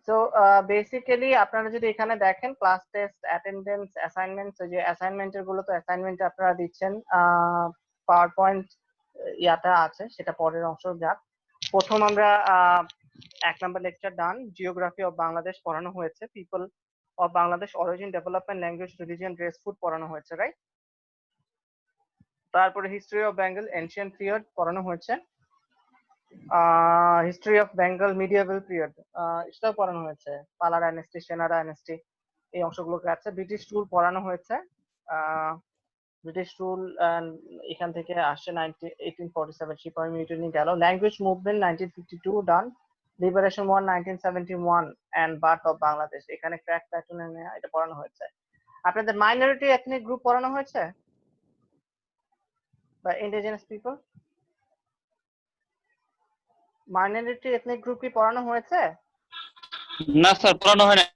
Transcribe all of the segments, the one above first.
So basically আপনারা যদি এখানে দেখেন ক্লাস টেস্ট, অ্যাটেন্ডেন্স, অ্যাসাইনমেন্টস, ওই যে অ্যাসাইনমেন্টের গুলো তো অ্যাসাইনমেন্ট আপনারা দিচ্ছেন পাওয়ার পয়েন্ট ইয়াটা আছে, সেটা পরের অংশ যাক। প্রথম আমরা 1 number lecture done, geography of Bangladesh পড়ানো হয়েছে, people of Bangladesh, origin, development, language, religion, dress, food পড়ানো হয়েছে, রাইট? তারপরে history of Bengal, ancient period পড়ানো হয়েছে, হিস্ট্রি অফ বেঙ্গল, মিডিয়েভাল পিরিয়ড সেটাও পড়ানো হয়েছে, পালা ডাইনেস্টি, সেনা ডাইনেস্টি, এই অংশগুলোকে আছে। ব্রিটিশ রুল পড়ানো হয়েছে, ব্রিটিশ রুল এখান থেকে আসছে 1847, সিপাহি মিউটিনি গেল। Language movement 1952 done, liberation war 1971 and birth of Bangladesh, এখানে ক্র্যাক প্যাটার্ন এটা পড়ানো হয়েছে। আপনাদের মাইনরিটি এথনিক গ্রুপ পড়ানো হয়েছে বা indigenous people, minority ethnic group কি পড়ানো হয়েছে? না স্যার, পড়ানো হয় না।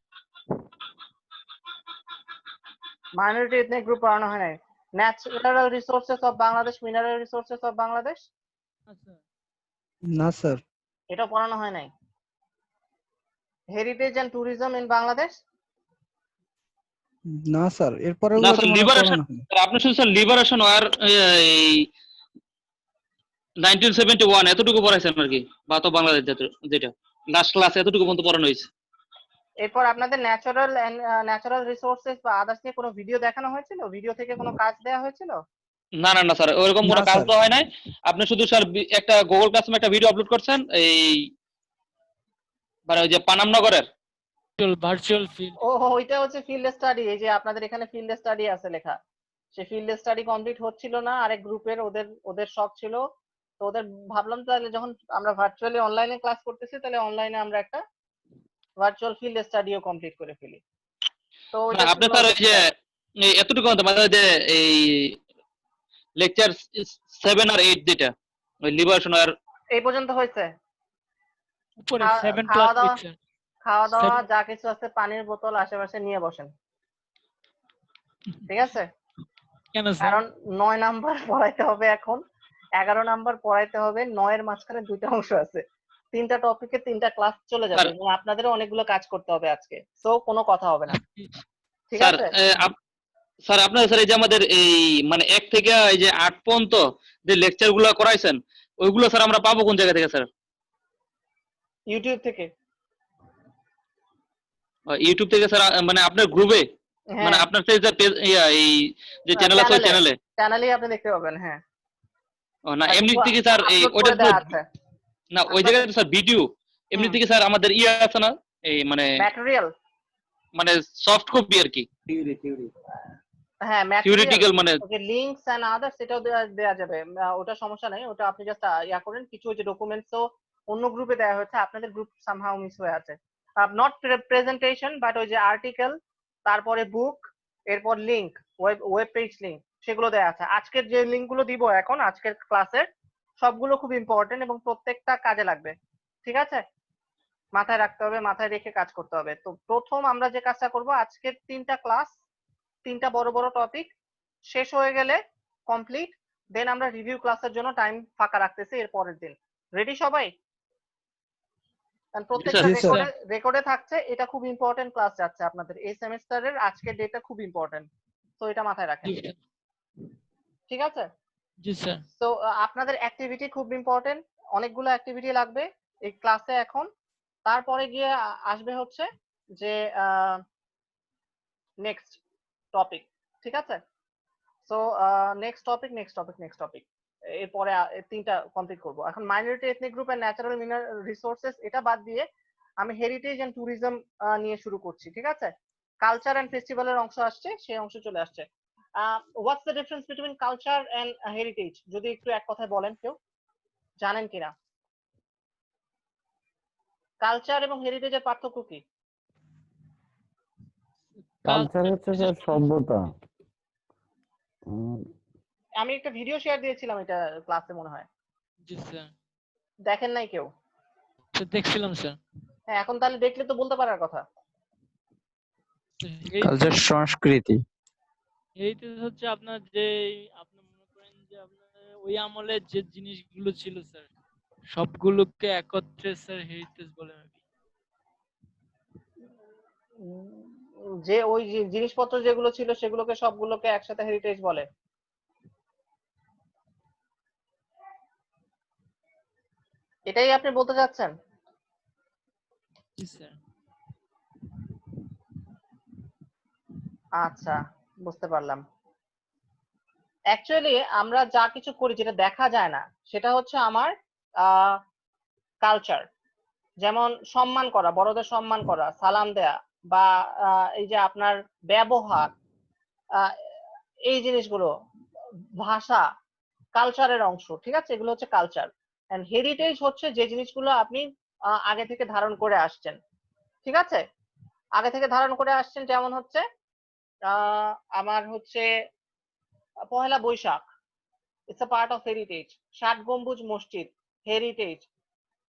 মাইনরিটি এথনিক গ্রুপ পড়ানো হয় নাই। Natural resources of Bangladesh, mineral resources of Bangladesh, না স্যার। এটা পড়ানো হয় নাই। Heritage and tourism in Bangladesh, না স্যার, এরপরে না স্যার, লিবারেশন, আপনি শুনছেন লিবারেশন ওয়ার 1971 এতটুকু পড়াইছেন আর কি, বাত বাংলাদেশ যেটা লাস্ট ক্লাস এতটুকু পর্যন্ত পড়ানো হয়েছে। এরপর আপনাদের ন্যাচারাল রিসোর্সেস বা আদার্স নিয়ে কোনো ভিডিও দেখানো হয়েছিল, ভিডিও থেকে কোনো কাজ দেওয়া হয়েছিল? না না না স্যার, ওইরকম কোনো কাজ তো হয় নাই। আপনি শুধু স্যার একটা গুগল ক্লাসরুমে একটা ভিডিও আপলোড করছেন, এই মানে ওই যে পানামনগরের ভার্চুয়াল ফিল্ড। ও ওইটা হচ্ছে ফিল্ড স্টাডি, এই যে আপনাদের এখানে ফিল্ড স্টাডি আছে লেখা, সেই ফিল্ড স্টাডি কমপ্লিট হচ্ছিল না, আরেক গ্রুপের ওদের শখ ছিল, তো ওদের ভাবলাম তাহলে যখন আমরা ভার্চুয়ালি অনলাইনে ক্লাস করতেছি, তাহলে অনলাইনে আমরা একটা ভার্চুয়াল ফিল্ড স্টাডিও কমপ্লিট করে ফেলি। তো ওইটা আপনি স্যার ওই যে এতটুকু মানে যে এই লেকচার 7 আর 8 যেটা ওই লিবারেশন আর এই পর্যন্ত হয়েছে। উপরে 7 খাওয়া প্লাস দাওয়া, খাওয়া দাওয়া যা কিছু আছে, পানির বোতল আশেপাশে নিয়ে বসেন, ঠিক আছে? কেন স্যার? কারণ 9 নাম্বার পড়াইতে হবে এখন, 11 নাম্বার পড়াইতে হবে, 9 এর মাঝখানে দুইটা অংশ আছে, 3টা টপিকে 3টা ক্লাস চলে যাবে, এবং আপনাদেরও অনেকগুলো কাজ করতে হবে আজকে, সো কোনো কথা হবে না, ঠিক স্যার। আছে? স্যার আপনার স্যার এই যে আমাদের এই মানে 1 থেকে এই যে 8 পর্যন্ত যে লেকচার গুলো করাইছেন, ওইগুলো স্যার আমরা পাবো কোন জায়গা থেকে স্যার? ইউটিউব থেকে। ইউটিউব থেকে স্যার, মানে আপনার গ্রুপে, মানে আপনার এই যে চ্যানেল আছে ওই চ্যানেলেই আপনি দেখতে পাবেন। হ্যাঁ, না এমনি থেকে স্যার এই ওইটা না, ওই জায়গায় স্যার ভিডিও এমনি থেকে স্যার আমাদের আছে না, এই মানে ম্যাটেরিয়াল, মানে সফট কপি আর কি, হ্যাঁ থিওরিটিক্যাল মানে ওকে, লিংকস এন্ড আদার্স সেটাও দেয়া যাবে, ওটা সমস্যা নাই, ওটা আপনি জাস্ট ইয়া করেন। কিছু ওই যে ডকুমেন্টসও অন্য গ্রুপে দেওয়া হয়েছে, আপনাদের গ্রুপ সামহাউ মিস হয়ে আছে, নট প্রেজেন্টেশন বাট ওই যে আর্টিকেল, তারপরে বুক, এরপর লিংক, ওয়েব পেজ লিংক, সেগুলো দেওয়া আছে। আজকের যে লিংকগুলো দিব এখন আজকের ক্লাসের, সবগুলো খুব ইম্পর্টেন্ট এবং প্রত্যেকটা কাজে লাগবে, ঠিক আছে? মাথায় রাখতে হবে, মাথায় রেখে কাজ করতে হবে। তো প্রথম আমরা যে কাজটা করব, আজকের 3টা ক্লাস, 3টা বড় বড় টপিক শেষ হয়ে গেলে কমপ্লিট, দেন আমরা রিভিউ ক্লাসের জন্য টাইম ফাঁকা রাখতেছি এর পরের দিন। রেডি সবাই? প্রত্যেকটা রেকর্ডে থাকছে, এটা খুব ইম্পর্টেন্ট ক্লাস যাচ্ছে আপনাদের এই সেমিস্টারের, আজকের ডেটা খুব ইম্পর্টেন্ট, তো এটা মাথায় রাখেন, ঠিক আছে? জি স্যার। তো আপনাদের অ্যাক্টিভিটি খুব ইম্পর্টেন্ট, অনেকগুলো অ্যাক্টিভিটি লাগবে এই ক্লাসে এখন। তারপরে গিয়ে আসবে হচ্ছে যে নেক্সট টপিক, ঠিক আছে? সো নেক্সট টপিক এরপরে 3টা কমপ্লিট করব। এখন minority ethnic group and natural mineral resources, এটা বাদ দিয়ে আমি হেরিটেজ এন্ড ট্যুরিজম নিয়ে শুরু করছি, ঠিক আছে? কালচার এন্ড ফেস্টিভ্যালের অংশ আসছে, সেই অংশ চলে আসছে। What's the difference between culture and heritage, যদি একটু এক কথায় বলেন, কেউ জানেন কিনা? কালচার এবং হেরিটেজের পার্থক্য কি? কালচার হচ্ছে স্যার সভ্যতা। আমি একটা ভিডিও শেয়ার দিয়েছিলাম এটা ক্লাসে মনে হয়। জি স্যার। দেখেন নাই কেউ? দেখছিলাম স্যার। হ্যাঁ, এখন তাহলে দেখলে তো বলতে পারার কথা। কালচার সংস্কৃতি, এইটা হচ্ছে আপনার যে আপনি মনে করেন যে আপনার ওই আমলের যে জিনিসগুলো ছিল স্যার, সবগুলোকে একত্রে স্যার হেরিটেজ বলে আর কি। যে ওই জিনিসপত্র যেগুলো ছিল সেগুলোকে সবগুলোকে একসাথে হেরিটেজ বলে। এটাই আপনি বলতে চাচ্ছেন? জি স্যার। আচ্ছা, বুঝতে পারলাম। অ্যাকচুয়ালি আমরা যা কিছু করি যেটা দেখা যায় না সেটা হচ্ছে আমার কালচার। যেমন সম্মান করা, বড়দের সম্মান করা, সালাম দেয়া, বা এই যে আপনার ব্যবহার, আহ, এই জিনিসগুলো, ভাষা, কালচারের অংশ। ঠিক আছে, এগুলো হচ্ছে কালচার। এন্ড হেরিটেজ হচ্ছে যে জিনিসগুলো আপনি আগে থেকে ধারণ করে আসছেন। ঠিক আছে, আগে থেকে ধারণ করে আসছেন, যেমন হচ্ছে আমার হচ্ছে Pohela Boishakh, it's a part of heritage. Shat Gombuj মসজিদ, হেরিটেজ।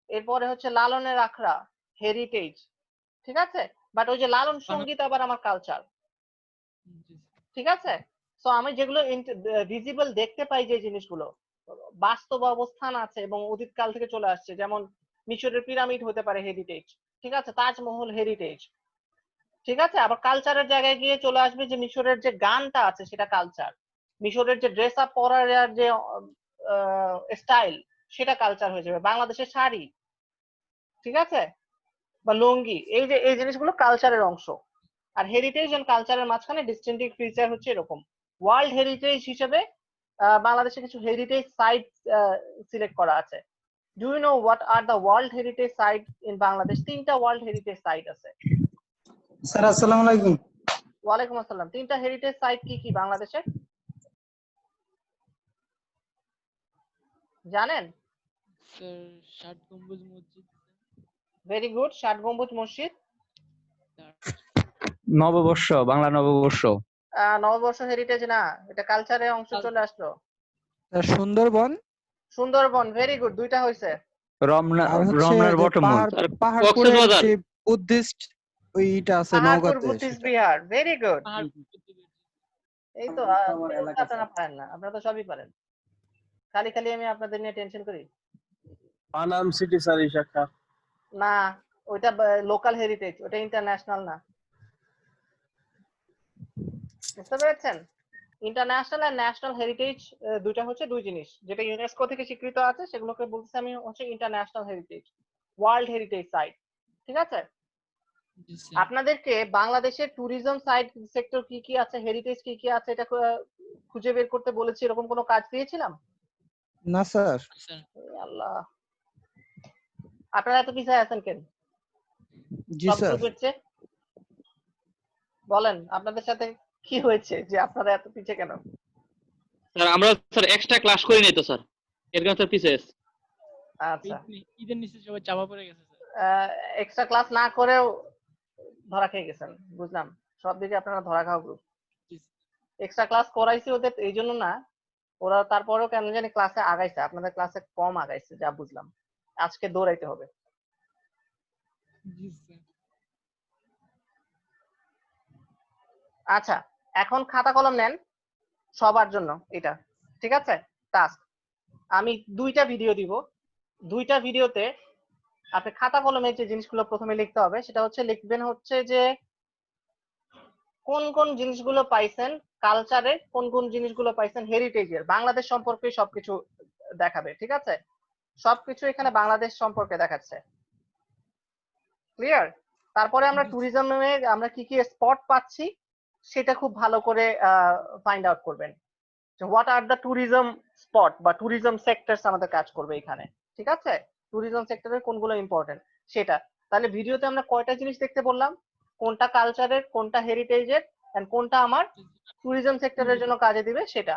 এরপরে হচ্ছে লালনের আখড়া, হেরিটেজ। ঠিক আছে, বাট ওই যে লালন সঙ্গীত আবার আমার কালচার। জি ঠিক আছে, সো আমি যেগুলো ভিজিবল দেখতে পাই, যে জিনিসগুলো বাস্তব অবস্থান আছে এবং অতীত কাল থেকে চলে আসছে, যেমন মিশরের পিরামিড হতে পারে হেরিটেজ। ঠিক আছে, তাজমহল হেরিটেজ। ঠিক আছে, আবার কালচারের জায়গায় গিয়ে চলে আসবে যে মিশরের যে গানটা আছে সেটা কালচার, মিশরের যে ড্রেস আপ পরার যে স্টাইল সেটা কালচার হয়ে যাবে, বাংলাদেশের শাড়ি, ঠিক আছে, বা লুঙ্গি, এই যে এই জিনিসগুলো কালচারের অংশ। আর হেরিটেজ এন্ড কালচারের মাঝখানে ডিস্টিংটিভ ফিচার হচ্ছে এরকম। ওয়ার্ল্ড হেরিটেজ হিসেবে বাংলাদেশে কিছু হেরিটেজ সাইট সিলেক্ট করা আছে। Do you know what are the world heritage site in Bangladesh? 3টা ওয়ার্ল্ড হেরিটেজ সাইট আছে। স্যার আসসালামু আলাইকুম। ওয়ালাইকুম আসসালাম। 3টা হেরিটেজ সাইট কি কি বাংলাদেশে জানেন? স্যার, ষাট গম্বুজ মসজিদ, ভেরি গুড, ষাট গম্বুজ মসজিদ। নববর্ষ, বাংলা নববর্ষ। নববর্ষ হেরিটেজ না, এটা কালচারের অংশ চলে আসলো। সুন্দরবন, সুন্দরবন, ভেরি গুড, 2টা হয়েছে। রমনা, আর হচ্ছে রমনার যে বটমূল। পাহাড়পুরের কক্সবাজার। যে বুদ্ধিস্ট ওইটা আছে পাহাড়পুর নওগাঁতে বুদ্ধিস্ট সেটা। Bihar, very good. পাহাড় এই তো আমার এলাকা আপনারা পারেন না, আপনারা তো সবই পারেন, খালি খালি আমি আপনাদের নিয়ে টেনশন করি। পানাম সিটি স্যার এই শাখা। না, ওইটা লোকাল হেরিটেজ, ওটা ইন্টারন্যাশনাল না। বুঝতে পেরেছেন? ইন্টারন্যাশনাল আর ন্যাশনাল হেরিটেজ দুইটা হচ্ছে দুই জিনিস। যেটা ইউনেস্কো থেকে স্বীকৃত আছে সেগুলোকে বলতেছি আমি হচ্ছে international heritage, world heritage site. ঠিক আছে, জি স্যার। আপনাদেরকে বাংলাদেশের ট্যুরিজম সাইট সেক্টর কি কি আছে, হেরিটেজ কি কি আছে, এটা খুঁজে বের করতে বলেছি, এরকম কোনো কাজ দিয়েছিলাম? না স্যার। স্যার, আল্লাহ, আপনারা এত পিছায় আছেন কেন জি সব স্যার। গ্রুপের চেয়ে? বলেন আপনাদের সাথে কি হয়েছে যে আপনারা এত পিছিয়ে কেন? স্যার আমরা স্যার এক্সট্রা ক্লাস করি নাই তো স্যার, এর কারণে স্যার পিছিয়ে আছে। আচ্ছা, ঈদের নিচে সবাই চাপা পড়ে গেছে স্যার। এক্সট্রা ক্লাস না করেও ধরা খেয়ে গেছেন, বুঝলাম। সব দিকে আপনারা ধরা খাওয়া গ্রুপ। জি এক্সট্রা ক্লাস করাইছি ওদের এই জন্য না, ওরা তারপরেও কেন জানি ক্লাসে আগাইছে, আপনাদের ক্লাসে কম আগাইছে যা বুঝলাম। আজকে দৌড়াইতে হবে। জি স্যার। আচ্ছা, এখন খাতা কলম নেন সবার জন্য, এটা ঠিক আছে টাস্ক। আমি 2টা ভিডিও দিব, 2টা ভিডিওতে আপনি খাতা কলমে যে জিনিসগুলো প্রথমে লিখতে হবে সেটা হচ্ছে লিখবেন হচ্ছে যে কোন কোন জিনিসগুলো পাইছেন কালচারে, কোন কোন জিনিসগুলো পাইছেন হেরিটেজের, বাংলাদেশ সম্পর্কে সবকিছু দেখাবে। ঠিক আছে, সবকিছু এখানে বাংলাদেশ সম্পর্কে দেখাচ্ছে, ক্লিয়ার? তারপরে আমরা ট্যুরিজমে আমরা কি কি স্পট পাচ্ছি সেটা খুব ভালো করে ফাইন্ড আউট করবেন, যে what are the tourism spot বা ট্যুরিজম সেক্টরস আমাদের কাজ করবে এখানে। ঠিক আছে, ট্যুরিজম সেক্টরের কোনগুলো ইম্পর্টেন্ট সেটা। তাহলে ভিডিওতে আমরা কয়টা জিনিস দেখতে বললাম? কোনটা কালচারের, কোনটা হেরিটেজের, এন্ড কোনটা আমার ট্যুরিজম সেক্টরের জন্য কাজে দিবে সেটা।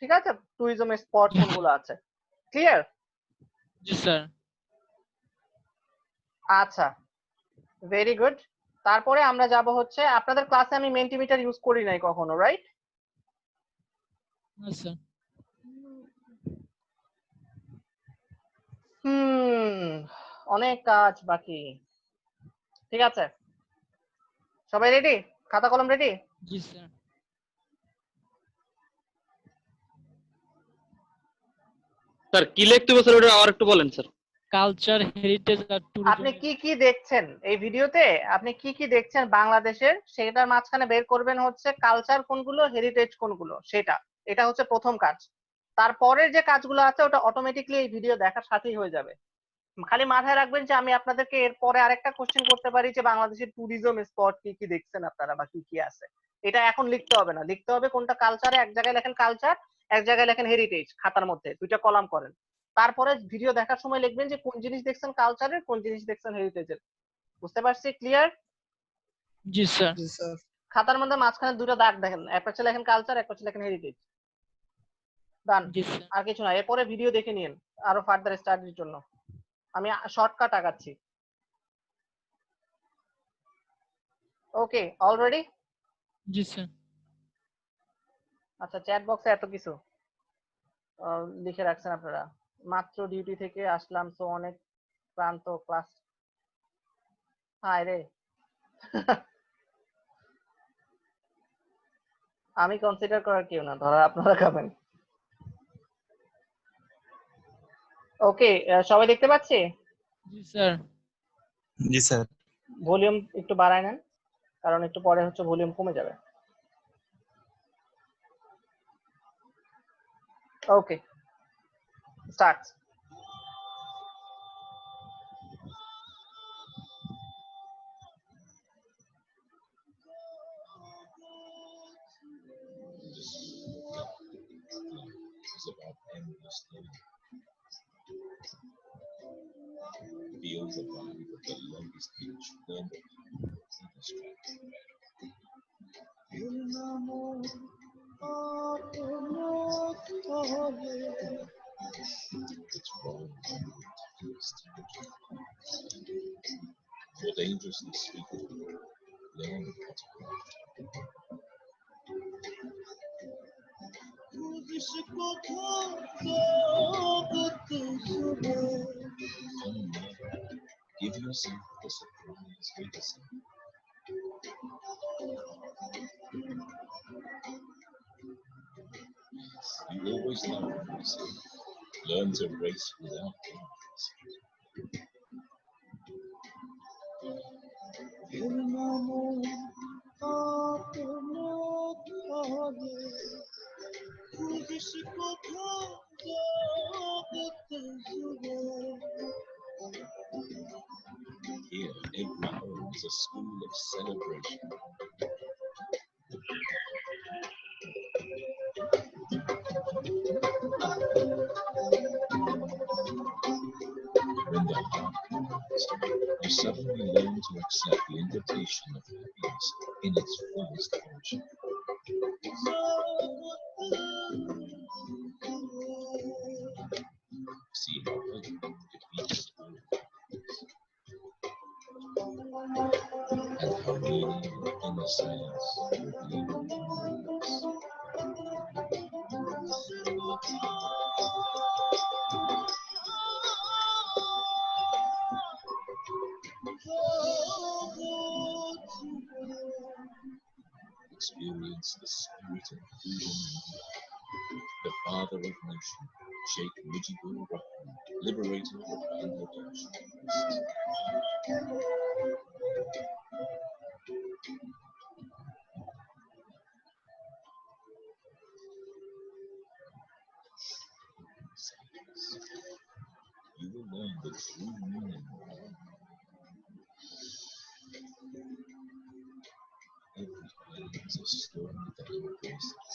ঠিক আছে, ট্যুরিজম স্পট কোনগুলো আছে, ক্লিয়ার? জি স্যার। আচ্ছা, ভেরি গুড। তারপরে আমরা যাব হচ্ছে, আপনাদের ক্লাসে আমি মেন্টিমিটার ইউজ করি নাই কখনো, রাইট? না স্যার। অনেক কাজ বাকি। ঠিক আছে, সবাই রেডি? খাতা কলম রেডি? জি স্যার। স্যার কি লিখতে হবে স্যার, ওটা আবার একটু বলেন স্যার। কালচার হেরিটেজ আর আপনি ট্যুরিজম। কি কি দেখছেন এই ভিডিওতে, আপনি কি কি দেখছেন বাংলাদেশের, সেটার মাঝখানে বের করবেন হচ্ছে কালচার কোনগুলো, হেরিটেজ কোনগুলো, সেটা এটা হচ্ছে প্রথম কাজ। তারপরের যে কাজগুলো আছে ওটা অটোমেটিকলি এই ভিডিও দেখার সাথেই হয়ে যাবে। খালি মাথায় রাখবেন যে আমি আপনাদেরকে এরপরে আরেকটা কোশ্চেন করতে পারি যে বাংলাদেশের ট্যুরিজম স্পট কি কি দেখছেন আপনারা বা কি কি আছে। এটা এখন লিখতে হবে না, লিখতে হবে কোনটা কালচারে, এক জায়গায় লেখেন কালচার, এক জায়গায় লেখেন হেরিটেজ, খাতার মধ্যে দুইটা কলাম করেন। তারপরে ভিডিও দেখার সময় লিখবেন যে কোন জিনিস দেখছেন কালচারের, কোন জিনিস দেখছেন হেরিটেজের। বুঝতে পারছি? ক্লিয়ার? জি স্যার। জি স্যার। খাতার মধ্যে মাঝখানে দুটো দাগ দেখেন, এক পাশে লেখেন কালচার, এক পাশে লেখেন হেরিটেজ। ডান। জি স্যার। আর কিছু না, এরপরে ভিডিও দেখে নিন আরো ফার্দার স্টাডির জন্য। আমি শর্টকাট আগাচ্ছি। ওকে, অলরেডি? জি স্যার। আচ্ছা, চ্যাট বক্সে এত কিছু লিখে রাখছেন আপনারা। মাত্র ডিউটি থেকে আসলাম, তো অনেক ক্লান্ত, ক্লাস। হায় রে। আমি কনসিডার করার কেউ না, ধরা আপনারা খাবেন। ওকে, সবাই দেখতে পাচ্ছি? জি স্যার। জি স্যার। ভলিউম একটু বাড়ায় নেন, কারণ একটু পরে হচ্ছে ভলিউম কমে যাবে। ওকে, start. is about endless learning. Feel the vibe of the longest beach, then distracted. It's wrong to for dangerously sweet, learn how to craft. Give yourself the surprise medicine. You always love racing. Learn to race without boundaries. Here, every home is a school of celebration. When the heart comes, you suddenly learn to accept the invitation of happiness in its fullest version. See how well it defeats all and how meaning in the silence reveals. Experience the spirit of freedom, the father of nation, Sheikh Mujibur Rahman, liberator of Bangladesh. You will learn the true meaning of life. Every day is a story that embraces.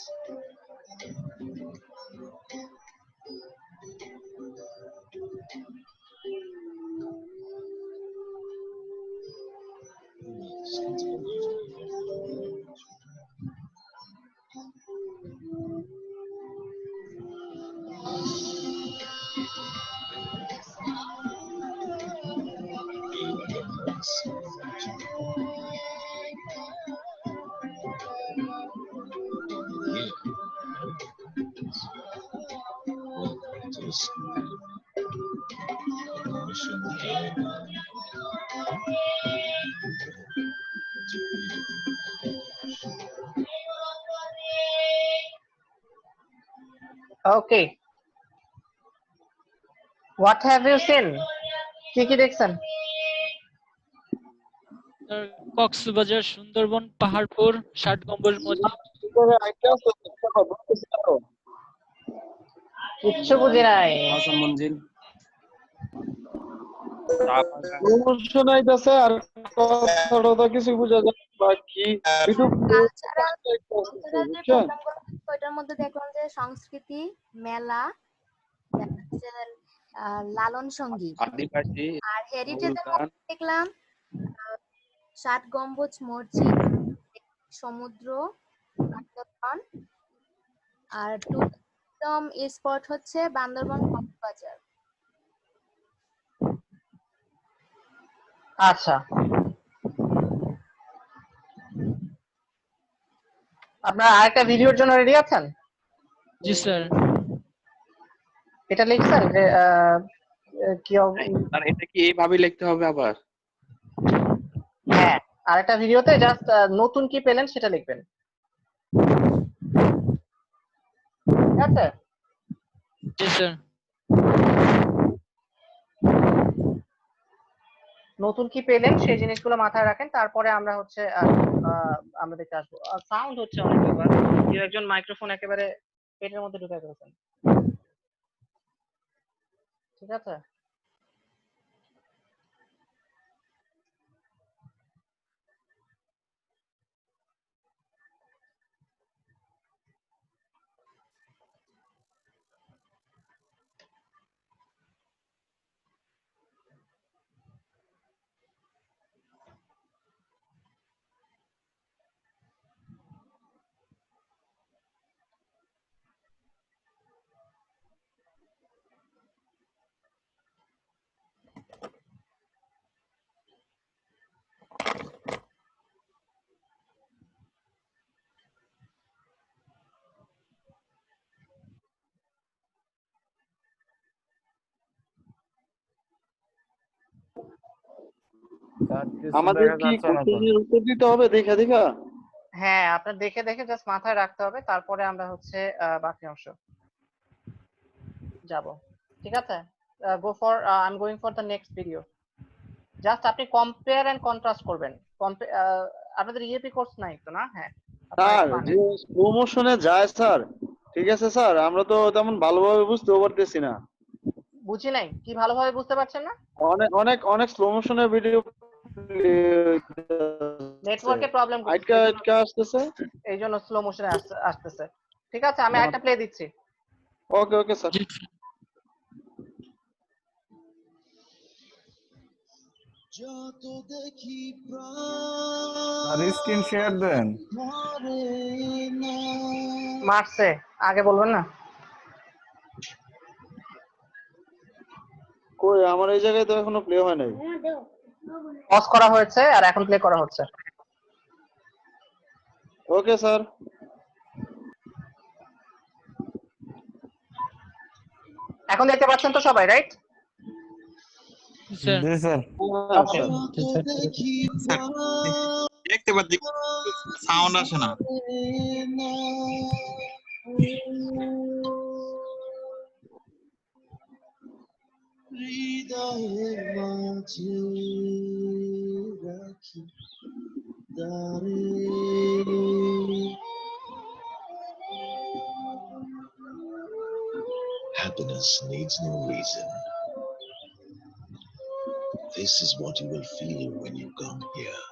Welcome to the school of mission Okay. What have you seen? কি কি দেখছেন? Sir Cox's Bazar, Sundarban, Paharpur, 60 গম্বুজ মসজিদ। কিচ্ছু বুঝি নাই। হাসান মঞ্জিল শোনাইতেছে আর কথা কিছু বোঝা যায় বাকি কালচারাল যে প্রোগ্রামগুলো ওইটার মধ্যে দেখলাম যে সংস্কৃতি মেলা, লালন সঙ্গীত, আর হেরিটেজের মধ্যে দেখলাম 60 গম্বুজ মসজিদ, সমুদ্র, বান্দরবান, আর টুরিজম স্পট হচ্ছে বান্দরবান কক্সবাজার। আচ্ছা, আপনারা আরেকটা ভিডিওর জন্য রেডি আছেন? জি স্যার। এটা লিখছেন যে কি আর এটা কি এইভাবে লিখতে হবে আবার? হ্যাঁ, আরেকটা ভিডিওতে জাস্ট নতুন কি পেলেন সেটা লিখবেন, ঠিক আছে? জি স্যার। নতুন কি পেলেন সেই জিনিসগুলো মাথায় রাখেন, তারপরে আমরা হচ্ছে আমরা দেখতে আসবো। সাউন্ড হচ্ছে অনেক ব্যাপার, কেউ একজন মাইক্রোফোন একেবারে পেটের মধ্যে ঢুকাই ফেলেছেন, ঠিক আছে? আমাদের কি কোশ্চেনের উত্তর দিতে হবে দেখা দেখা? হ্যাঁ, আপনার দেখে দেখে জাস্ট মাথায় রাখতে হবে, তারপরে আমরা হচ্ছে বাকি অংশ যাব, ঠিক আছে? Go for I am going for the next video. Just আপনি কম্পেয়ার এন্ড কন্ট্রাস্ট করবেন। আপনাদের ইএপি কোর্স নাই তো না? হ্যাঁ স্যার যে স্লো মোশনে যায় স্যার, ঠিক আছে স্যার, আমরা তো তেমন ভালোভাবে বুঝতেও পারতেছি না। বুঝি নাই, কি ভালোভাবে বুঝতে পারছেন না? অনেক অনেক অনেক স্লো মোশনের ভিডিও নেটওয়ার্কের প্রবলেম আটকা আটকা আসতেছে, এই জন্য স্লো মোশনে আসতেছে। ঠিক আছে, আমি একটা প্লে দিচ্ছি। ওকে ওকে স্যার। যত দেখি আর স্ক্রিন শেয়ার দেন। মারছে, আগে বলবেন না? কই আমার এই জায়গায় তো এখনো প্লে হয় নাই। পজ করা হয়েছে আর এখন প্লে করা হচ্ছে। Okay sir. এখন দেখতে পাচ্ছেন তো সবাই, রাইট? জি স্যার। দেখতে পাচ্ছি, সাউন্ড আসে না। হৃদয়ের মাঝে রাখি দাঁড়ে Happiness needs no reason. This is what you will feel when you come here.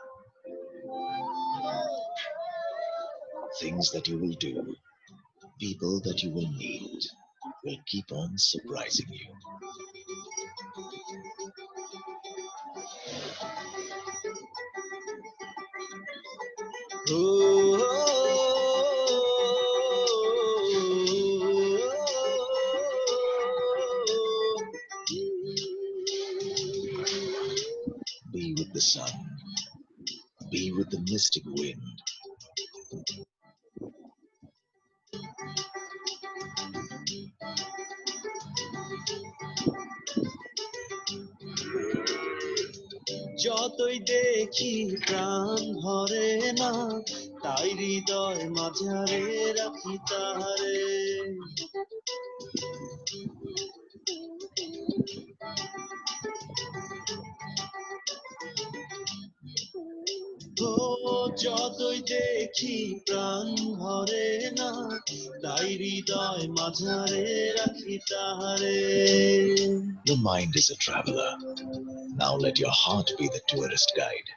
Things that you will do, people that you will meet, will keep on surprising you. Be with the sun. Be with the mystic wind. যতই দেখি প্রাণ ভরে না, তাই হৃদয় মাঝারে রাখি তাহারে। ও যতই দেখি প্রাণ ভরে না, তাই হৃদয় মাঝারে রাখি তাহারে। Your mind is a traveler. Now let your heart be the tourist guide.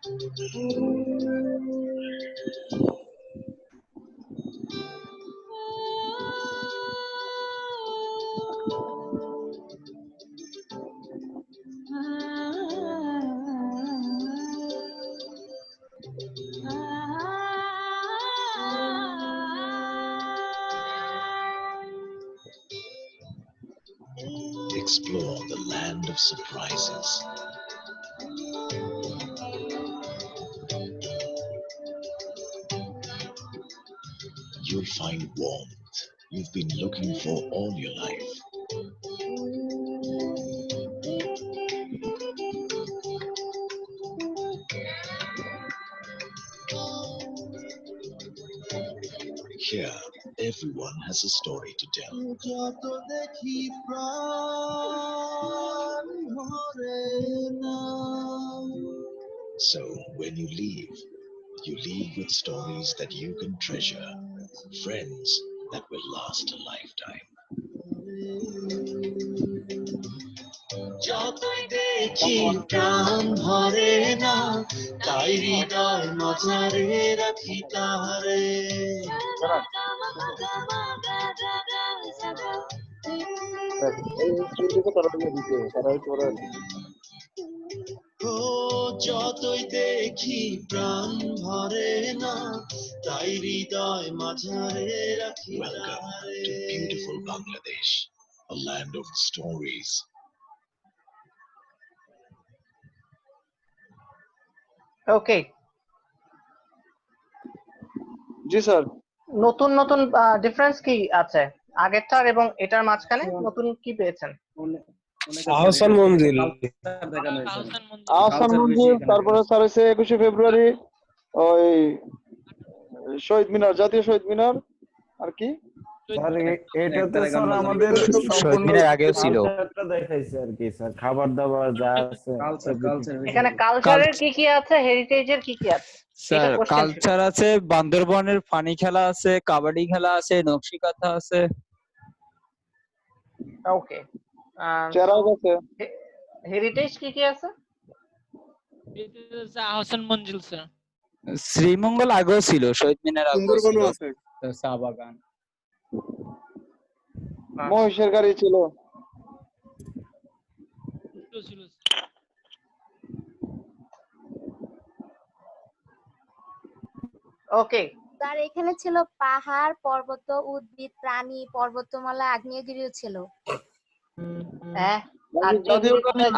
Explore the land of surprises. You'll find warmth you've been looking for all your life. Here, everyone has a story to tell. So, when you leave with stories that you can treasure, friends that will last a lifetime. যতই দেখি প্রাণ ভরে না, তাই হৃদয় মাঝারে রাখি তাহারে। ও যতই দেখি প্রাণ ভরে না, তাই হৃদয় মাঝারে রাখি তাহারে। Welcome to beautiful Bangladesh, a land of stories. Okay, G sir. নতুন নতুন ডিফারেন্স কি আছে আগেরটার এবং এটার মাঝখানে? নতুন কি পেয়েছেন? আহসান মঞ্জিল, আহসান মঞ্জিল, তারপরে স্যার হচ্ছে 21শে ফেব্রুয়ারি ওই শহীদ মিনার, জাতীয় শহীদ মিনার। আর কি স্যার এটাতে স্যার আমাদের সম্পূর্ণ আগেও ছিল দেখাইছে আর কি স্যার, খাবার দাবার যা আছে এখানে কালচারের কি কি আছে, হেরিটেজের কি কি আছে? স্যার কালচার আছে, বান্দরবনের পানি খেলা আছে, কাবাডি খেলা আছে, নকশি কাঁথা আছে। ওকে, চেরাগ আছে। হেরিটেজ কি কি আছে? আহসান মঞ্জিল স্যার, শ্রীমঙ্গল আগেও ছিল, শহীদ মিনার আগেও ছিল, আছে, চা বাগান, মহিষের গাড়ি ছিল। ওকে স্যার এখানে ছিল পাহাড়, পর্বত, উদ্ভিদ, প্রাণী, পর্বতমালা, আগ্নেয়গিরিও ছিল। হ্যাঁ,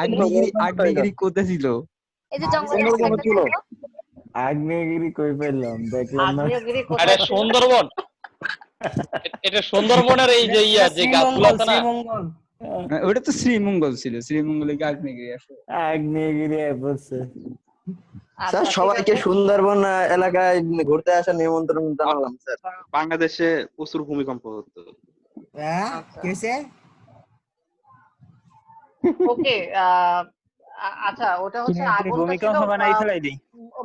আগ্নেয়গিরি কোথায় ছিল? এই যে জঙ্গলের মধ্যে একটা ছিল। আগ্নেয়গিরি কই পেলাম, দেখলাম না। আগ্নেয়গিরি আরে কোথায় ছিল? সুন্দরবন, এটা সুন্দরবনের এই যে যে গাছগুলো আছে না, ওটা তো শ্রীমঙ্গল ছিল, শ্রীমঙ্গলে কি আগ্নেয়গিরি আছে? আগ্নেয়গিরি বলছে স্যার সবাইকে সুন্দরবন এলাকায় ঘুরতে আসার নিমন্ত্রণ জানালাম স্যার। বাংলাদেশে প্রচুর ভূমিকম্প হতো। ওকে, আচ্ছা, ওটা হচ্ছে আগুনটা ছিল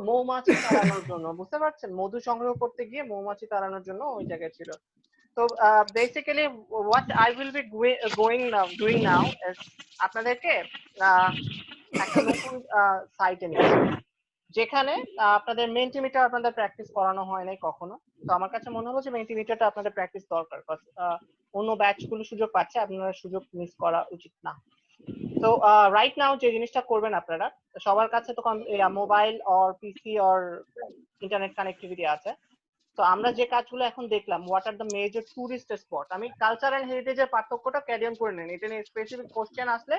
মৌমাছি তাড়ানোর জন্য, বুঝতে পারছেন? মধু সংগ্রহ করতে গিয়ে মৌমাছি তাড়ানোর জন্য ওই জায়গায় ছিল। তো basically what I will be doing now is আপনাদেরকে একটা নতুন সাইটে নিচ্ছি, যেখানে আপনাদের মেন্টিমিটার আপনাদের প্র্যাকটিস করানো হয় নাই কখনো। তো আমার কাছে মনে হলো যে মেন্টিমিটারটা আপনাদের প্র্যাকটিস দরকার, অন্য ব্যাচগুলো সুযোগ পাচ্ছে, আপনারা সুযোগ মিস করা উচিত না। তো রাইট নাও যে জিনিসটা করবেন আপনারা, সবার কাছে তো mobile or PC or internet connectivity আছে। তো আমরা যে কাজগুলো এখন দেখলাম, what are the major tourist spot, আমি কালচার এন্ড হেরিটেজের পার্থক্যটা ক্যারি অন করে নেন। এটা নিয়ে স্পেসিফিক কোশ্চেন আসলে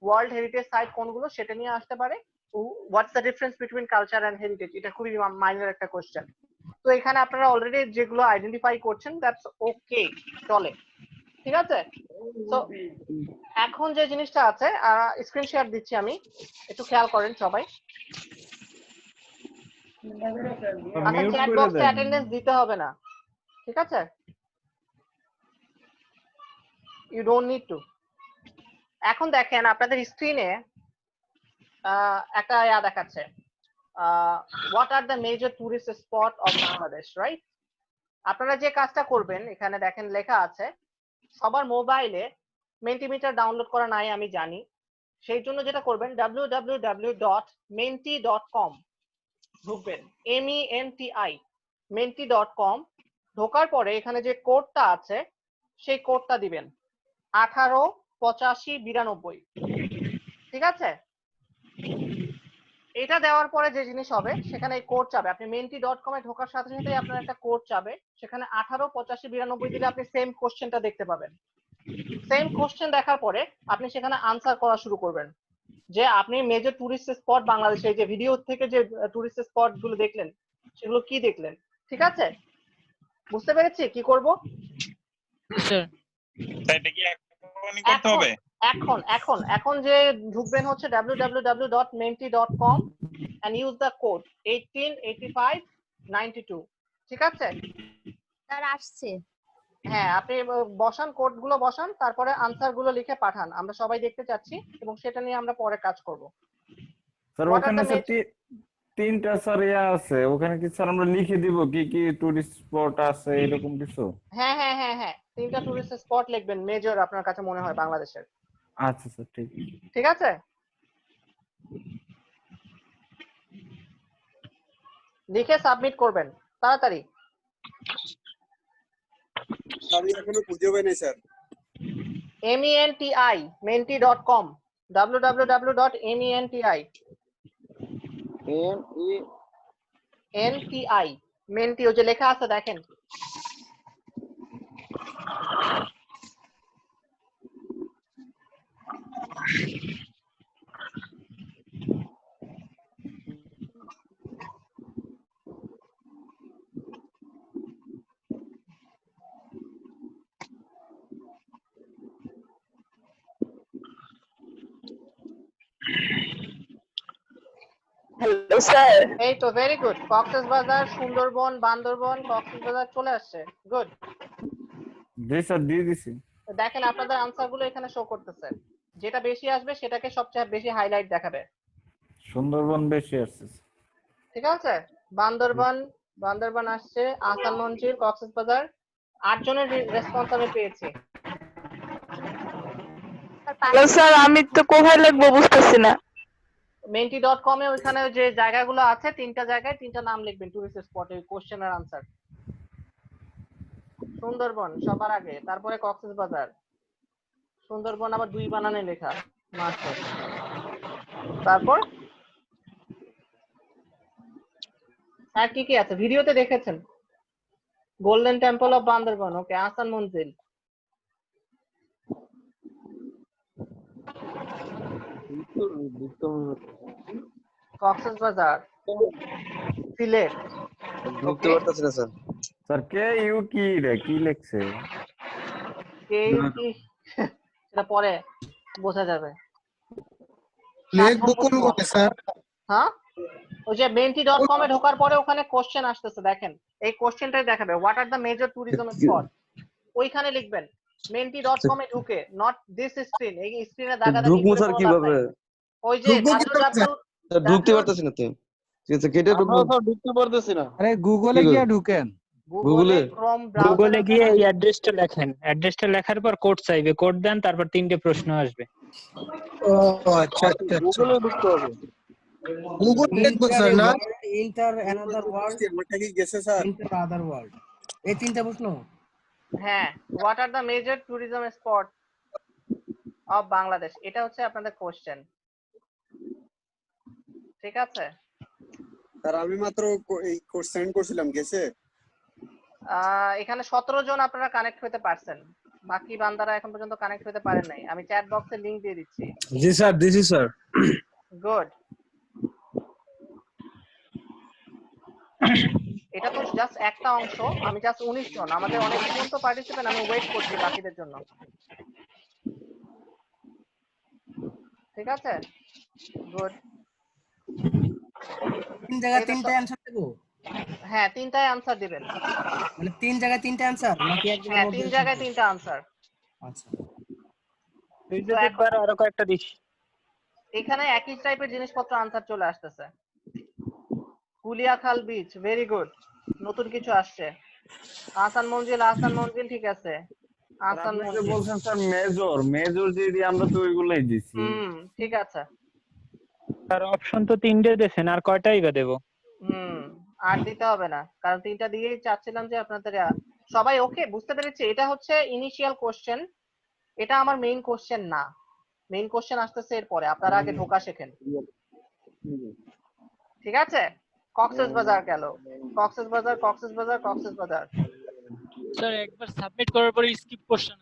ওয়ার্ল্ড হেরিটেজ সাইট কোনগুলো সেটা নিয়ে আসতে পারে। What's the difference between culture and heritage, এটা খুবই মাইনর একটা কোশ্চেন। তো এখানে আপনারা অলরেডি যেগুলো আইডেন্টিফাই করছেন দ্যাটস ওকে, চলে, ঠিক আছে। তো এখন যে জিনিসটা আছে, স্ক্রিন শেয়ার দিচ্ছি আমি, একটু খেয়াল করেন সবাই। আচ্ছা, চ্যাট বক্সে অ্যাটেন্ডেন্স দিতে হবে না, ঠিক আছে? You don't need to. এখন দেখেন আপনাদের স্ক্রিনে একটা দেখাচ্ছে, what are the major tourist spot of Bangladesh, right? আপনারা যে কাজটা করবেন এখানে দেখেন লেখা আছে, সবার মোবাইলে মেন্টিমিটার ডাউনলোড করা নাই আমি জানি, সেই জন্য যেটা করবেন www.menti.com ঢুকবেন, MENTI menti.com। ঢোকার পরে এখানে যে কোডটা আছে সেই কোডটা দিবেন 188592, ঠিক আছে? এটা দেওয়ার পরে যে জিনিস হবে সেখানে এই কোড চাবে, আপনি menti.com এ ঢোকার সাথে সাথে আপনার একটা কোড চাবে, সেখানে 188592 দিলে আপনি সেম কোশ্চেনটা দেখতে পাবেন। সেম কোশ্চেন দেখার পরে আপনি সেখানে আনসার করা শুরু করবেন যে আপনি মেজর টুরিস্ট স্পট বাংলাদেশে যে ভিডিও থেকে যে টুরিস্ট স্পট গুলো দেখলেন সেগুলো কি দেখলেন, ঠিক আছে? বুঝতে পেরেছি কি করব? এখন যে ঢুকবেন হচ্ছে www.menti.com and use the code 188592, ঠিক আছে? স্যার আসছে। হ্যাঁ, আপনি বসান, কোড গুলো বসান, তারপরে আনসার গুলো লিখে পাঠান, আমরা সবাই দেখতে চাচ্ছি এবং সেটা নিয়ে আমরা পরে কাজ করব। স্যার ওখানে স্যার তিনটা স্যার আছে, ওখানে কি স্যার আমরা লিখে দিব কি কি টুরিস্ট স্পট আছে এরকম কিছু? হ্যাঁ হ্যাঁ হ্যাঁ হ্যাঁ, তিনটা টুরিস্ট স্পট লিখবেন মেজর আপনার কাছে মনে হয় বাংলাদেশের। আচ্ছা স্যার, ঠিক আছে, লিখে সাবমিট করবেন তাড়াতাড়ি। আমি এখনো খুঁজে পাই নাই sir. MENTI menti.com www.menti menti ওই যে লেখা আছে দেখেন। Hello sir. এই তো ভেরি গুড, কক্সবাজার, সুন্দরবন, বান্দরবন, কক্সবাজার চলে আসছে, গুড। জি স্যার, দিয়ে দিছি। দেখেন আপনাদের আনসার গুলো এখানে শো করতেছে, যেটা বেশি আসবে সেটাকে সবচেয়ে বেশি হাইলাইট দেখাবে। সুন্দরবন বেশি আসছে, ঠিক আছে? বান্দরবান আসছে, আহসান মঞ্জিল, কক্সবাজার, 8 জনের রেসপন্স আমি পেয়েছি। হ্যালো স্যার, আমি তো কোথায় লিখবো বুঝতেছি না। menti.com এ ওইখানে যে জায়গাগুলো আছে, তিনটা জায়গায় তিনটা নাম লিখবেন টুরিস্ট স্পটে, কোশ্চেন আর আনসার। সুন্দরবন সবার আগে, তারপরে কক্সবাজার। সুন্দরবন আবার 2 বানানে লেখা, মাস্টার। তারপর আর কি কি আছে ভিডিওতে দেখেছেন? গোল্ডেন টেম্পল অফ বান্দরবন, ওকে, আহসান মঞ্জিল, কক্সবাজার, সিলেট। ঢুকতে পারতেছি না স্যার। স্যার কে ইউ কি রে কি লিখছে? কে ইউ কি সেটা পরে বোঝা যাবে। লিখবো কোন কোণে স্যার? হ্যাঁ, ওই যে menti.com এ ঢোকার পরে ওখানে কোশ্চেন আসতেছে দেখেন, এই কোশ্চেনটাই দেখাবে what are the major tourism spot, ওইখানে লিখবেন menti.com এ ঢুকে, নট দিস স্ক্রিন। এই স্ক্রিনে দাগাদাগি ঢুকবো করে স্যার কোনো লাভ কিভাবে? নাই। ওই যে ঢুকতে পারতেছি না তো। ঠিক আছে, কেটে ঢুকবো। ঢুকতে পারতেছি না। আরে গুগলে গিয়ে ঢুকেন, গুগলে ক্রোম গুগলে গিয়ে এই অ্যাড্রেসটা লেখেন, অ্যাড্রেসটা লেখার পর কোড চাইবে, কোড দেন, তারপর 3টে প্রশ্ন আসবে। ও আচ্ছা আচ্ছা, গুগলে ঢুকতে হবে। গুগল লিখবো স্যার না? ইন্টার অ্যানাদার ওয়ার্ল্ড, ওটা কি গেছে স্যার? ইন্টার আদার ওয়ার্ল্ড, এই তিনটা প্রশ্ন। হ্যাঁ, what are the major tourism spot of Bangladesh, এটা হচ্ছে আপনাদের কোশ্চেন। ঠিক আছে স্যার, আমি মাত্র এই কোর্স সেন্ড করছিলাম, গেছে? এখানে 17 জন আপনারা কানেক্ট হতে পারছেন, বাকি বান্দারা এখন পর্যন্ত কানেক্ট হতে পারেন নাই। আমি চ্যাট বক্সে লিংক দিয়ে দিচ্ছি। জি স্যার, দিছি স্যার। গুড। এটা তো জাস্ট একটা অংশ, আমি জাস্ট 19 জন, আমাদের অনেক জন তো পার্টিসিপেন্ট, আমি ওয়েট করছি বাকিদের জন্য। ঠিক আছে, গুড। তিন জায়গায় তিনটা অ্যানসার দেব? হ্যাঁ, তিনটায় আনসার দিবেন। মানে 3 জায়গায় 3টা অ্যানসার নাকি এক জায়গায়? হ্যাঁ, 3 জায়গায় 3টা আনসার। আচ্ছা, তুই যদি একবার আরো কয়েকটা দিস। এখানে একই টাইপের জিনিসপত্র আনসার চলে আসতেছে। কুলিয়াখাল বিচ, ভেরি গুড। নতুন কিছু আসছে। আহসান মঞ্জিল ঠিক আছে। আহসান আপনি যে মঞ্জিল, বলছেন স্যার মেজর যদি আমরা তো ওইগুলাই দিছি। ঠিক আছে। স্যার অপশন তো 3টে দেন, আর কয়টাই বা দেবো? আর দিতে হবে না, কারণ 3টা দিয়েই চাচ্ছিলাম যে আপনাদের সবাই ওকে বুঝতে পেরেছি। এটা হচ্ছে ইনিশিয়াল কোশ্চেন, এটা আমার মেইন কোশ্চেন না। মেইন কোশ্চেন আসতেছে এরপরে, আপনারা আগে ঢোকা শেখেন, ঠিক আছে? কক্সবাজার গেল, কক্সবাজার। স্যার একবার সাবমিট করার পরে স্কিপ কোশ্চেন,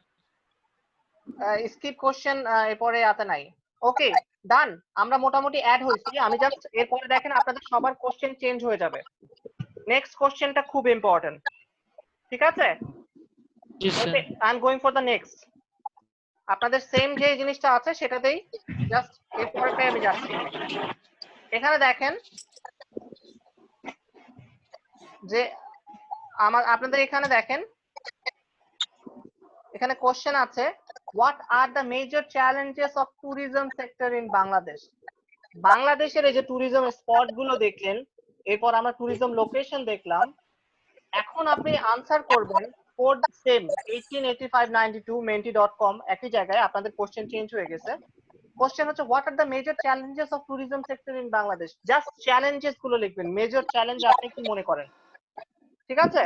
স্কিপ কোশ্চেন এরপরে আতে নাই। ওকে ডান, আমরা মোটামুটি অ্যাড হয়েছি। আমি জাস্ট এরপরে দেখেন আপনাদের সবার কোশ্চেন চেঞ্জ হয়ে যাবে। নেক্সট কোশ্চেনটা খুব ইম্পর্টেন্ট, ঠিক আছে? I am going for the next. আপনাদের সেম যে জিনিসটা আছে সেটাতেই জাস্ট এরপরটাই আমি যাচ্ছি। এখানে দেখেন যে আপনাদের এখানে দেখেন, এখানে কোশ্চেন আছে, what are the major challenges of tourism sector in Bangladesh? বাংলাদেশের এই যে ট্যুরিজম স্পট গুলো দেখলেন, এরপর আমরা ট্যুরিজম লোকেশন দেখলাম। এখন আপনি আনসার করবেন কোড সেম 188592 menti.com, একই জায়গায়। আপনাদের কোশ্চেন চেঞ্জ হয়ে গেছে। কোশ্চেন হচ্ছে what are the major challenges of tourism sector in Bangladesh. Just challenges গুলো লিখবেন, মেজর চ্যালেঞ্জ আপনি কি মনে করেন, ঠিক আছে?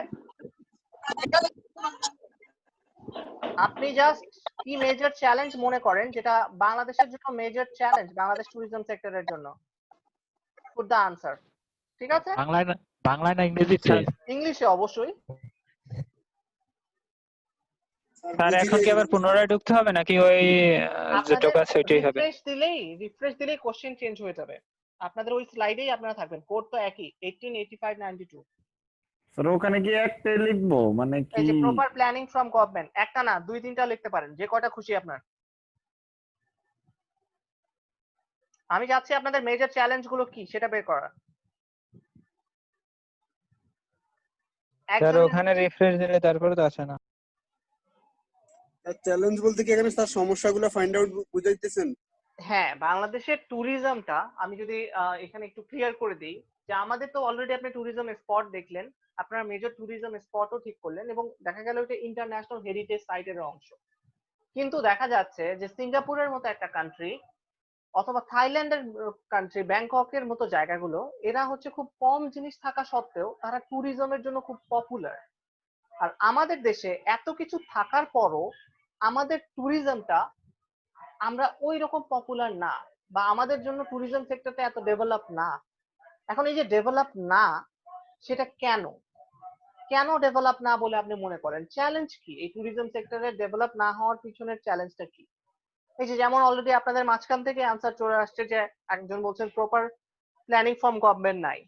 আপনি জাস্ট কি মেজর চ্যালেঞ্জ মনে করেন যেটা বাংলাদেশের জন্য মেজর চ্যালেঞ্জ, বাংলাদেশ ট্যুরিজম সেক্টরের জন্য, পুট দ্য আনসার, ঠিক আছে? বাংলায় না ইংরেজিতে? ইংলিশে অবশ্যই। স্যার এখন কি আবার পুনরায় ঢুকতে হবে নাকি ওই যেটুকু আছে ওইটাই হবে? রিফ্রেশ দিলেই কোশ্চেন চেঞ্জ হয়ে যাবে। আপনাদের ওই স্লাইডেই আপনারা থাকবেন, কোড তো একই 188592। স্যার ওখানে কি একটাই লিখবো মানে কি? এই যে প্রপার প্ল্যানিং ফ্রম গভর্নমেন্ট, একটা না 2-3টা লিখতে পারেন, যে কয়টা খুশি আপনার। আমি যাচ্ছি আপনাদের মেজর চ্যালেঞ্জ গুলো কি সেটা বের করা। স্যার ওখানে রিফ্রেশ দিলে তারপরে তো আসে না। চ্যালেঞ্জ বলতে কি এখানে তার সমস্যাগুলো ফাইন্ড আউট বুঝাইতেছেন? হ্যাঁ, বাংলাদেশের ট্যুরিজমটা আমি যদি এখানে একটু ক্লিয়ার করে দিই, যে আমাদের তো অলরেডি আপনি ট্যুরিজম স্পট দেখলেন, আপনারা মেজর ট্যুরিজম স্পটও ঠিক করলেন, এবং দেখা গেল এটা ইন্টারন্যাশনাল হেরিটেজ সাইটের অংশ। কিন্তু দেখা যাচ্ছে যে সিঙ্গাপুরের মতো একটা কান্ট্রি অথবা থাইল্যান্ডের কান্ট্রি, ব্যাংককের মতো জায়গাগুলো, এরা হচ্ছে খুব কম জিনিস থাকা সত্ত্বেও তারা ট্যুরিজমের জন্য খুব পপুলার। আর আমাদের দেশে এত কিছু থাকার পরও আমাদের ট্যুরিজমটা আমরা ওই রকম পপুলার না, বা আমাদের জন্য ট্যুরিজম সেক্টরটা এত ডেভেলপ না। এখন এই যে ডেভেলপ না, সেটা কেন ডেভেলপ না বলে আপনি মনে করেন? চ্যালেঞ্জ কি এই ট্যুরিজম সেক্টরে ডেভেলপ না হওয়ার পিছনের চ্যালেঞ্জটা কি? এই যে যেমন অলরেডি আপনাদের মাঝখান থেকে আনসার চলে আসছে, যে একজন বলছেন প্রপার প্ল্যানিং ফ্রম গভর্নমেন্ট নাই,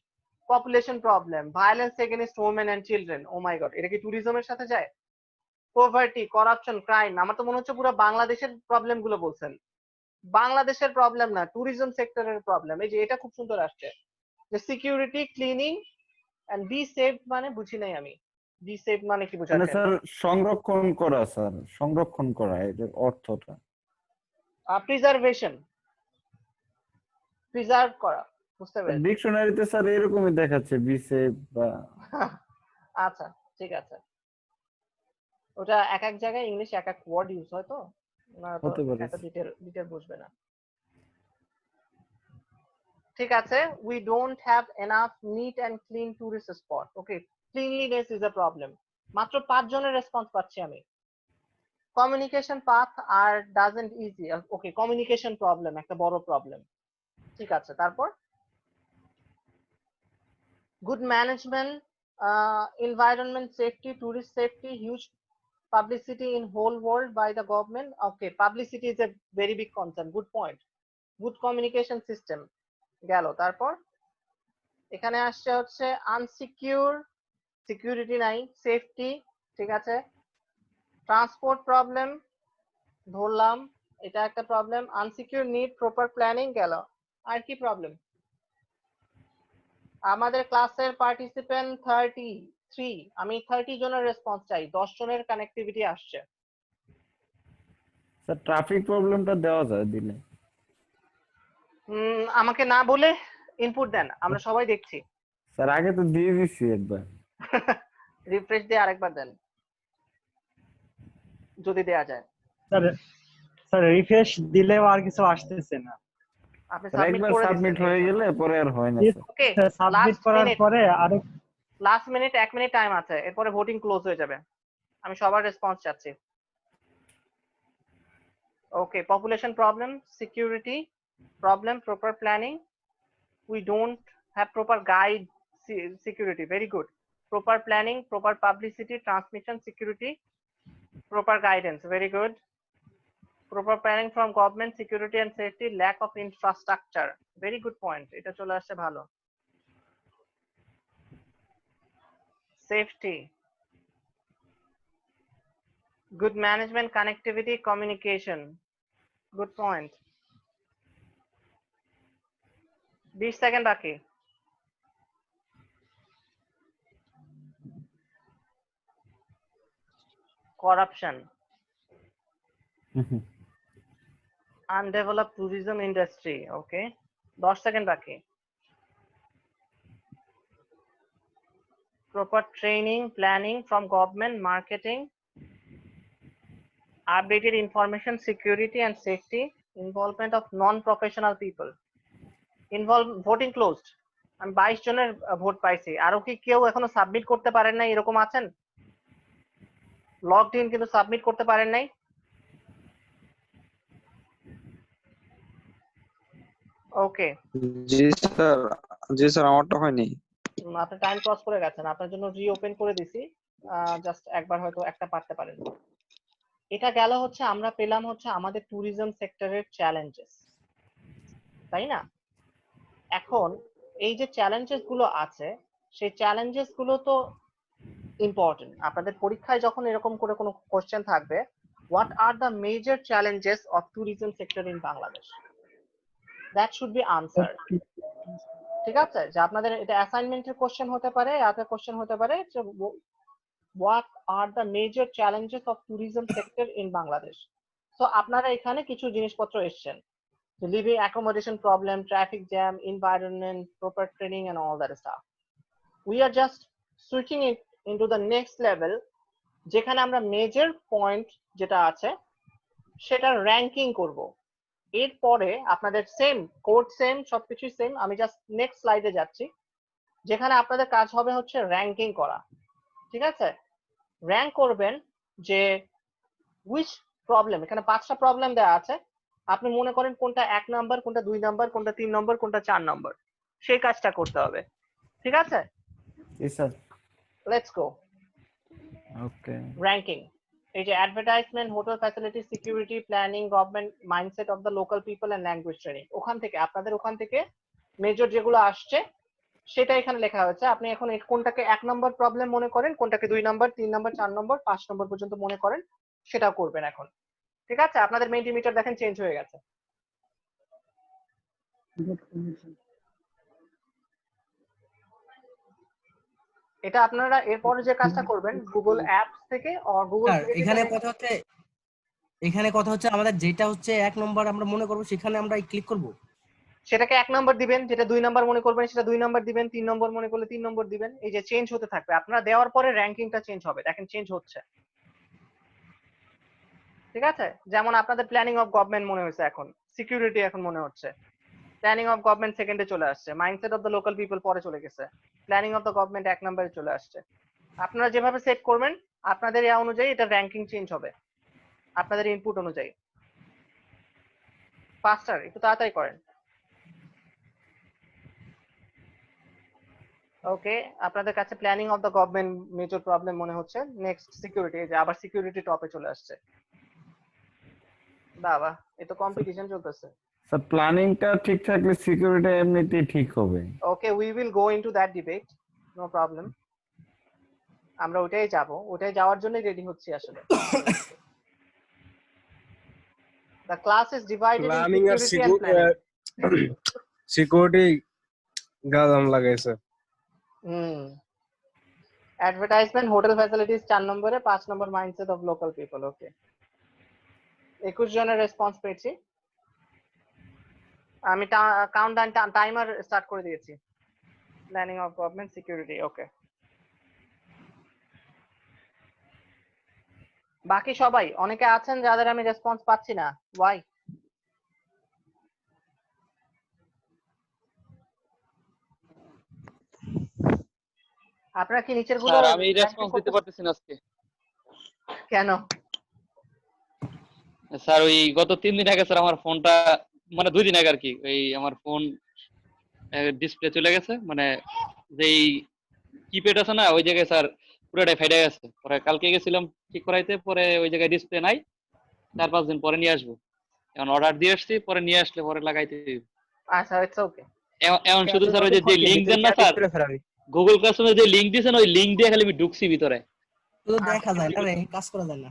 population problem, violence against women and children. Oh my god, এটা কি ট্যুরিজমের সাথে যায়? Poverty, corruption, crime. আমার তো মনে হচ্ছে পুরো বাংলাদেশের প্রবলেম গুলো বলছেন। বাংলাদেশের প্রবলেম না, ট্যুরিজম সেক্টরের প্রবলেম। এই যে এটা খুব সুন্দর আসছে, যে security, cleaning and be safe, মানে বুঝি নাই আমি। বি সেফ মানে কি মানে বোঝাচ্ছেন? স্যার সংরক্ষণ করা এর অর্থটা। প্রিজার্ভেশন, প্রিজার্ভ করা, বুঝতে পেরেছি। ডিকশনারিতে স্যার এরকমই দেখাচ্ছে বিসে বা। আচ্ছা ঠিক আছে, ওটা এক এক জায়গায় ইংলিশ এক এক ওয়ার্ড ইউজ হয়, তো হতে পারে। এত ডিটেল বুঝবে না। ঠিক আছে, we don't have enough neat and clean tourist spot. Okay, cleanliness is a problem. মাত্র 5 জনের রেসপন্স পাচ্ছি আমি। Communication path are doesn't easy. Okay, communication problem একটা বড় প্রবলেম। ঠিক আছে, তারপর good management, environment safety, tourist safety, huge publicity in whole world by the government. Okay, publicity is a very big concern. Good point. Good communication system গেল। তারপর এখানে আসছে হচ্ছে আনসিকিউর, সিকিউরিটি নাই, সেফটি, ঠিক আছে, ট্রান্সপোর্ট প্রবলেম ধরলাম, এটা একটা problem. Unsecure, need proper planning গেল। আর কি প্রবলেম? আমাদের ক্লাসের পার্টিসিপেন্ট 33, আমি 30 জনের রেসপন্স চাই, 10 জনের কানেক্টিভিটি আসছে। স্যার ট্রাফিক প্রবলেমটা দেওয়া যায় দিলে? আমাকে না বলে ইনপুট দেন, আমরা সবাই দেখছি। স্যার আগে তো দিয়ে দিছি একবার। রিফ্রেশ দিয়ে আরেকবার দেন যদি দেয়া যায়। স্যার স্যার রিফ্রেশ দিলেও আর কিছু আসতেছে না। আপনি স্যার সাবমিট একবার করে সাবমিট দিয়েছেন হয়ে গেলে পরে আর হয় না স্যার। ওকে সাবমিট লাস্ট করার মিনিট পরে আরেক লাস্ট মিনিট 1 মিনিট টাইম আছে, এরপরে ভোটিং ক্লোজ হয়ে যাবে। আমি সবার রেসপন্স চাচ্ছি। Okay, population problem, security problem, proper planning, we don't have proper guide, security, very good. Proper planning, proper publicity, transmission, security, proper guidance, very good. Proper planning from government, security and safety, lack of infrastructure, very good point, এটা চলে আসছে ভালো। Safety, good management, connectivity, communication, good point। 20 second বাকি। Corruption, undeveloped tourism industry, okay, 10 second বাকি। Proper training, planning from government, marketing, updated information, security and safety, involvement of non-professional people, voting closed। আমি 22 জনের vote পাইছি। আরো কি কেউ এখনো submit করতে পারেন নাই এরকম আছেন? লগড ইন কিন্তু সাবমিট করতে পারেন নাই? ওকে, জি স্যার আমারটা হয়নি। আপনি টাইম ক্রস করে গেছেন, আপনার জন্য রিওপেন করে দিছি, জাস্ট একবার হয়তো একটা পারতে পারেন। এটা গেল হচ্ছে আমরা পেলাম হচ্ছে আমাদের ট্যুরিজম সেক্টরের চ্যালেঞ্জেস, তাই না? এখন এই যে চ্যালেঞ্জেস গুলো আছে সেই চ্যালেঞ্জেস গুলো তো ইম্পর্টেন্ট। আপনাদের পরীক্ষায় যখন এরকম করে কোনো কোশ্চেন থাকবে, what are the major challenges of tourism sector in Bangladesh, that should be answer. ঠিক আছে, যে আপনাদের এটা অ্যাসাইনমেন্টের কোশ্চেন হতে পারে, আদার কোশ্চেন হতে পারে যে what are the major challenges of tourism sector in Bangladesh. So আপনারা এখানে কিছু জিনিসপত্র এসেছেন, living accommodation problem, traffic jam, environment, proper training and all that stuff. We are just switching it into the next level, যেখানে আমরা major point যেটা আছে সেটা র্যাঙ্কিং করব। এরপরে আপনাদের সেম কোড, সেম সবকিছু সেম, আমি জাস্ট নেক্সট স্লাইডে যাচ্ছি যেখানে আপনাদের কাজ হবে হচ্ছে র্যাঙ্কিং করা। ঠিক আছে, র্যাঙ্ক করবেন যে উইচ প্রবলেম, এখানে 5টা প্রবলেম দেওয়া আছে, আপনি মনে করেন কোনটা 1 নাম্বার, কোনটা 2 নাম্বার, কোনটা 3 নম্বর, কোনটা 4 নম্বর, সেই কাজটা করতে হবে। ঠিক আছে, জি sir. Let's go. Okay, ranking, এই যে advertisement, hotel facility, security, planning, government, mindset of the local people and language training, ওখান থেকে আপনাদের ওখান থেকে মেজর যেগুলো আসছে সেটা এখানে লেখা হয়েছে। আপনি এখন কোনটাকে 1 নম্বর প্রবলেম মনে করেন, কোনটাকে 2 নম্বর, 3 নম্বর, 4 নম্বর, 5 নম্বর পর্যন্ত মনে করেন, সেটাও করবেন এখন। ঠিক আছে, আপনাদের মেন্টিমিটার দেখেন চেঞ্জ হয়ে গেছে। এটা আপনারা এরপরে যে কাজটা করবেন গুগল অ্যাপস থেকে আর গুগল এখানে কথা হচ্ছে আমাদের যেটা হচ্ছে 1 নম্বর আমরা মনে করব সেখানে আমরা ক্লিক করব, সেটাকে 1 নম্বর দিবেন, যেটা 2 নম্বর মনে করবেন সেটা 2 নম্বর দিবেন, 3 নম্বর মনে করলে 3 নম্বর দিবেন। এই যে চেঞ্জ হতে থাকবে, আপনারা দেওয়ার পরে র্যাঙ্কিংটা চেঞ্জ হবে, দেখেন চেঞ্জ হচ্ছে। ঠিক আছে, যেমন আপনাদের প্ল্যানিং অফ গভর্নমেন্ট মনে হয়েছে, এখন সিকিউরিটি এখন মনে হচ্ছে, প্ল্যানিং অফ গভর্নমেন্ট সেকেন্ডে চলে আসছে, mindset of the local people পরে চলে গেছে, প্ল্যানিং অফ দ্য গভর্নমেন্ট 1 নম্বরে চলে আসছে। আপনারা যেভাবে সেট করবেন আপনাদের এই অনুযায়ী এটা র্যাঙ্কিং চেঞ্জ হবে আপনাদের ইনপুট অনুযায়ী। ফাস্টার, একটু তাড়াতাড়ি করেন। ওকে, আপনাদের কাছে planning of the government major problem মনে হচ্ছে। নেক্সট সিকিউরিটি, যে আবার সিকিউরিটি টপে চলে আসছে। বাবা, এ তো কম্পিটিশন চলতেছে। স্যার প্ল্যানিংটা ঠিক থাকলে সিকিউরিটি এমনিতেই ঠিক হবে। Okay, we will go into that debate, no problem. আমরা ওটাই যাব, ওটাই যাওয়ার জন্যই রেডি হচ্ছি আসলে। The class is divided planning into আর security and planning. সিকিউরিটি গাদাম লাগাইছে। Advertisement, hotel facilities 4 নম্বরে, 5 নম্বর mindset of local people. Okay, 21 জনের রেসপন্স পেয়েছি। আমি কাউন্টডাউন টাইমার স্টার্ট করে দিয়েছি। প্ল্যানিং অফ গভর্নমেন্ট সিকিউরিটি, ওকে। বাকি সবাই, অনেকে আছেন যাদের আমি রেসপন্স পাচ্ছি না, ওয়াই? আপনারা কি নিচের গুলো স্যার আমি রেসপন্স দিতে পারতেছি না আজকে। কেন? স্যার ওই গত 3 দিন আগে স্যার আমার ফোনটা, মানে 2 দিন আগে আর কি, ওই আমার ফোন ডিসপ্লে চলে গেছে, মানে যেই কিপ্যাড আছে না ওই জায়গায় স্যার পুরোটাই ফেটে গেছে। পরে কালকে গেছিলাম ঠিক করাইতে, পরে ওই জায়গায় ডিসপ্লে নাই, 4-5 দিন পরে নিয়ে আসবো। এখন অর্ডার দিয়ে আসছি, পরে নিয়ে আসলে পরে লাগাইতে দিব। আচ্ছা, ইটস ওকে। এখন শুধু স্যার ওই যে লিংক দেন না স্যার, গুগল ক্লাসরুমে যে লিংক দিয়েছেন ওই লিংক দিয়ে খালি আমি ঢুকছি ভিতরে, তো দেখা যায় না রে, কাজ করা যায় না,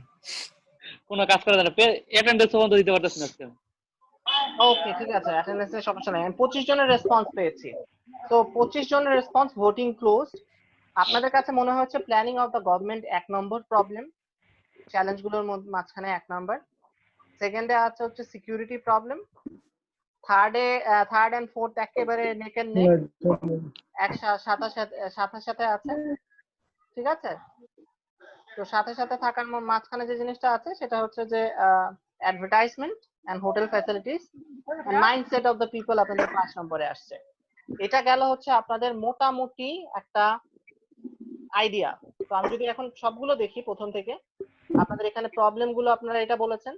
কোনো কাজ করা যায় না, অ্যাটেন্ডেন্স পর্যন্ত দিতে পারতেছি না আজকে। ওকে, ঠিক আছে, অ্যাটেন্ডেন্সের সমস্যা নাই। আমি 25 জনের রেসপন্স পেয়েছি। তো 25 জনের রেসপন্স, ভোটিং ক্লোজড। আপনাদের কাছে মনে হচ্ছে planning of the government 1 number problem, challenge গুলোর মধ্যে মাঝখানে 1 নাম্বার। সেকেন্ডে আছে হচ্ছে security problem. Third and fourth একেবারে নেক এন্ড নেক, এক সাথে সাথে আছে, ঠিক আছে। তো সাথে সাথে থাকার মাঝখানে যে জিনিসটা আছে সেটা হচ্ছে যে advertisement and hotel facilities and mindset of the people আপনাদের 5 নম্বরে আসছে। এটা গেল হচ্ছে আপনাদের মোটামুটি একটা আইডিয়া। তো আমি যদি এখন সবগুলো দেখি প্রথম থেকে, আপনাদের এখানে প্রবলেম গুলো আপনারা এটা বলেছেন।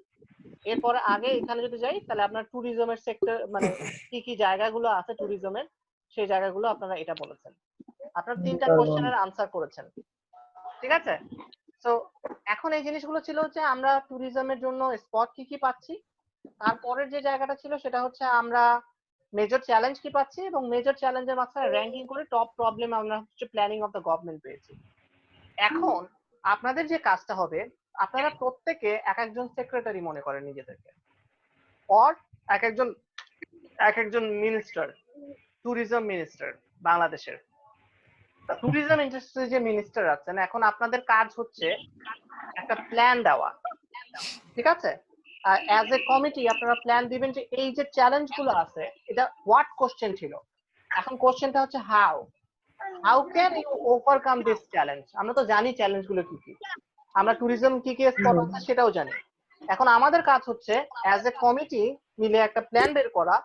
এরপরে আগে এখানে যদি যাই তাহলে আপনার ট্যুরিজমের সেক্টর, মানে কি কি জায়গাগুলো আছে ট্যুরিজমের, সেই জায়গাগুলো আপনারা এটা বলেছেন। আপনারা 3টা কোশ্চেনের আনসার করেছেন, ঠিক আছে। সো এখন এই জিনিসগুলো ছিল হচ্ছে আমরা ট্যুরিজমের জন্য স্পট কি কি পাচ্ছি, তারপরের যে জায়গাটা ছিল সেটা হচ্ছে আমরা মেজর চ্যালেঞ্জ কি পাচ্ছি, এবং মেজর চ্যালেঞ্জের মাঝখানে র্যাঙ্কিং করে টপ প্রবলেম আমরা হচ্ছে প্ল্যানিং অফ দ্য গভর্নমেন্ট পেয়েছি। এখন আপনাদের যে কাজটা হবে, আপনারা প্রত্যেকে এক একজন সেক্রেটারি মনে করেন নিজেদেরকে, অর এক একজন মিনিস্টার, ট্যুরিজম মিনিস্টার বাংলাদেশের। ট্যুরিজম ইন্ডাস্ট্রি যে মিনিস্টার আছেন, এখন আপনাদের কাজ হচ্ছে একটা প্ল্যান দেওয়া, ঠিক আছে। অ্যাজ এ কমিটি আপনারা প্ল্যান দিবেন যে এই যে চ্যালেঞ্জ গুলো আছে এটা হোয়াট কোশ্চেন ছিল। এখন কোশ্চেনটা হচ্ছে how can you overcome this challenge. আমরা তো জানি চ্যালেঞ্জ গুলো কি কি, আমরা ট্যুরিজম কি কি স্পট আছে সেটাও জানি। এখন আমাদের কাজ হচ্ছে অ্যাজ এ কমিটি মিলে একটা প্ল্যান বের করা,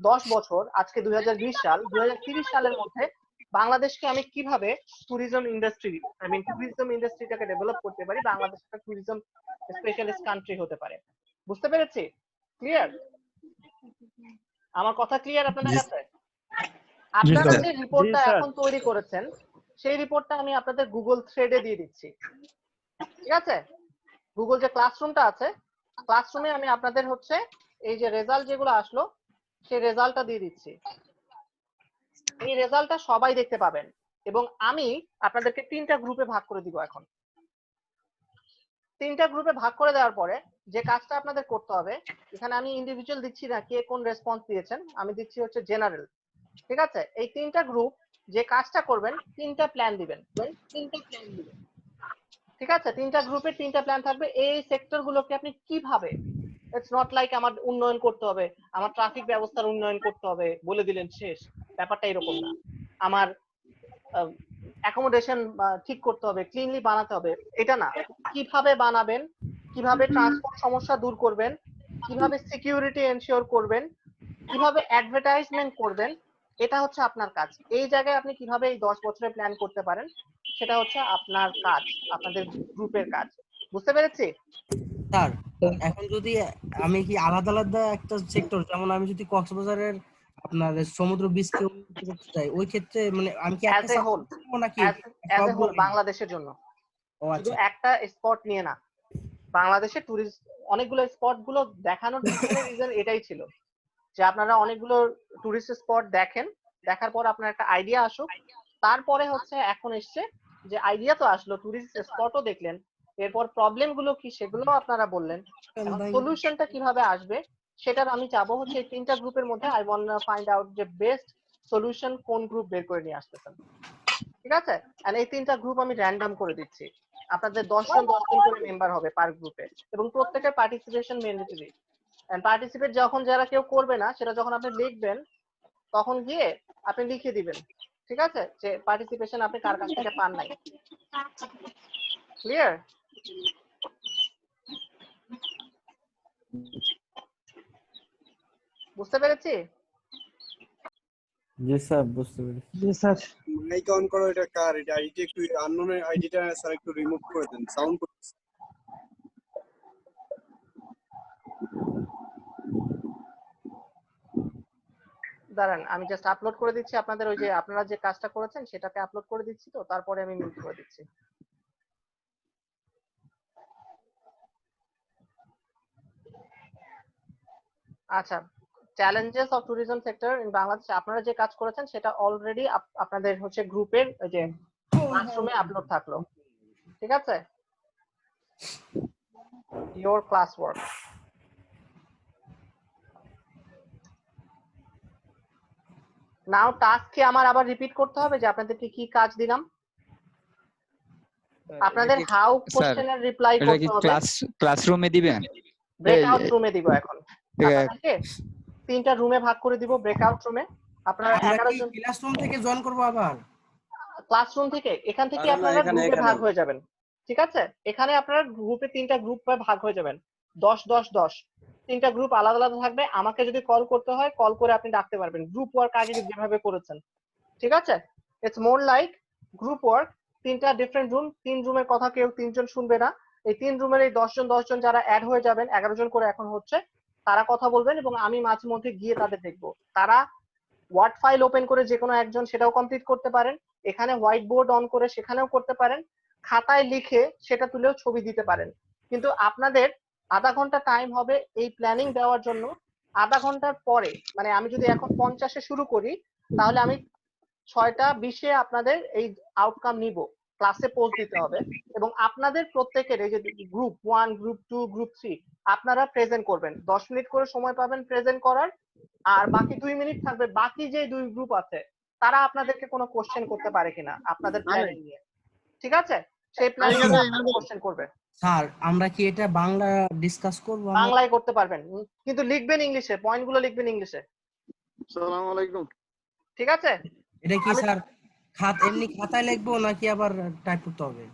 10 বছর, আজকে 2020 সাল, 2030 সালের মধ্যে বাংলাদেশকে আমি কিভাবে ট্যুরিজম ইন্ডাস্ট্রিটাকে ডেভেলপ করতে পারি, বাংলাদেশ একটা ট্যুরিজম স্পেশালিস্ট কান্ট্রি হতে পারে। বুঝতে পেরেছি? ক্লিয়ার? আমার কথা ক্লিয়ার আপনাদের কাছে? আপনারা যে রিপোর্টটা এখন তৈরি করেছেন সেই রিপোর্টটা আমি আপনাদের গুগল থ্রেডে দিয়ে দিচ্ছি, ঠিক আছে। গুগল যে ক্লাসরুমটা আছে, ক্লাসরুমে আমি আপনাদের হচ্ছে এই যে রেজাল্ট যেগুলো আসলো সেই রেজাল্টটা দিয়ে দিচ্ছি। এই রেজাল্টটা সবাই দেখতে পাবেন, এবং আমি আপনাদেরকে 3টা গ্রুপে ভাগ করে দিব। এখন 3টা গ্রুপে ভাগ করে দেওয়ার পরে যে কাজটা আপনাদের করতে হবে, এখানে আমি ইন্ডিভিজুয়াল দিচ্ছি না কে কোন রেসপন্স দিয়েছেন, আমি দিচ্ছি হচ্ছে জেনারেল, ঠিক আছে। এই 3টা গ্রুপ যে কাজটা করবেন, 3টা প্ল্যান দিবেন, ঠিক আছে। 3টা গ্রুপে 3টা প্ল্যান থাকবে। এই সেক্টর গুলোকে আপনি কিভাবে, ইটস নট লাইক আমার উন্নয়ন করতে হবে, আমার ট্রাফিক ব্যবস্থার উন্নয়ন করতে হবে বলে দিলেন শেষ, ব্যাপারটা এরকম না। আমার অ্যাকোমোডেশন ঠিক করতে হবে, ক্লিনলি বানাতে হবে, এটা না। কিভাবে বানাবেন, কিভাবে ট্রান্সপোর্ট সমস্যা দূর করবেন, কিভাবে সিকিউরিটি এনশিওর করবেন, কিভাবে অ্যাডভার্টাইজমেন্ট করবেন, এটা হচ্ছে আপনার কাজ। এই জায়গায় আপনি কিভাবে এই 10 বছরে প্ল্যান করতে পারেন সেটা হচ্ছে আপনার কাজ, আপনাদের গ্রুপের কাজ। বুঝতে পেরেছি? স্যার এখন যদি আমি কি আলাদা আলাদা একটা সেক্টর, যেমন আমি যদি কক্সবাজারের আপনার সমুদ্র বীচকে করতে চাই, ওই ক্ষেত্রে মানে আমি কি অ্যাজ একটা এ হোল, নাকি অ্যাজ এ হোল বাংলাদেশের জন্য, শুধু একটা স্পট নিয়ে না। বাংলাদেশে টুরিস্ট অনেকগুলো স্পট গুলো দেখানোর পিছনে রিজন এটাই ছিল যে আপনারা অনেকগুলো টুরিস্ট স্পট দেখেন, দেখার পর আপনার একটা আইডিয়া আসুক। তারপরে হচ্ছে এখন এসছে যে আইডিয়া তো আসলো, টুরিস্ট স্পটও দেখলেন, এরপর প্রবলেম গুলো কি সেগুলো আপনারা বললেন, এখন সলিউশনটা কিভাবে আসবে সেটার আমি চাবো হচ্ছে এই 3টা গ্রুপের মধ্যে I want to find out যে বেস্ট সলিউশন কোন গ্রুপ বের করে নিয়ে আসতেছেন, ঠিক আছে। এন্ড এই 3টা গ্রুপ আমি র্যান্ডম করে দিচ্ছি, আপনাদের 10 জন করে মেম্বার হবে পার গ্রুপে, এবং প্রত্যেকের পার্টিসিপেশন ম্যান্ডেটরি। এন্ড পার্টিসিপেট যখন যারা কেউ করবে না সেটা যখন আপনি লিখবেন তখন গিয়ে আপনি লিখে দিবেন, ঠিক আছে, যে পার্টিসিপেশন আপনি কার কাছ থেকে পান নাই। ক্লিয়ার? বুঝতে পেরেছি? জি স্যার, বুঝতে পেরেছি। জি স্যার। মাইক অন করো, এটা কার? এটা আইডি একটু আননোন আইডিটা স্যার একটু রিমুভ করে দেন, সাউন্ড করতেছে। দাঁড়ান, আমি জাস্ট আপলোড করে দিচ্ছি আপনাদের, ওই যে আপনারা যে কাজটা করেছেন সেটাকে আপলোড করে দিচ্ছি, তো তারপরে আমি মিউট করে দিচ্ছি। আচ্ছা, challenges of tourism sector in Bangladesh, আপনারা যে কাজ করেছেন সেটা অলরেডি আপনাদের হচ্ছে গ্রুপের ওই যে ক্লাসরুমে আপলোড থাকলো, ঠিক আছে? Your class work. Now task কি আমার আবার রিপিট করতে হবে যে আপনাদেরকে কি কাজ দিলাম? আপনাদের হাউ কোশ্চেনের রিপ্লাই এটা কি করতে হবে। ক্লাসরুমে দিবেন? ব্রেকআউট রুমে দিব এখন। আপনাদেরকে 3টা রুমে ভাগ করে দিব, ব্রেকআউট রুমে। আপনারা 11 জন ক্লাসরুম থেকে জয়েন করব আবার। ক্লাসরুম থেকে, এখান থেকে আপনারা গ্রুপে ভাগ হয়ে যাবেন, ঠিক আছে? এখানে আপনারা গ্রুপে 3টা গ্রুপ ভাগ হয়ে যাবেন, 10 10 10। 3টা গ্রুপ আলাদা আলাদা থাকবে। আমাকে যদি কল করতে হয় কল করে আপনি ডাকতে পারবেন, গ্রুপ ওয়ার্ক আগে যেভাবে করেছেন, ঠিক আছে? It's more like group work. 3টা ডিফারেন্ট রুম, 3 রুমের কথা কেউ 3 জন শুনবে না। এই 3 রুমের এই 10 জন যারা অ্যাড হয়ে যাবেন, 11 জন করে এখন হচ্ছে, তারা কথা বলবেন এবং আমি মাঝে মধ্যে গিয়ে তাদের দেখবো। তারা ওয়ার্ড ফাইল ওপেন করে যে কোনো একজন সেটাও কমপ্লিট করতে পারেন, এখানে হোয়াইট বোর্ড অন করে সেখানেও করতে পারেন, খাতায় লিখে সেটা তুলেও ছবি দিতে পারেন। কিন্তু আপনাদের আধা ঘন্টা টাইম হবে এই প্ল্যানিং দেওয়ার জন্য। আধা ঘন্টার পরে, মানে আমি যদি এখন 50-এ শুরু করি, তাহলে আমি 6টা 20-এ আপনাদের এই আউটকাম নিব, ক্লাসে পোস্ট দিতে হবে এবং আপনাদের প্রত্যেকের এই যে গ্রুপ 1, গ্রুপ 2, গ্রুপ 3 আপনারা প্রেজেন্ট করবেন। 10 মিনিট করে সময় পাবেন প্রেজেন্ট করার, আর বাকি 2 মিনিট থাকবে বাকি যে 2 গ্রুপ আছে তারা আপনাদেরকে কোনো কোশ্চেন করতে পারে কিনা আপনাদের প্ল্যানিং নিয়ে, ঠিক আছে? সেই প্ল্যানিং নিয়ে কোশ্চেন করবে। স্যার আমরা কি এটা বাংলা ডিসকাস করব? বাংলায় করতে পারবেন, কিন্তু লিখবেন ইংলিশে, পয়েন্টগুলো লিখবেন ইংলিশে। আসসালামু আলাইকুম। ঠিক আছে? এটা কি স্যার এমনি খাতায় লিখবো নাকি আবার টাইপ করতে হবে?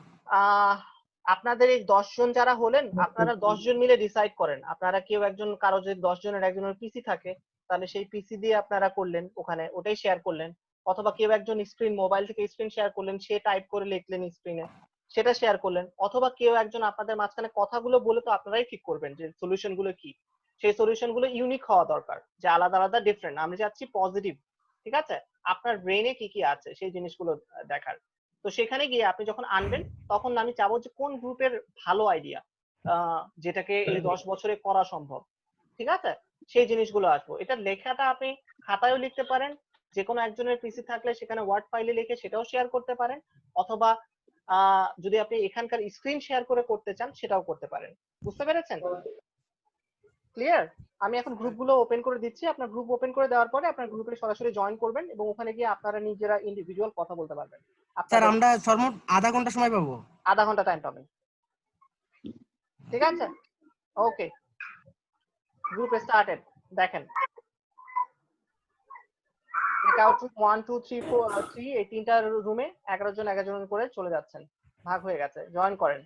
আপনাদের এই 10 জন যারা হলেন, আপনারা 10 জন মিলে ডিসাইড করেন। আপনারা কেউ একজন, কারো যদি 10 জনের একজনের পিসি থাকে তাহলে সেই পিসি দিয়ে আপনারা করলেন, ওখানে ওটাই শেয়ার করলেন, অথবা কেউ একজন স্ক্রিন, মোবাইল থেকে স্ক্রিন শেয়ার করলেন, সে টাইপ করে লিখলেন স্ক্রিনে, সেটা শেয়ার করলেন, অথবা কেউ একজন আপনাদের মাঝখানে কথাগুলো বলে, তো আপনারাই ঠিক করবেন যে সলিউশন গুলো কি। সেই সলিউশন গুলো ইউনিক হওয়া দরকার, যে আলাদা আলাদা ডিফারেন্ট। আমি যাচ্ছি পজিটিভ, ঠিক আছে? আপনার ব্রেইনে কি কি আছে সেই জিনিসগুলো দেখার। তো সেখানে গিয়ে আপনি যখন আনবেন, তখন আমি চাবো যে কোন গ্রুপের ভালো আইডিয়া, যেটাকে এই 10 বছরে করা সম্ভব, ঠিক আছে? সেই জিনিসগুলো আসবো। এটা লেখাটা আপনি খাতায়ও লিখতে পারেন, যে কোনো একজনের পিসি থাকলে সেখানে ওয়ার্ড ফাইলে লিখে সেটাও শেয়ার করতে পারেন, অথবা যদি আপনি এখানকার স্ক্রিন শেয়ার করে করতে চান সেটাও করতে পারেন। বুঝতে পেরেছেন? ক্লিয়ার? আমি এখন গ্রুপগুলো ওপেন করে দিচ্ছি। আপনার গ্রুপ ওপেন করে দেওয়ার পরে আপনার গ্রুপে সরাসরি জয়েন করবেন এবং ওখানে গিয়ে আপনারা নিজেরা ইন্ডিভিজুয়াল কথা বলতে পারবেন। স্যার আমরা সর্বমোট আধা ঘন্টা সময় পাবো? আধা ঘন্টা টাইম পাবেন, ঠিক আছে? ওকে, গ্রুপ স্টার্টেড। দেখেন, ব্রেকআউট রুম 1 2 3 4 3, এই 3টা রুমে 11 জন 11 জন করে চলে যাচ্ছেন, ভাগ হয়ে গেছে। জয়েন করেন।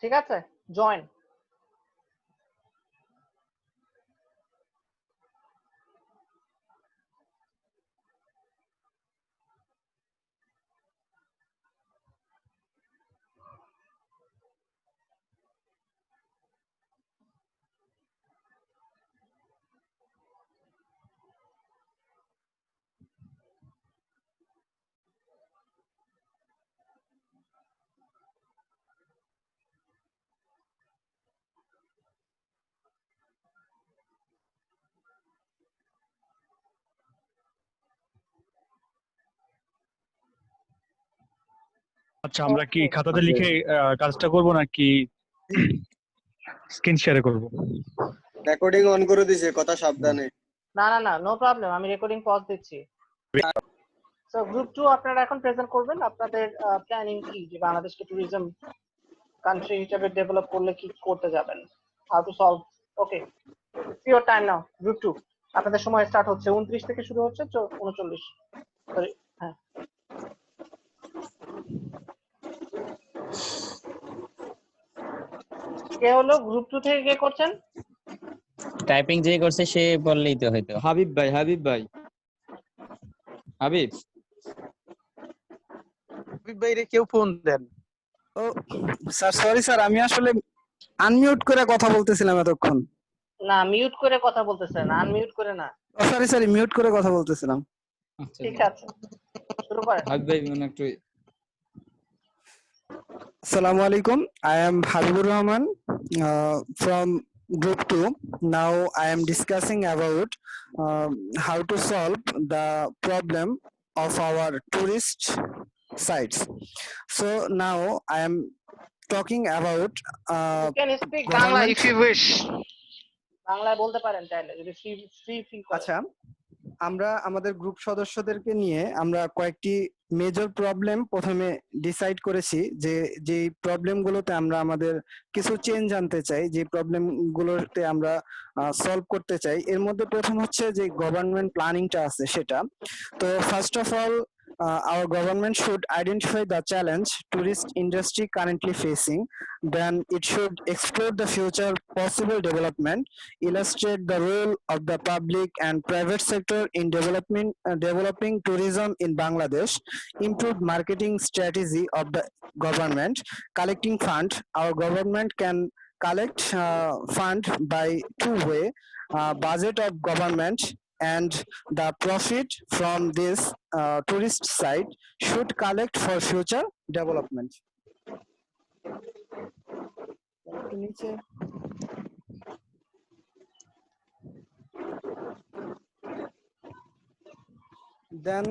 ঠিক আছে, জয়েন। আচ্ছা, আমরা কি খাতাতে লিখে কাজটা করব নাকি স্ক্রিন শেয়ারে করব? রেকর্ডিং অন করে দিয়েছে, কথা সাবধানে। না না না, নো প্রবলেম, আমি রেকর্ডিং পজ দিচ্ছি। সো গ্রুপ 2 আপনারা এখন প্রেজেন্ট করবেন আপনাদের প্ল্যানিং কি, যে বাংলাদেশকে ট্যুরিজম কান্ট্রি হিসেবে ডেভেলপ করলে কি করতে যাবেন, how to solve. Okay, your time now. Group 2 আপনাদের সময় স্টার্ট হচ্ছে 29 থেকে শুরু হচ্ছে 39 সরি হ্যাঁ কে হলো গ্রুপ 2 থেকে কে করছেন? টাইপিং যে করছে সে বললেই তো হয়তো। হাবিব ভাই হাবিব ভাইরে কেউ ফোন দেন। ও স্যার সরি স্যার, আমি আসলে আনমিউট করে কথা বলতেছিলাম এতক্ষণ। না মিউট করে কথা বলতেছেন, আনমিউট করে না। সরি সরি, মিউট করে কথা বলতেছিলাম। ঠিক আছে শুরু করেন। হাবিব ভাই মানে একটু Assalamu alaikum. I am Habibur Rahman from Group 2. Now I am discussing about how to solve the problem of our tourist sites. So now I am talking about You can speak Bangla if you wish. বাংলায় বলতে পারেন চাইলে যদি free feel করেন। আচ্ছা, আমরা আমাদের group সদস্যদেরকে নিয়ে আমরা কয়েকটি মেজর প্রবলেম প্রথমে ডিসাইড করেছি যে যেই প্রবলেমগুলোতে আমরা আমাদের কিছু চেঞ্জ আনতে চাই, যে প্রবলেমগুলোতে আমরা সলভ করতে চাই। এর মধ্যে প্রথম হচ্ছে যে গভর্নমেন্ট প্ল্যানিংটা আছে সেটা। তো first of all our government should identify the challenge tourist industry currently facing. Then it should explore the future possible development, illustrate the role of the public and private sector in developing tourism in Bangladesh, improve marketing strategy of the government, collecting fund. Our government can collect fund by two way, budget of government and the profit from this tourist site should collect for future development. Then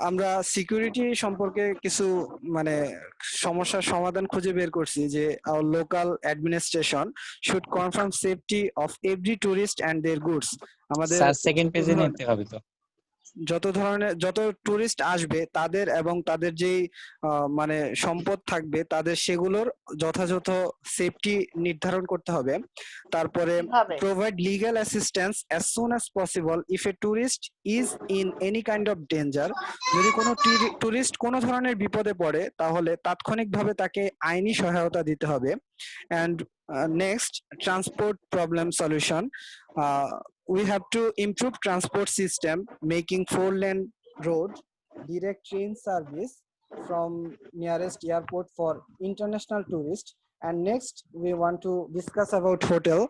আমরা security সম্পর্কে কিছু মানে সমস্যার সমাধান খুঁজে বের করছি যে our local administration should confirm safety of every tourist and their goods. আমাদের সেকেন্ড পেজে নিতে হবে তো যত টুরিস্ট আসবে তাদের এবং তাদের যেই মানে সম্পদ থাকবে তাদের সেগুলোর যথাযথ সেফটি নির্ধারণ করতে হবে। তারপরে provide legal assistance as soon as possible if a tourist is in any kind of danger. যদি কোনো টুরিস্ট কোনো ধরনের বিপদে পড়ে তাহলে তাৎক্ষণিকভাবে তাকে আইনি সহায়তা দিতে হবে। And next, transport problem solution. We have to improve transport system, making 4-lane road, direct train service from nearest airport for international tourists. And next, we want to discuss about hotel,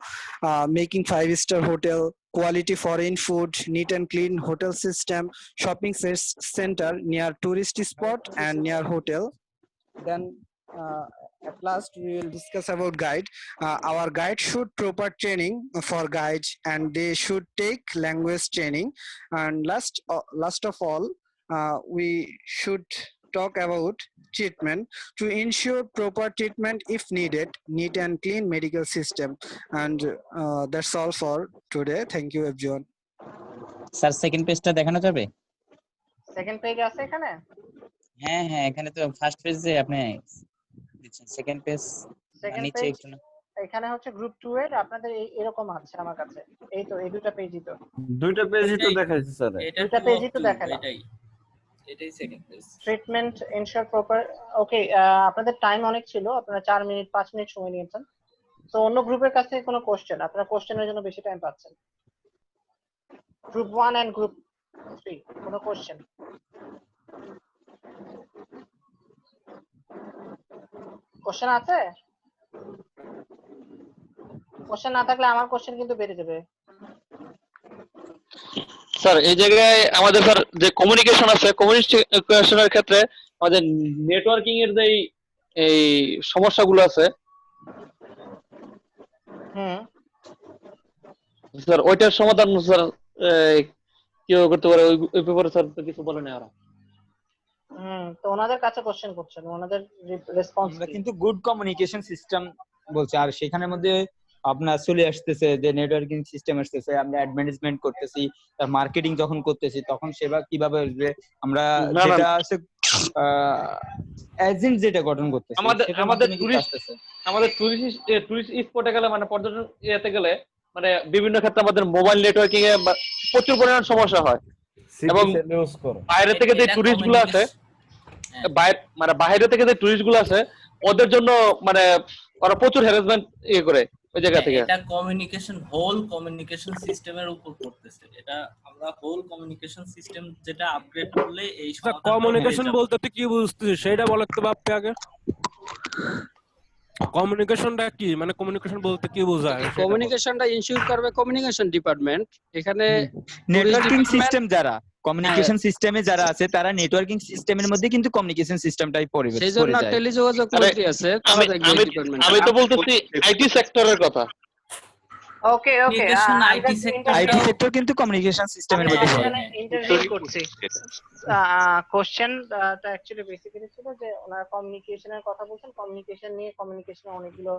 making 5-star hotel, quality foreign food, neat and clean hotel system, shopping center near tourist spot and near hotel. Then at last we will discuss about guide. Our guide should proper training for guides and they should take language training. And last of all, we should talk about treatment to ensure proper treatment if needed, neat and clean medical system. And that's all for today. Thank you everyone. Sir second পেজটা দেখানো যাবে? Second page আছে এখানে? হ্যাঁ হ্যাঁ, এখানে তো first পেজে আপনি দিচ্ছেন, সেকেন্ড পেজ নিচে একটু না। এখানে হচ্ছে গ্রুপ 2 এর আপনাদের এরকম আছে আমার কাছে। এই তো এই দুটো পেজই তো। দুইটা পেজই তো দেখাইছে স্যার। দুটো পেজই তো দেখালাম। এটাই second page. Treatment ensure proper. Okay, আপনাদের টাইম অনেক ছিল, আপনারা 4 মিনিট 5 মিনিট সময় নিয়েছেন। তো অন্য গ্রুপের কাছে কোনো কোশ্চেন? আপনারা কোশ্চেনের জন্য বেশি টাইম পাচ্ছেন। গ্রুপ 1 এন্ড গ্রুপ 3 কোনো কোশ্চেন? কোশ্চেন আছে? কোশ্চেন না থাকলে আমার কোশ্চেন কিন্তু বেড়ে যাবে। স্যার এই জায়গায় আমাদের স্যার যে কমিউনিকেশন আছে, কমিউনিকেশনের ক্ষেত্রে আমাদের নেটওয়ার্কিং এর যে এই সমস্যাগুলো আছে স্যার, ওইটার সমাধান স্যার কি করতে পারে ওই ব্যাপারে স্যার কিছু বলেন না ওরা। তো ওনাদের কাছে কোশ্চেন করছেন, ওনাদের রেসপন্স আমরা কিন্তু গুড কমিউনিকেশন সিস্টেম বলছি, আর সেখানের মধ্যে আপনার চলে আসতেছে যে নেটওয়ার্কিং সিস্টেম আসতেছে, আমরা অ্যাডভার্টাইজমেন্ট করতেছি, তার মার্কেটিং যখন করতেছি তখন সেবা কিভাবে আসবে, আমরা যেটা আছে এজেন্ট যেটা গঠন করতেছি। আমাদের টুরিস্ট স্পটে গেলে মানে পর্যটন ইয়েতে গেলে মানে বিভিন্ন ক্ষেত্রে আমাদের মোবাইল নেটওয়ার্কিং এ প্রচুর পরিমাণ সমস্যা হয় এবং ইউজ করো। বাইরে থেকে যে টুরিস্ট গুলো আছে বাইরে থেকে যে টুরিস্ট গুলো আছে ওদের জন্য মানে ওরা প্রচুর হ্যারাসমেন্ট ইয়ে করে ওই জায়গা থেকে। এটা হোল কমিউনিকেশন সিস্টেমের উপর পড়তেছে। এটা আমরা হোল কমিউনিকেশন সিস্টেম যেটা আপগ্রেড করলে এই সমাধানটা কমিউনিকেশন বলতে তুই কি বুঝছিস সেটা বল একটু বাপ্পি আগে। কমিউনিকেশনটা কি, মানে কমিউনিকেশন বলতে কি বোঝায়? কমিউনিকেশনটা ইনশিওর করবে কমিউনিকেশন ডিপার্টমেন্ট। এখানে নেটওয়ার্কিং সিস্টেম যারা কমিউনিকেশন সিস্টেমে যারা আছে তারা নেটওয়ার্কিং সিস্টেমের মধ্যে কিন্তু কমিউনিকেশন সিস্টেমটাই পড়ে যায়। সেইজন্য টেলিযোগাযোগ মন্ত্রী আছে, তারা দেখবে এই ডিপার্টমেন্ট। আমি তো বলতেছি আইটি সেক্টরের কথা। ওকে আইটি সেক্টর কিন্তু কমিউনিকেশন সিস্টেমের মধ্যে পড়ে। ইন্টারভিউ করছি। কোশ্চেনটা অ্যাকচুয়ালি বেসিক্যালি ছিল যে ওনারা কমিউনিকেশনের কথা বলছেন, কমিউনিকেশনে অনেকগুলো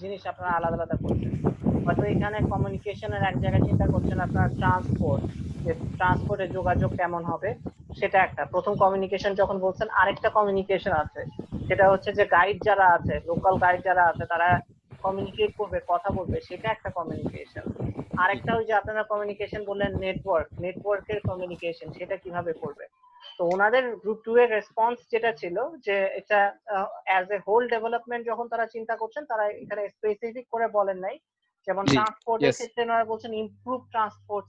জিনিস আপনারা আলাদা আলাদা করছেন। হয়তো এখানে কমিউনিকেশনের এক জায়গায় চিন্তা করছেন আপনার ট্রান্সপোর্টে যোগাযোগ কেমন হবে সেটা একটা প্রথম কমিউনিকেশন যখন বলছেন। আরেকটা কমিউনিকেশন আছে সেটা হচ্ছে যে গাইড যারা আছে, লোকাল গাইড যারা আছে তারা কমিউনিকেট করবে, কথা বলবে, সেটা একটা কমিউনিকেশন। আরেকটা ওই যে আপনারা কমিউনিকেশন বললেন নেটওয়ার্কের কমিউনিকেশন, সেটা কিভাবে করবে। তো ওনাদের গ্রুপ 2 এর রেসপন্স যেটা ছিল যে এটা অ্যাজ এ হোল ডেভেলপমেন্ট যখন তারা চিন্তা করছেন, তারা এখানে স্পেসিফিক করে বলেন নাই। যেমন ট্রান্সপোর্টের ক্ষেত্রে ওনারা বলছেন ইমপ্রুভ ট্রান্সপোর্ট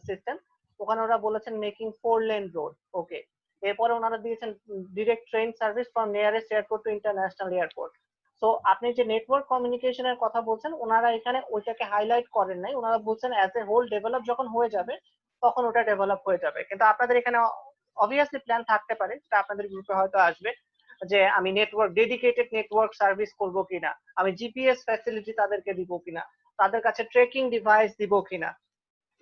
সিস্টেম, ওখানে ওরা বলেছেন মেকিং 4 লেন রোড। ওকে, এরপরে ওনারা দিয়েছেন direct train service from nearest airport two international airport. So আপনি যে নেটওয়ার্ক কমিউনিকেশনের কথা বলছেন ওনারা এখানে ওইটাকে হাইলাইট করেন নাই। ওনারা বলছেন অ্যাজ এ হোল ডেভেলপ যখন হয়ে যাবে তখন ওটা ডেভেলপ হয়ে যাবে। কিন্তু আপনাদের এখানে অবভিয়াসলি প্ল্যান থাকতে পারে, যেটা আপনাদের গ্রুপে হয়তো আসবে, যে আমি ডেডিকেটেড নেটওয়ার্ক সার্ভিস করব কিনা, আমি জিপিএস ফ্যাসিলিটি তাদেরকে দিব কিনা, তাদের কাছে ট্রেকিং ডিভাইস দিব কিনা।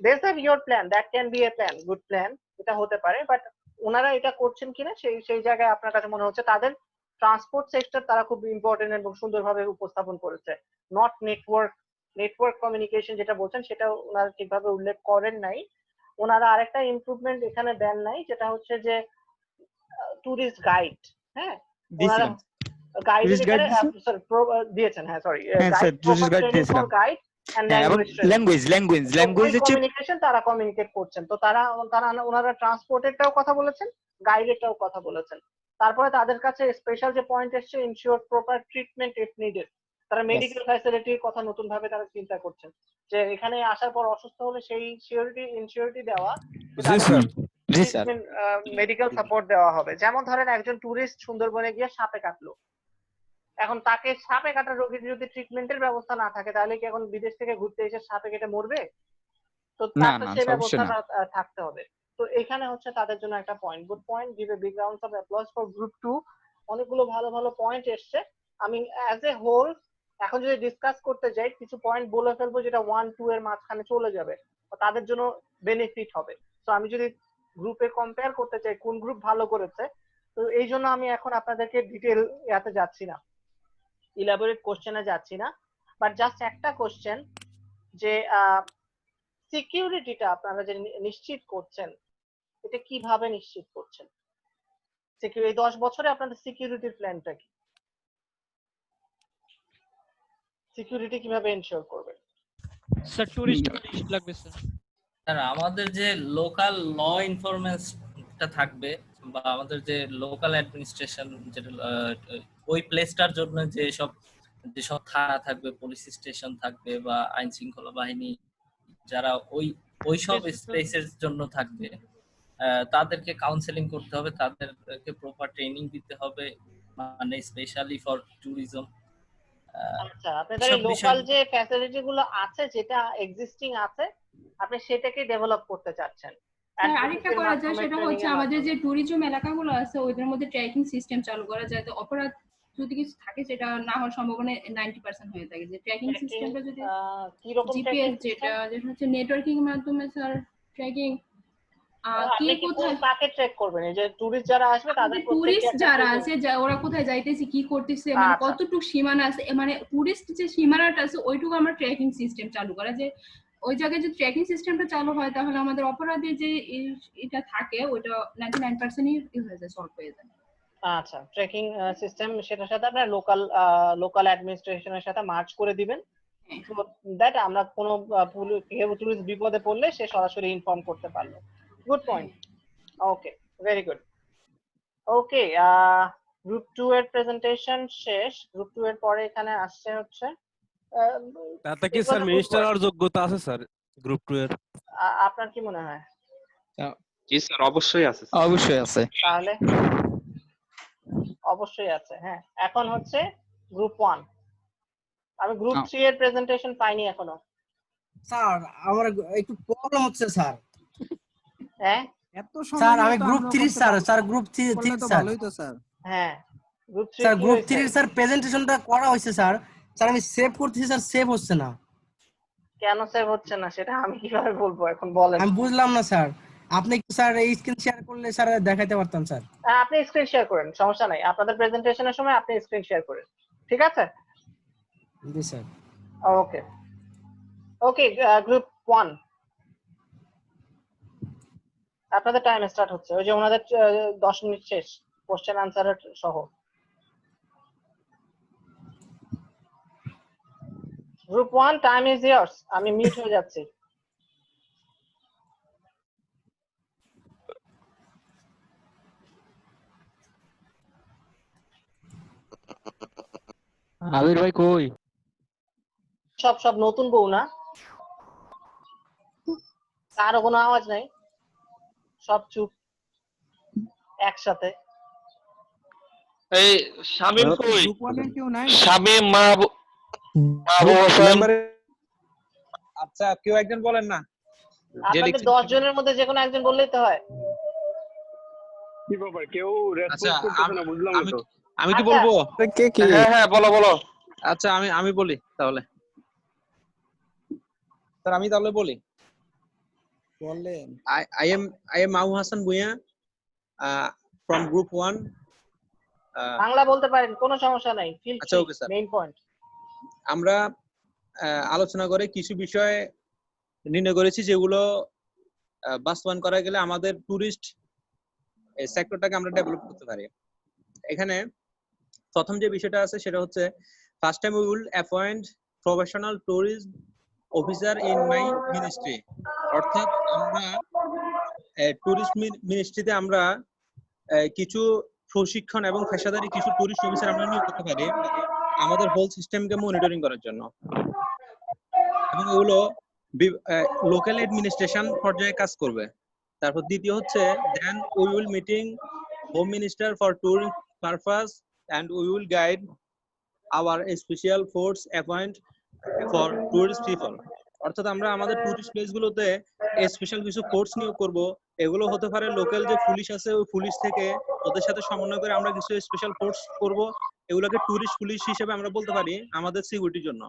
This are your plan, that can be a plan, good plan, এটা হতে পারে। বাট ওনারা এটা করছেন কিনা সেই জায়গায় আপনার কাছে মনে হচ্ছে তাদের ট্রান্সপোর্ট সেক্টর তারা খুব ইম্পর্টেন্ট এবং সুন্দরভাবে উপস্থাপন করেছে। নট নেটওয়ার্ক কমিউনিকেশন যেটা বলছেন সেটা ওনারা ঠিকভাবে উল্লেখ করেন নাই। ওনারা আরেকটা ইমপ্রুভমেন্ট এখানে দেন নাই, যেটা হচ্ছে যে টুরিস্ট গাইড। হ্যাঁ, ওনারা গাইড দিয়েছেন। হ্যাঁ, সরি, গাইড ল্যাঙ্গুয়েজ কমিউনিকেশন তারা কমিউনিকেট করছেন। তো ওনারা ট্রান্সপোর্টেরটাও কথা বলেছেন, গাইডেরটাও কথা বলেছেন। তারপরে তাদের কাছে স্পেশাল যে পয়েন্ট এসছে ensure proper treatment if needed. তারা মেডিকেল ফ্যাসিলিটির কথা নতুন ভাবে তারা চিন্তা করছেন, যে এখানে আসার পর অসুস্থ হলে সেই ইনসিওরিটি দেওয়া, মেডিকেল সাপোর্ট দেওয়া হবে। যেমন ধরেন একজন টুরিস্ট সুন্দরবনে গিয়ে সাপে কাটলো, এখন তাকে সাপে কাটার রোগীর যদি ট্রিটমেন্টের ব্যবস্থা না থাকে তাহলে কি এখন বিদেশ থেকে ঘুরতে এসে সাপে কেটে মরবে? তো তার সেই ব্যবস্থাটা থাকতে হবে। তো এখানে হচ্ছে তাদের জন্য একটা point, good point, give a big round of applause for group 2। অনেকগুলো ভালো ভালো পয়েন্ট এসছে। আমি অ্যাজ এ হোল এখন যদি ডিসকাস করতে যাই কিছু পয়েন্ট বলে ফেলবো যেটা 1-2 এর মাঝখানে চলে যাবে, তাদের জন্য বেনিফিট হবে। তো আমি যদি গ্রুপে কম্পেয়ার করতে চাই কোন গ্রুপ ভালো করেছে, তো এই জন্য আমি এখন আপনাদেরকে ডিটেল ইয়াতে যাচ্ছি না, ইলাবোরেট কোশ্চেনে যাচ্ছি না, বাট জাস্ট একটা কোশ্চেন যে সিকিউরিটিটা আপনারা যে নিশ্চিত করছেন এটা কিভাবে নিশ্চিত করছেন? সিকিউরিটি 10 বছরে আপনাদের সিকিউরিটির প্ল্যানটা কি? সিকিউরিটি কিভাবে এনশিওর করবেন? স্যার টুরিস্ট লাগবে স্যার। আমাদের যে লোকাল ল এনফোর্সমেন্টটা থাকবে বা আমাদের যে লোকাল অ্যাডমিনিস্ট্রেশন যেটা ওই প্লেসটার জন্য যেসব থানা থাকবে, পুলিশ স্টেশন থাকবে বা আইন শৃঙ্খলা বাহিনী যারা ওই সব স্পেসের জন্য থাকবে, তাদেরকে কাউন্সেলিং করতে হবে, তাদেরকে প্রপার ট্রেনিং দিতে হবে, মানে স্পেশালি ফর ট্যুরিজম। আচ্ছা, আপনাদের লোকাল যে ফ্যাসিলিটি গুলো আছে, যেটা এক্সিস্টিং আছে, আপনি সেটাকে ডেভেলপ করতে চাচ্ছেন। আরেকটা করা যায় সেটা হচ্ছে আমাদের যে ট্যুরিজম এলাকাগুলো আছে ওইদের মধ্যে ট্র্যাকিং সিস্টেম চালু করা যায়, তো অপরাধ যদি কিছু থাকে সেটা না হওয়ার সম্ভাবনা 90% হয়ে থাকে। যে ট্র্যাকিং সিস্টেমটা যদি কি রকম জিপিএস যেটা হচ্ছে নেটওয়ার্কিং এর মাধ্যমে স্যার ট্র্যাকিং কি কোথায় কাকে ট্র্যাক করবেন? এই যে টুরিস্ট যারা আসবে তাদের টুরিস্ট যারা আছে ওরা কোথায় যাইতেছে, কি করতেছে, মানে কতটুকু সীমানা আছে, মানে টুরিস্ট যে সীমানাটা আছে ওইটুকু আমরা ট্র্যাকিং সিস্টেম চালু করা, যে ওই জায়গায় যদি ট্র্যাকিং সিস্টেমটা চালু হয় তাহলে আমাদের অপরাধে যে এটা থাকে ওইটা 99%ই হয়ে যায়, সলভ হয়ে যায়। আচ্ছা, ট্র্যাকিং সিস্টেম সেটার সাথে আপনারা লোকাল অ্যাডমিনিস্ট্রেশনের সাথে মার্জ করে দিবেন, দ্যাট আমরা কোনো কেউ টুরিস্ট বিপদে পড়লে সে সরাসরি ইনফর্ম করতে পারলো। Good point. Okay, very good. Okay, group 2 এর প্রেজেন্টেশন শেষ। গ্রুপ 2 এর পরে এখানে আসছে হচ্ছে তাতে কি স্যার মিনিস্টার হওয়ার যোগ্যতা আছে স্যার গ্রুপ 2 এর? আপনার কি মনে হয়? জি স্যার, অবশ্যই আছে। অবশ্যই আছে। তাহলে অবশ্যই আছে। হ্যাঁ, এখন হচ্ছে গ্রুপ 1। আমি গ্রুপ 3 এর প্রেজেন্টেশন পাইনি এখনো। স্যার আমার একটু প্রবলেম হচ্ছে স্যার। হ্যাঁ স্যার আমি গ্রুপ 3 স্যার গ্রুপ 3 তো স্যার। ভালোই তো স্যার। হ্যাঁ গ্রুপ 3 স্যার গ্রুপ 3 স্যার প্রেজেন্টেশনটা করা হয়েছে স্যার। স্যার আমি সেভ করতেছি স্যার, সেভ হচ্ছে না। কেন সেভ হচ্ছে না সেটা আমি কিভাবে বলবো এখন, বলেন। আমি বুঝলাম না স্যার। আপনি কি স্যার এই স্ক্রিন শেয়ার করলে স্যার দেখাইতে পারতাম স্যার। আপনি স্ক্রিন শেয়ার করেন, সমস্যা নাই। আপনাদের প্রেজেন্টেশনের সময় আপনি স্ক্রিন শেয়ার করেন, ঠিক আছে? জি স্যার। ওকে ওকে, গ্রুপ 1 আপনাদের টাইম স্টার্ট হচ্ছে। ওই যে ওনাদের 10 মিনিট শেষ কোশ্চেন আনসার সহ। Group 1 time is years. আমি মিউট হয়ে যাচ্ছি। আবির ভাই কই? সব নতুন বউ না, কারো কোনো আওয়াজ নাই, সব চুপ একসাথে। এই শামিম কই? গ্রুপ 1 এর কেউ নাই? শামিম, মাহবুব হোসেন। আচ্ছা কেউ একজন বলেন না। আপনাদের 10 জনের মধ্যে যে কোনো একজন বললেই তো হয়। কি ব্যাপার, কেউ রেসপন্স করতেছে না, বুঝলাম না তো। আমি কি বলবো? কে কি? হ্যাঁ বলো। আচ্ছা আমি বলি তাহলে। স্যার আমি তাহলে বলি। বলেন। I am Mahu Hassan Bhuiya from group 1. Bangla বলতে পারেন, কোনো সমস্যা নাই। ফিল আচ্ছা ওকে স্যার। মেইন পয়েন্ট আমরা আলোচনা করে কিছু বিষয় নির্ণয় করেছি যেগুলো বাস্তবায়ন করা গেলে আমাদের টুরিস্ট সেক্টরটাকে আমরা ডেভেলপ করতে পারি। এখানে প্রথম যে বিষয়টা আছে সেটা হচ্ছে first time we will appoint professional tourism officer in my ministry. অর্থাৎ আমরা টুরিস্ট মিনিস্ট্রিতে আমরা কিছু প্রশিক্ষণ এবং পেশাদারী কিছু টুরিস্ট অফিসার আমরা নিয়োগ করতে পারি আমাদের হোল সিস্টেমকে মনিটরিং করার জন্য, এবং এগুলো লোকাল অ্যাডমিনিস্ট্রেশন পর্যায়ে কাজ করবে। তারপর দ্বিতীয় হচ্ছে then we will meeting home minister for touring purpose and we will guide our special force appoint for tourist people. অর্থাৎ আমরা আমাদের টুরিস্ট প্লেস গুলোতে স্পেশাল কিছু ফোর্স নিয়োগ করব। এগুলো হতে পারে লোকাল যে পুলিশ আছে ওই পুলিশ থেকে ওদের সাথে সমন্বয় করে আমরা কিছু স্পেশাল ফোর্স করব। এগুলোকে টুরিস্ট পুলিশ হিসেবে আমরা বলতে পারি আমাদের সিকিউরিটির জন্য।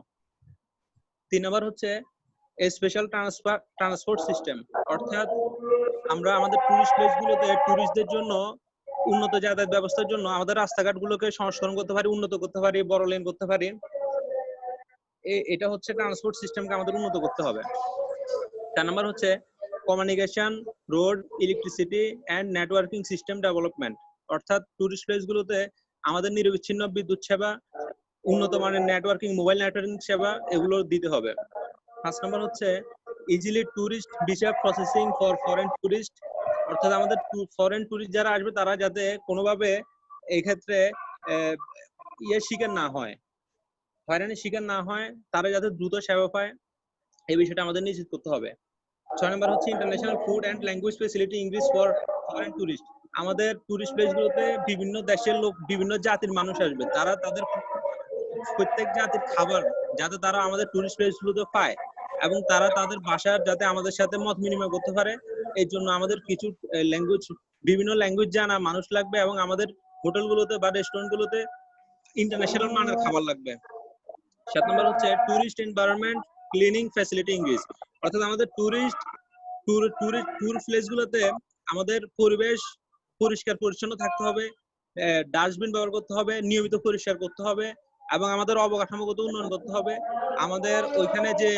3 নাম্বার হচ্ছে স্পেশাল ট্রান্সপোর্ট সিস্টেম। অর্থাৎ আমরা আমাদের টুরিস্ট প্লেস গুলোতে টুরিস্টদের জন্য উন্নত যাতায়াত ব্যবস্থার জন্য আমাদের রাস্তাঘাটগুলোকে সংস্করণ করতে পারি, উন্নত করতে পারি, বড় লেন করতে পারি। এটা হচ্ছে ট্রান্সপোর্ট সিস্টেমকে আমাদের উন্নত করতে হবে। 4 নাম্বার হচ্ছে communication, road, electricity and networking system development. অর্থাৎ টুরিস্ট প্লেসগুলোতে আমাদের নিরবিচ্ছিন্ন বিদ্যুৎ সেবা, উন্নত মানের নেটওয়ার্কিং, মোবাইল নেটওয়ার্কিং সেবা এগুলো দিতে হবে। 5 নাম্বার হচ্ছে easily tourist visa processing for foreign tourist. অর্থাৎ আমাদের ফরেন টুরিস্ট যারা আসবে তারা যাতে কোনোভাবে এই ক্ষেত্রে শিকার না হয়, হয়রানির শিকার না হয়, তারা যাতে দ্রুত সেবা পায় এই বিষয়টা আমাদের নিশ্চিত করতে হবে। 6 নাম্বার হচ্ছে international food and language facility English for foreign tourist. আমাদের টুরিস্ট প্লেসগুলোতে বিভিন্ন দেশের লোক, বিভিন্ন জাতির মানুষ আসবে, তারা তাদের প্রত্যেক জাতির খাবার যাতে তারা আমাদের টুরিস্ট প্লেসগুলোতে পায় এবং তারা তাদের ভাষার যাতে আমাদের সাথে মত বিনিময় করতে পারে। এই জন্য আমাদের কিছু ল্যাঙ্গুয়েজ, বিভিন্ন ল্যাঙ্গুয়েজ জানা মানুষ লাগবে এবং আমাদের হোটেলগুলোতে বা রেস্টুরেন্টগুলোতে ইন্টারন্যাশনাল মানের খাবার লাগবে। 7 নম্বর হচ্ছে tourist environment cleaning facility English. অর্থাৎ আমাদের ট্যুর প্লেসগুলোতে আমাদের পরিবেশ পরিষ্কার পরিচ্ছন্ন থাকতে হবে, ডাস্টবিন ব্যবহার করতে হবে, নিয়মিত পরিষ্কার করতে হবে এবং আমাদের অবকাঠামোগত উন্নয়ন করতে হবে। আমাদের ওইখানে যে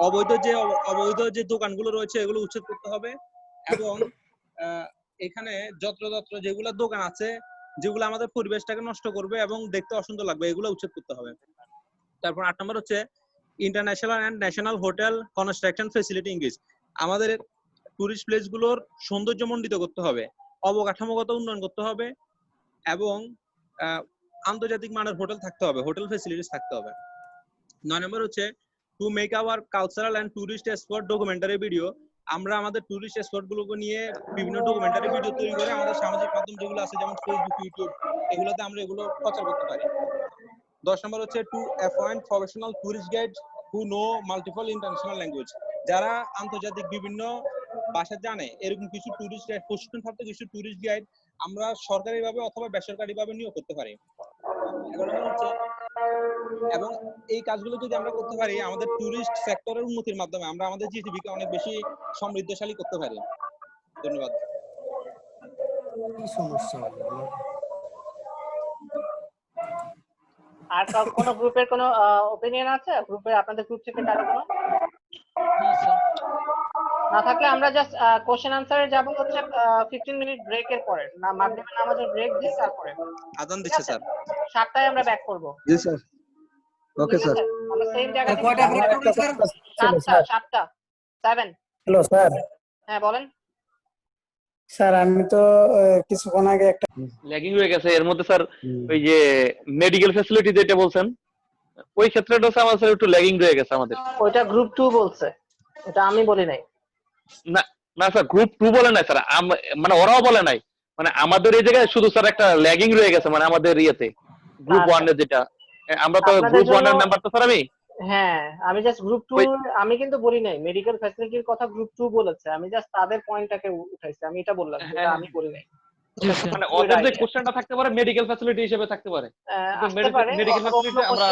অবৈধ যে দোকানগুলো রয়েছে এগুলো উচ্ছেদ করতে হবে এবং এখানে যত্রতত্র যেগুলো দোকান আছে যেগুলো আমাদের পরিবেশটাকে নষ্ট করবে এবং দেখতে অসুন্দর লাগবে এগুলো উচ্ছেদ করতে হবে। তারপর 8 নম্বর হচ্ছে international and national hotel construction facility increase. আমাদের টুরিস্ট প্লেস গুলোর সৌন্দর্যমণ্ডিত করতে হবে, অবকাঠামোগত উন্নয়ন করতে হবে এবং আন্তর্জাতিক মানের হোটেল থাকতে হবে, হোটেল ফ্যাসিলিটিস থাকতে হবে। 9 নম্বর হচ্ছে to make our cultural and tourist spot documentary video. আমরা আমাদের টুরিস্ট স্পট গুলোকে নিয়ে বিভিন্ন ডকুমেন্টারি ভিডিও তৈরি করে আমাদের সামাজিক মাধ্যম যেগুলো আছে যেমন ফেসবুক, ইউটিউব, এগুলোতে আমরা এগুলো প্রচার করতে পারি। 10 নম্বর হচ্ছে two appoint professional tourist guide who know multiple international language. যারা আন্তর্জাতিক বিভিন্ন ভাষা জানে এরকম কিছু টুরিস্ট গাইড, প্রশিক্ষণপ্রাপ্ত কিছু টুরিস্ট গাইড আমরা সরকারিভাবে অথবা বেসরকারিভাবে নিয়োগ করতে পারি। এবং এই কাজগুলো যদি আমরা করতে পারি আমাদের টুরিস্ট সেক্টরের উন্নতির মাধ্যমে আমরা আমাদের জিডিপি কে অনেক বেশি সমৃদ্ধশালী করতে পারি। ধন্যবাদ। কি সমস্যা আর কোন গ্রুপের কোন ওপিনিয়ন আছে? গ্রুপে আপনাদের গ্রুপ থেকে কারো কোনো না থাকলে আমরা জাস্ট কোশ্চেন আনসারে যাব হচ্ছে 15 মিনিট ব্রেকের পরে, না মাগরিবের নামাজের ব্রেক দিয়ে তারপরে আজান দিচ্ছে স্যার। 7টায় আমরা ব্যাক করব। জি স্যার। Okay sir. আমরা সেম জায়গা থেকে কয়টা ব্রেক করবেন স্যার? 7টা 7। Hello sir. হ্যাঁ বলেন স্যার। আমি তো কিছুক্ষণ আগে একটা ল্যাগিং হয়ে গেছে এর মধ্যে স্যার। ওই যে মেডিকেল ফ্যাসিলিটি যেটা বলছেন ওই ক্ষেত্রটা স্যার আমাদের একটু ল্যাগিং রয়ে গেছে আমাদের। ওইটা গ্রুপ 2 বলছে, এটা আমি বলি নাই। না না স্যার, গ্রুপ 2 বলে নাই স্যার, মানে ওরাও বলে নাই, মানে আমাদের এই জায়গায় শুধু স্যার একটা ল্যাগিং রয়ে গেছে, মানে আমাদের ইয়েতে গ্রুপ 1 এর যেটা আমরা তো গ্রুপ 1 এর মেম্বার তো স্যার আমি। হ্যাঁ আমি জাস্ট গ্রুপ 2 আমি কিন্তু বলি নাই মেডিকেল ফ্যাসিলিটির কথা গ্রুপ 2 বলেছে, আমি জাস্ট তাদের পয়েন্টটাকে উঠাইছি, আমি এটা বললাম, এটা আমি বলি নাই। মানে ওদের যে কোশ্চেনটা থাকতে পারে মেডিকেল ফ্যাসিলিটি হিসেবে থাকতে পারে, মেডিকেল ফ্যাসিলিটি আমরা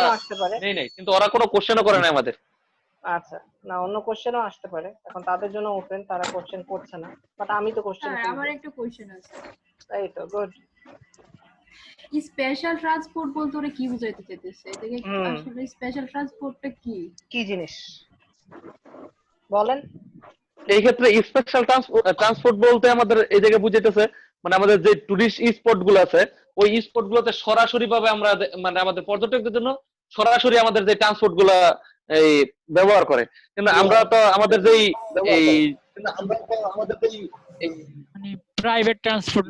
নেই নাই, কিন্তু ওরা কোনো কোশ্চেনও করে না আমাদের। আচ্ছা না অন্য কোশ্চেনও আসতে পারে, এখন তাদের জন্য ওপেন, তারা কোশ্চেন করছে না, বাট আমি তো কোশ্চেন স্যার আমার একটা কোশ্চেন আছে। এই তো গুড। স্পেশাল ট্রান্সপোর্ট বলতে ওরা কি বুঝাইতে চাইতেছে? এটাকে আসলে স্পেশাল ট্রান্সপোর্টটা কি কি জিনিস বলেন? এই ক্ষেত্রে স্পেশাল ট্রান্সপোর্ট বলতে আমাদের এই জায়গায় বুঝাইতেছে মানে আমাদের যে টুরিস্ট স্পট গুলো আছে ওই স্পট গুলোতে সরাসরি ভাবে আমরা মানে আমাদের পর্যটকদের জন্য সরাসরি আমাদের যে ট্রান্সপোর্ট গুলা এই ব্যবহার করে, কিন্তু আমরা তো আমাদের যেই এই মানে প্রাইভেট ট্রান্সপোর্ট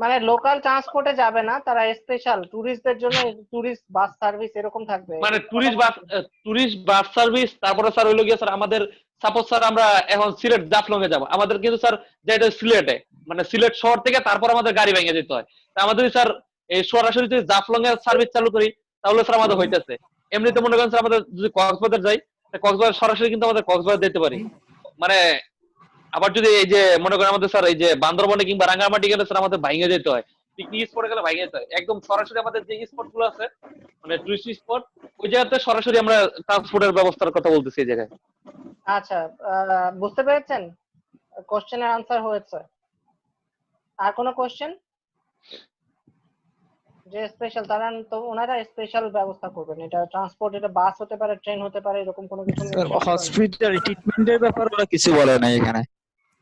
মানে লোকাল ট্রান্সপোর্টে যাবে না, তারা স্পেশাল টুরিস্টদের জন্য টুরিস্ট বাস সার্ভিস এরকম থাকবে, মানে টুরিস্ট বাস সার্ভিস। তারপরে স্যার হইলো গিয়ে স্যার আমাদের সাপোজ স্যার আমরা এখন সিলেট জাফলং এ যাব, আমাদের কিন্তু স্যার যেটা সিলেটে মানে সিলেট শহর থেকে তারপর আমাদের গাড়ি ভেঙে যেতে হয়, তা আমাদের স্যার এই সরাসরি যদি জাফলং এর সার্ভিস চালু করি তাহলে স্যার আমাদের হইতেছে। এমনিতে মনে করেন স্যার আমাদের যদি কক্সবাজার যাই কক্সবাজার সরাসরি কিন্তু আমাদের কক্সবাজার যেতে পারি, মানে আবার যদি এই যে মনে করেন আমাদের স্যার এই যে বান্দরবনে কিংবা রাঙ্গামাটি গেলে স্যার আমাদের ভাঙে যেতে হয়, পিকনিক স্পটে গেলে ভাঙে যেতে হয়, একদম সরাসরি আমাদের যে স্পট গুলো আছে মানে টুরিস্ট স্পট ওই জায়গাতে সরাসরি আমরা ট্রান্সপোর্টের ব্যবস্থার কথা বলতেছি এই জায়গায়। আচ্ছা বুঝতে পেরেছেন, কোশ্চেনের আনসার হয়েছে। আর কোনো কোশ্চেন? যে স্পেশাল তারা তো ওনারা স্পেশাল ব্যবস্থা করবেন, এটা ট্রান্সপোর্ট, এটা বাস হতে পারে, ট্রেন হতে পারে, এরকম কোনো কিছু হসপিটাল ট্রিটমেন্টের ব্যাপারে ওরা কিছু বলে না এখানে।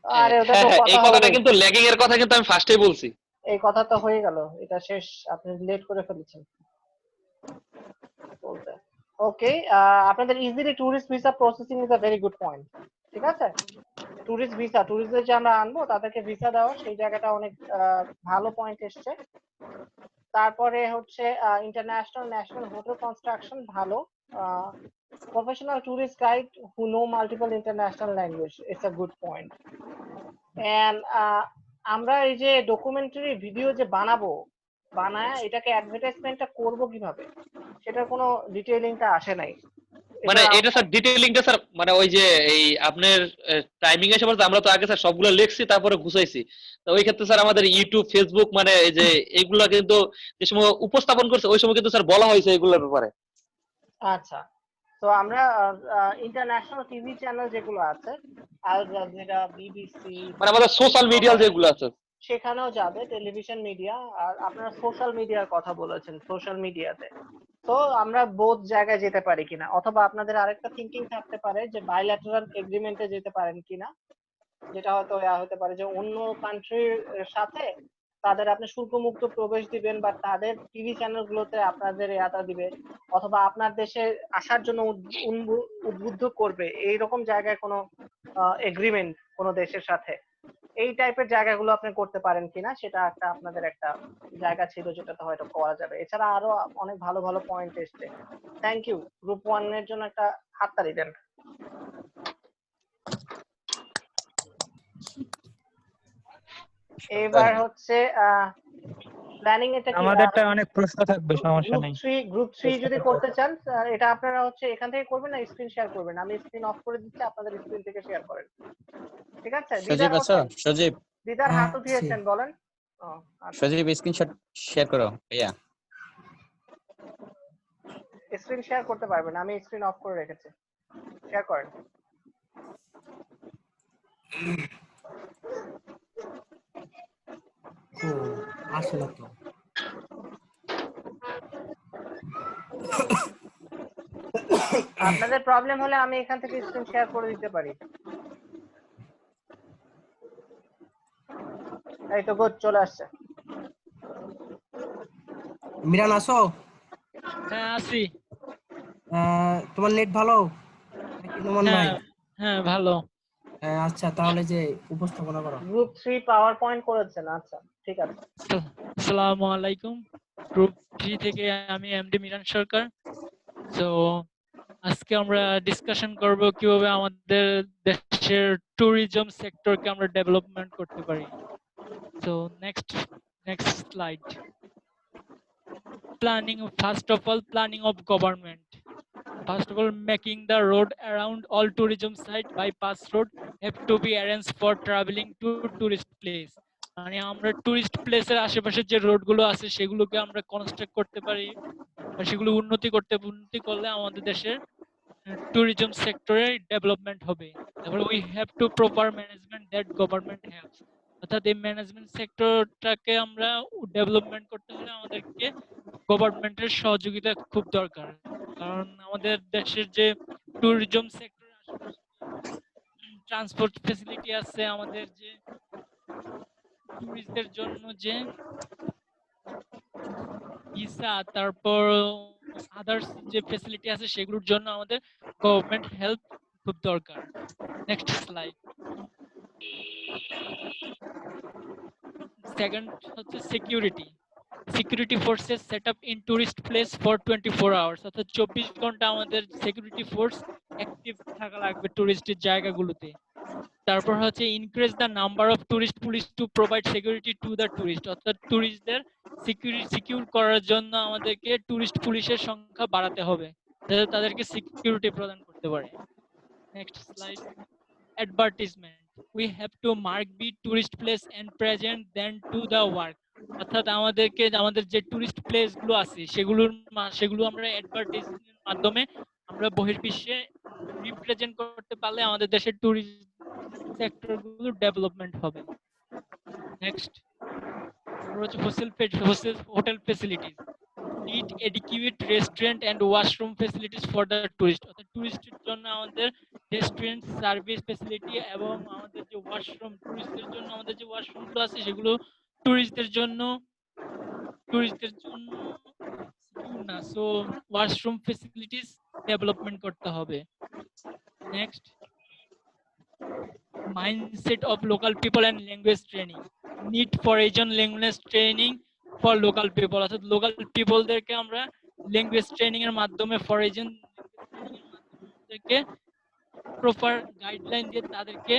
আরে ওটা তো এই কথাটা কিন্তু ল্যাগিং এর কথা কিন্তু আমি ফার্স্টেই বলছি। এই কথা তো হয়ে গেল, এটা শেষ, আপনি লেট করে ফেলেছেন বলতে। ওকে আপনাদের easily tourist visa processing is a very good point, ঠিক আছে? টুরিস্ট ভিসা, টুরিস্টদের যে আমরা আনবো তাদেরকে ভিসা দেওয়া, সেই জায়গাটা অনেক ভালো পয়েন্ট এসছে। তারপরে হচ্ছে ইন্টারন্যাশনাল ন্যাশনাল হোটেল কনস্ট্রাকশন ভালো, professional tourist guide who know multiple international language, it's a good point. And আমরা এই যে ডকুমেন্টারি ভিডিও যে বানায় এটাকে অ্যাডভার্টাইজমেন্টটা করব কিভাবে, সেটার কোনো ডিটেইলিংটা আসে নাই। মানে এটা স্যার ডিটেইলিংটা স্যার মানে ওই যে এই আপনার টাইমিং এসে পড়ছে, আমরা তো আগে স্যার সবগুলো লিখছি তারপরে গুছাইছি, তো ওই ক্ষেত্রে স্যার আমাদের ইউটিউব ফেসবুক মানে এই যে এইগুলা কিন্তু যে সময় উপস্থাপন করছে ওই সময় কিন্তু স্যার বলা হয়েছে এইগুলোর ব্যাপারে। আচ্ছা তো আমরা ইন্টারন্যাশনাল টিভি চ্যানেল যেগুলো আছে আল জাজিরা, বিবিসি, মানে আমাদের সোশ্যাল মিডিয়া যেগুলো আছে সেখানেও যাবে, টেলিভিশন মিডিয়া। আর আপনারা সোশ্যাল মিডিয়ার কথা বলেছেন, সোশ্যাল মিডিয়াতে তো আমরা বোথ জায়গায় যেতে পারি কিনা, অথবা আপনাদের আরেকটা থিঙ্কিং থাকতে পারে যে বাইল্যাটারাল এগ্রিমেন্টে যেতে পারেন কিনা, যেটা হয়তো হতে পারে যে অন্য কান্ট্রির সাথে তাদের আপনি শুল্কমুক্ত প্রবেশ দিবেন বা তাদের টিভি চ্যানেলগুলোতে আপনাদের ইয়াটা দিবে, অথবা আপনার দেশে আসার জন্য উদ্বুদ্ধ করবে, এইরকম জায়গায় কোনো এগ্রিমেন্ট কোনো দেশের সাথে, এই টাইপের জায়গাগুলো আপনি করতে পারেন কিনা সেটা একটা আপনাদের একটা জায়গা ছিল যেটাতে হয়তো করা যাবে। এছাড়া আরো অনেক ভালো ভালো পয়েন্ট এসছে। Thank you. গ্রুপ 1 এর জন্য একটা হাততালি দেন। এবার হচ্ছে প্ল্যানিং এটা কি আমাদেরটা অনেক প্রশ্ন থাকবে, সমস্যা নেই। গ্রুপ 3 যদি করতে চান এটা আপনারা হচ্ছে এখান থেকে করবেন না স্ক্রিন শেয়ার করবেন? আমি স্ক্রিন অফ করে দিচ্ছি, আপনাদের স্ক্রিন থেকে শেয়ার করেন, ঠিক আছে? সজীব আছো? সজীব দিদার হাত উঠিয়েছেন, বলেন। সজীব স্ক্রিনশট শেয়ার করো ভাইয়া। স্ক্রিন শেয়ার করতে পারবেন, আমি স্ক্রিন অফ করে রেখেছি, শেয়ার করেন। আসে না তো। আপনাদের প্রবলেম হলে আমি এখান থেকে স্ক্রিন শেয়ার করে দিতে পারি। এই তো গুড, চলে আসছে। মিরান আসো? হ্যাঁ আছি। তোমার নেট ভালো নাকি নোমান ভাই? হ্যাঁ ভালো। আচ্ছা তাহলে যে উপস্থাপনা করো। গ্রুপ 3 পাওয়ার পয়েন্ট করেছেন, আচ্ছা ঠিক আছে। আসসালামু আলাইকুম। গ্রুপ 3 থেকে আমি এমডি মিরান সরকার। তো আজকে আমরা ডিসকাশন করব কিভাবে আমাদের দেশের ট্যুরিজম সেক্টরকে আমরা ডেভেলপমেন্ট করতে পারি। So next slide. Planning, first of all, planning of government. First of all, making the road around all tourism site bypass road have to be arranged for traveling to tourist place. মানে আমরা tourist প্লেসের আশেপাশে যে রোডগুলো আছে সেগুলোকে আমরা construct করতে পারি, বা সেগুলো উন্নতি করলে আমাদের দেশের ট্যুরিজম সেক্টরে ডেভেলপমেন্ট হবে। তারপরে we have two proper management that government haves, অর্থাৎ এই ম্যানেজমেন্ট সেক্টরটাকে আমরা ডেভেলপমেন্ট করতে হলে আমাদেরকে গভর্নমেন্টের সহযোগিতা খুব দরকার। কারণ আমাদের দেশের যে ট্যুরিজম সেক্টর ট্রান্সপোর্ট ফ্যাসিলিটি আছে, আমাদের যে ট্যুরিস্টদের জন্য যে ভিসা, তারপর আদার্স যে ফ্যাসিলিটি আছে সেগুলোর জন্য আমাদের গভর্নমেন্ট হেল্প খুব দরকার। Next slide. সেকেন্ড হচ্ছে security forces set up in tourist place for 24 hours, অর্থাৎ 24 ঘন্টা আমাদের সিকিউরিটি ফোর্স অ্যাক্টিভ থাকা লাগবে টুরিস্টের জায়গাগুলোতে। তারপর হচ্ছে increase the number of tourist police to provide security to the tourist, অর্থাৎ টুরিস্টদের সিকিউর করার জন্য আমাদেরকে টুরিস্ট পুলিশের সংখ্যা বাড়াতে হবে যাতে তাদেরকে সিকিউরিটি প্রদান করতে পারে। Next slide. Advertisement, we have to mark be tourist place and present then to the work, অর্থাৎ আমাদেরকে আমাদের যে টুরিস্ট প্লেস গুলো আছে সেগুলো আমরা অ্যাডভার্টাইজমেন্টের মাধ্যমে আমরা বহির্বিশ্বে রিপ্রেজেন্ট করতে পারলে আমাদের দেশের টুরিজম সেক্টর গুলো ডেভেলপমেন্ট হবে। Next hotel facilities, need adequate restaurant and washroom facilities for the tourist, অর্থাৎ টুরিস্টের জন্য আমাদের রেস্টুরেন্ট সার্ভিস ফ্যাসিলিটি এবং আমাদের যে ওয়াশরুম, টুরিস্টদের জন্য আমাদের যে ওয়াশরুম গুলো আছে সেগুলো টুরিস্টদের জন্য না, সো ওয়াশরুম ফ্যাসিলিটিস ডেভেলপমেন্ট করতে হবে। Next, mindset of local people and language training, need for region language training for local people, অর্থাৎ লোকাল পিপলদেরকে আমরা ল্যাঙ্গুয়েজ ট্রেনিং এর মাধ্যমে ফরেজন থেকে প্রপার গাইডলাইন দিয়ে তাদেরকে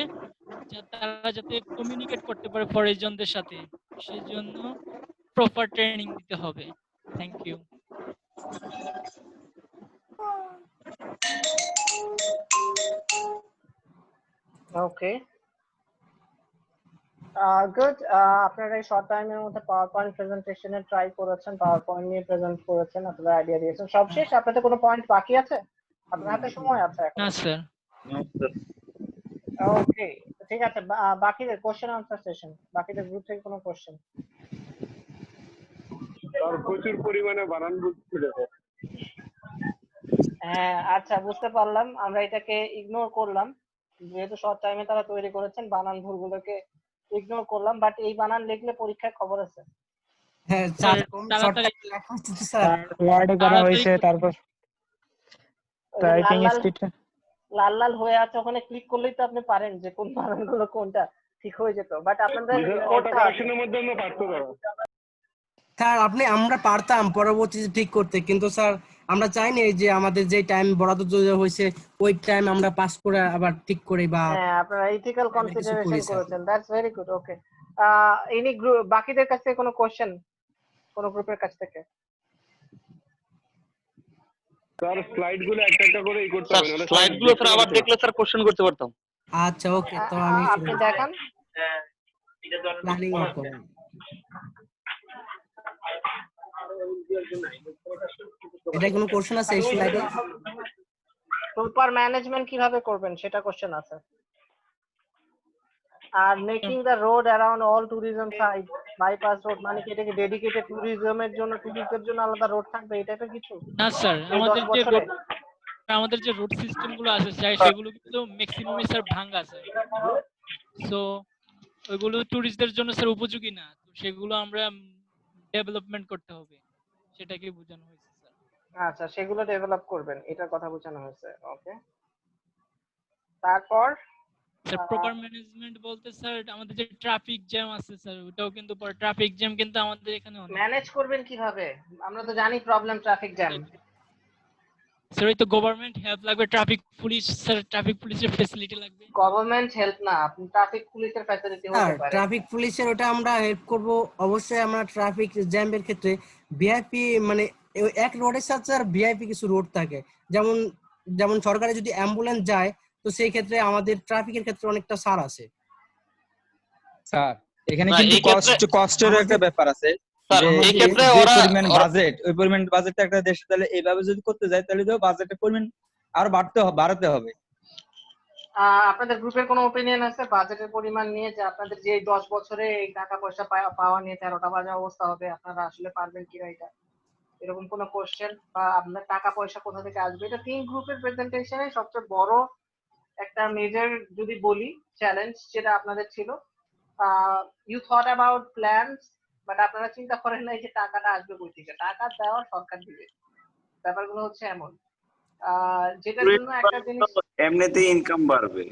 তারা যাতে কমিউনিকেট করতে পারে ফরেজনদের সাথে, সেজন্য প্রপার ট্রেনিং দিতে হবে। Thank you. Okay, good. আপনারা এই শর্ট টাইমের মধ্যে পাওয়ার পয়েন্ট প্রেজেন্টেশনে ট্রাই করেছেন, পাওয়ার পয়েন্ট নিয়ে প্রেজেন্ট করেছেন, আপনারা আইডিয়া দিয়েছেন। সব শেষ? আপনাদের কোনো পয়েন্ট বাকি আছে? আপনার হাতে সময় আছে এখন। না স্যার। ওকে, ঠিক আছে। বাকিদের কোশ্চেন আনসার সেশন, বাকিদের গ্রুপ থেকে কোনো কোশ্চেন? আর প্রচুর পরিমাণে বানান ভুল ছিল। হ্যাঁ আচ্ছা, বুঝতে পারলাম। আমরা এটাকে ইগনোর করলাম, যেহেতু শর্ট টাইমে তারা তৈরি করেছেন, বানান ভুলগুলোকে ইগনোর করলাম, বাট এই বানান লিখলে পরীক্ষায় খবর আছে। হ্যাঁ স্যার স্যার তাড়াতাড়ি লেখা হচ্ছে তো স্যার। ওয়ার্ডে করা হয়েছে, তারপর ওই যে টাইপিং লাল লাল স্পিড। লাল লাল হয়ে আছে ওখানে ক্লিক করলেই তো আপনি পারেন যে কোন বানানগুলো কোনটা, ঠিক হয়ে যেত। বাট আপনাদের অটো কারেকশনের মধ্যে আমরা পারতো না। স্যার আমরা পারতাম পরবর্তীতে ঠিক করতে, কিন্তু স্যার আমরা চাইনি যে আমাদের যে টাইম বরাদ্দ হয়েছে ওই টাইম আমরা পাস করে আবার ঠিক করে বা হ্যাঁ আপনারা ইথিক্যাল কিছু কনসিডারেশন করি স্যার। করেছেন, that's very good. Okay, any group বাকিদের কাছ থেকে কোনো কোশ্চেন, কোন গ্রুপের কাছ থেকে? স্যার স্লাইড গুলো একটা একটা করে ই করতে স্যার হবে, স্লাইড গুলো স্যার আবার দেখলে স্যার কোশ্চেন করতে পারতাম। আচ্ছা ওকে, তো আমি আপনি দেখান। প্ল্যানিং করব। এটা কোনো কোশ্চেন আছে এই স্লাইডে? সুপার ম্যানেজমেন্ট কিভাবে করবেন সেটা কোশ্চেন আছে। আর making the road around all tourism site, bypass road, মানে কি এটা কি ডেডিকেটেড ট্যুরিজমের জন্য, ট্যুরিস্টদের জন্য আলাদা রোড থাকবে এই টাইপের কিছু? না স্যার, আমাদের যে রোড সিস্টেম গুলো আছে স্যার সেগুলো কিন্তু ম্যাক্সিমামই স্যার ভাঙা স্যার। সো ওইগুলো টুরিস্টদের জন্য স্যার উপযোগী না, তো সেগুলো আমরা ডেভেলপমেন্ট করতে হবে, সেটাকে বোঝানো হয়েছে স্যার। আচ্ছা, সেগুলো ডেভেলপ করবেন, এটার কথা বোঝানো হয়েছে। ওকে, তারপর স্যার প্রপার ম্যানেজমেন্ট বলতে স্যার আমাদের যে ট্রাফিক জ্যাম আছে স্যার, ওটাও কিন্তু ট্রাফিক জ্যাম কিন্তু আমাদের এখানে অনেক। ম্যানেজ করবেন কিভাবে? আমরা তো জানি প্রবলেম ট্রাফিক জ্যাম। স্যার এই তো গভর্নমেন্ট হেল্প লাগবে, ট্রাফিক পুলিশ স্যার, ট্রাফিক পুলিশের ফ্যাসিলিটি লাগবে। গভর্নমেন্ট হেল্প না, আপনি ট্রাফিক পুলিশের ফ্যাসিলিটি হতে পারে। ট্রাফিক পুলিশের ওটা আমরা হেল্প করব অবশ্যই। আমরা ট্রাফিক জ্যামের ক্ষেত্রে ভিআইপি মানে এক রোডের সাথে স্যার ভিআইপি কিছু রোড থাকে, যেমন যেমন সরকারে যদি অ্যাম্বুলেন্স যায় তো সেই ক্ষেত্রে আমাদের ট্রাফিকের ক্ষেত্রে অনেকটা ছাড় আছে স্যার। এখানে কিন্তু কস্টের একটা ব্যাপার আছে, যে এই ক্ষেত্রে যে ওরা পরিমাণ বাজেট, ওই পরিমাণ বাজেটটা একটা দেশে তাহলে এইভাবে যদি করতে যায় তাহলে তো বাজেটের পরিমাণ আরো বাড়াতে হবে। আপনাদের গ্রুপের কোনো ওপিনিয়ন আছে বাজেটের পরিমাণ নিয়ে, যে আপনাদের যে 10 বছরে এই টাকা পয়সা পাওয়া নিয়ে 13টা বাজে অবস্থা হবে, আপনারা আসলে পারবেন কিনা এটা? এরকম কোনো কোশ্চেন বা আপনার টাকা পয়সা কোথা থেকে আসবে? এটা 3 গ্রুপের প্রেজেন্টেশনে সবচেয়ে বড় একটা মেজর যদি বলি চ্যালেঞ্জ যেটা আপনাদের ছিল। You thought about plans, but আপনারা চিন্তা করেন নাই যে টাকাটা আসবে কই থেকে। টাকা দেওয়া সরকার দিবে, ব্যাপারগুলো হচ্ছে এমন। যেটার জন্য একটা জিনিস এমনিতেই ইনকাম বাড়বে।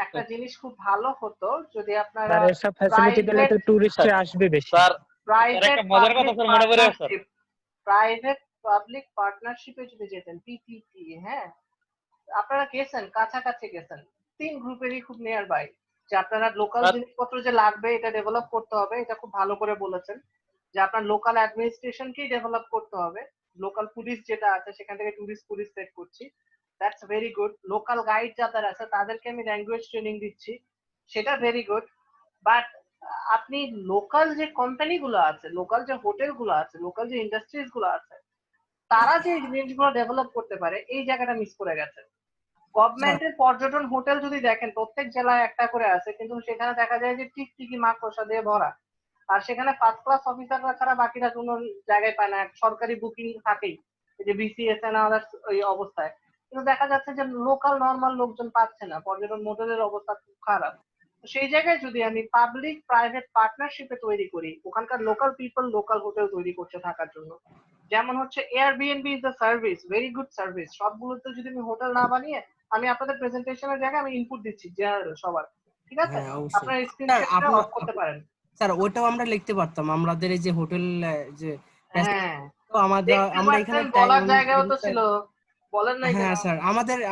একটা জিনিস খুব ভালো হতো যদি আপনারা স্যার এসব ফ্যাসিলিটি দিলে তো টুরিস্ট আসবে বেশি। স্যার প্রাইভেট একটা মজার কথা স্যার মনে পড়ে আসছে। প্রাইভেট পাবলিক পার্টনারশিপে যদি যেতেন, পিপিপি, হ্যাঁ আপনারা গেছেন, কাছাকাছি গেছেন, 3 গ্রুপেরই খুব নিয়ার বাই, যে আপনারা লোকাল জিনিসপত্র যে লাগবে এটা ডেভেলপ করতে হবে, এটা খুব ভালো করে বলেছেন। যে আপনার লোকাল অ্যাডমিনিস্ট্রেশনকেই ডেভেলপ করতে হবে, লোকাল পুলিশ যেটা আছে সেখান থেকে টুরিস্ট পুলিশ সেট করছি, that's very good. Local guide যাদের আছে তাদেরকে আমি ল্যাঙ্গুয়েজ ট্রেনিং দিচ্ছি, সেটা ভেরি গুড। বাট আপনি লোকাল যে কোম্পানিগুলো আছে, লোকাল যে হোটেলগুলো আছে, লোকাল যে ইন্ডাস্ট্রিজ গুলো আছে, তারা যে জিনিসগুলো ডেভেলপ করতে পারে এই জায়গাটা মিস করে গেছে। গভর্নমেন্টের পর্যটন হোটেল যদি দেখেন প্রত্যেক জেলায় একটা করে আছে, কিন্তু সেখানে দেখা যায় যে টিকটিকি মাকড়সা দিয়ে ভরা, আর সেখানে ফার্স্ট ক্লাস অফিসাররা ছাড়া বাকিরা কোনো জায়গায় পায় না, সরকারি বুকিং থাকেই, এই যে বিসিএস এন্ড আদার্স ওই অবস্থায়। কিন্তু দেখা যাচ্ছে যে লোকাল নর্মাল লোকজন পাচ্ছে না, পর্যটন হোটেলের অবস্থা খুব খারাপ। সেই জায়গায় যদি আমি পাবলিক প্রাইভেট পার্টনারশিপে তৈরি করি, ওখানকার লোকাল পিপল লোকাল হোটেল তৈরি করছে থাকার জন্য, যেমন হচ্ছে Airbnb is the service, very good service. সবগুলোতে যদি আমি হোটেল না বানিয়ে, আমি আপনাদের প্রেজেন্টেশনের জায়গায় আমি ইনপুট দিচ্ছি জেনারেল সবার, ঠিক আছে? আপনারা স্ক্রিন শেয়ারটা অফ করতে পারেন। স্যার ওটাও আমরা লিখতে পারতাম, আমাদের এই যে হোটেল যে হ্যাঁ তো আমরা এখানে বলার জায়গাও তো ছিল, বলেন নাই কেন? হ্যাঁ স্যার,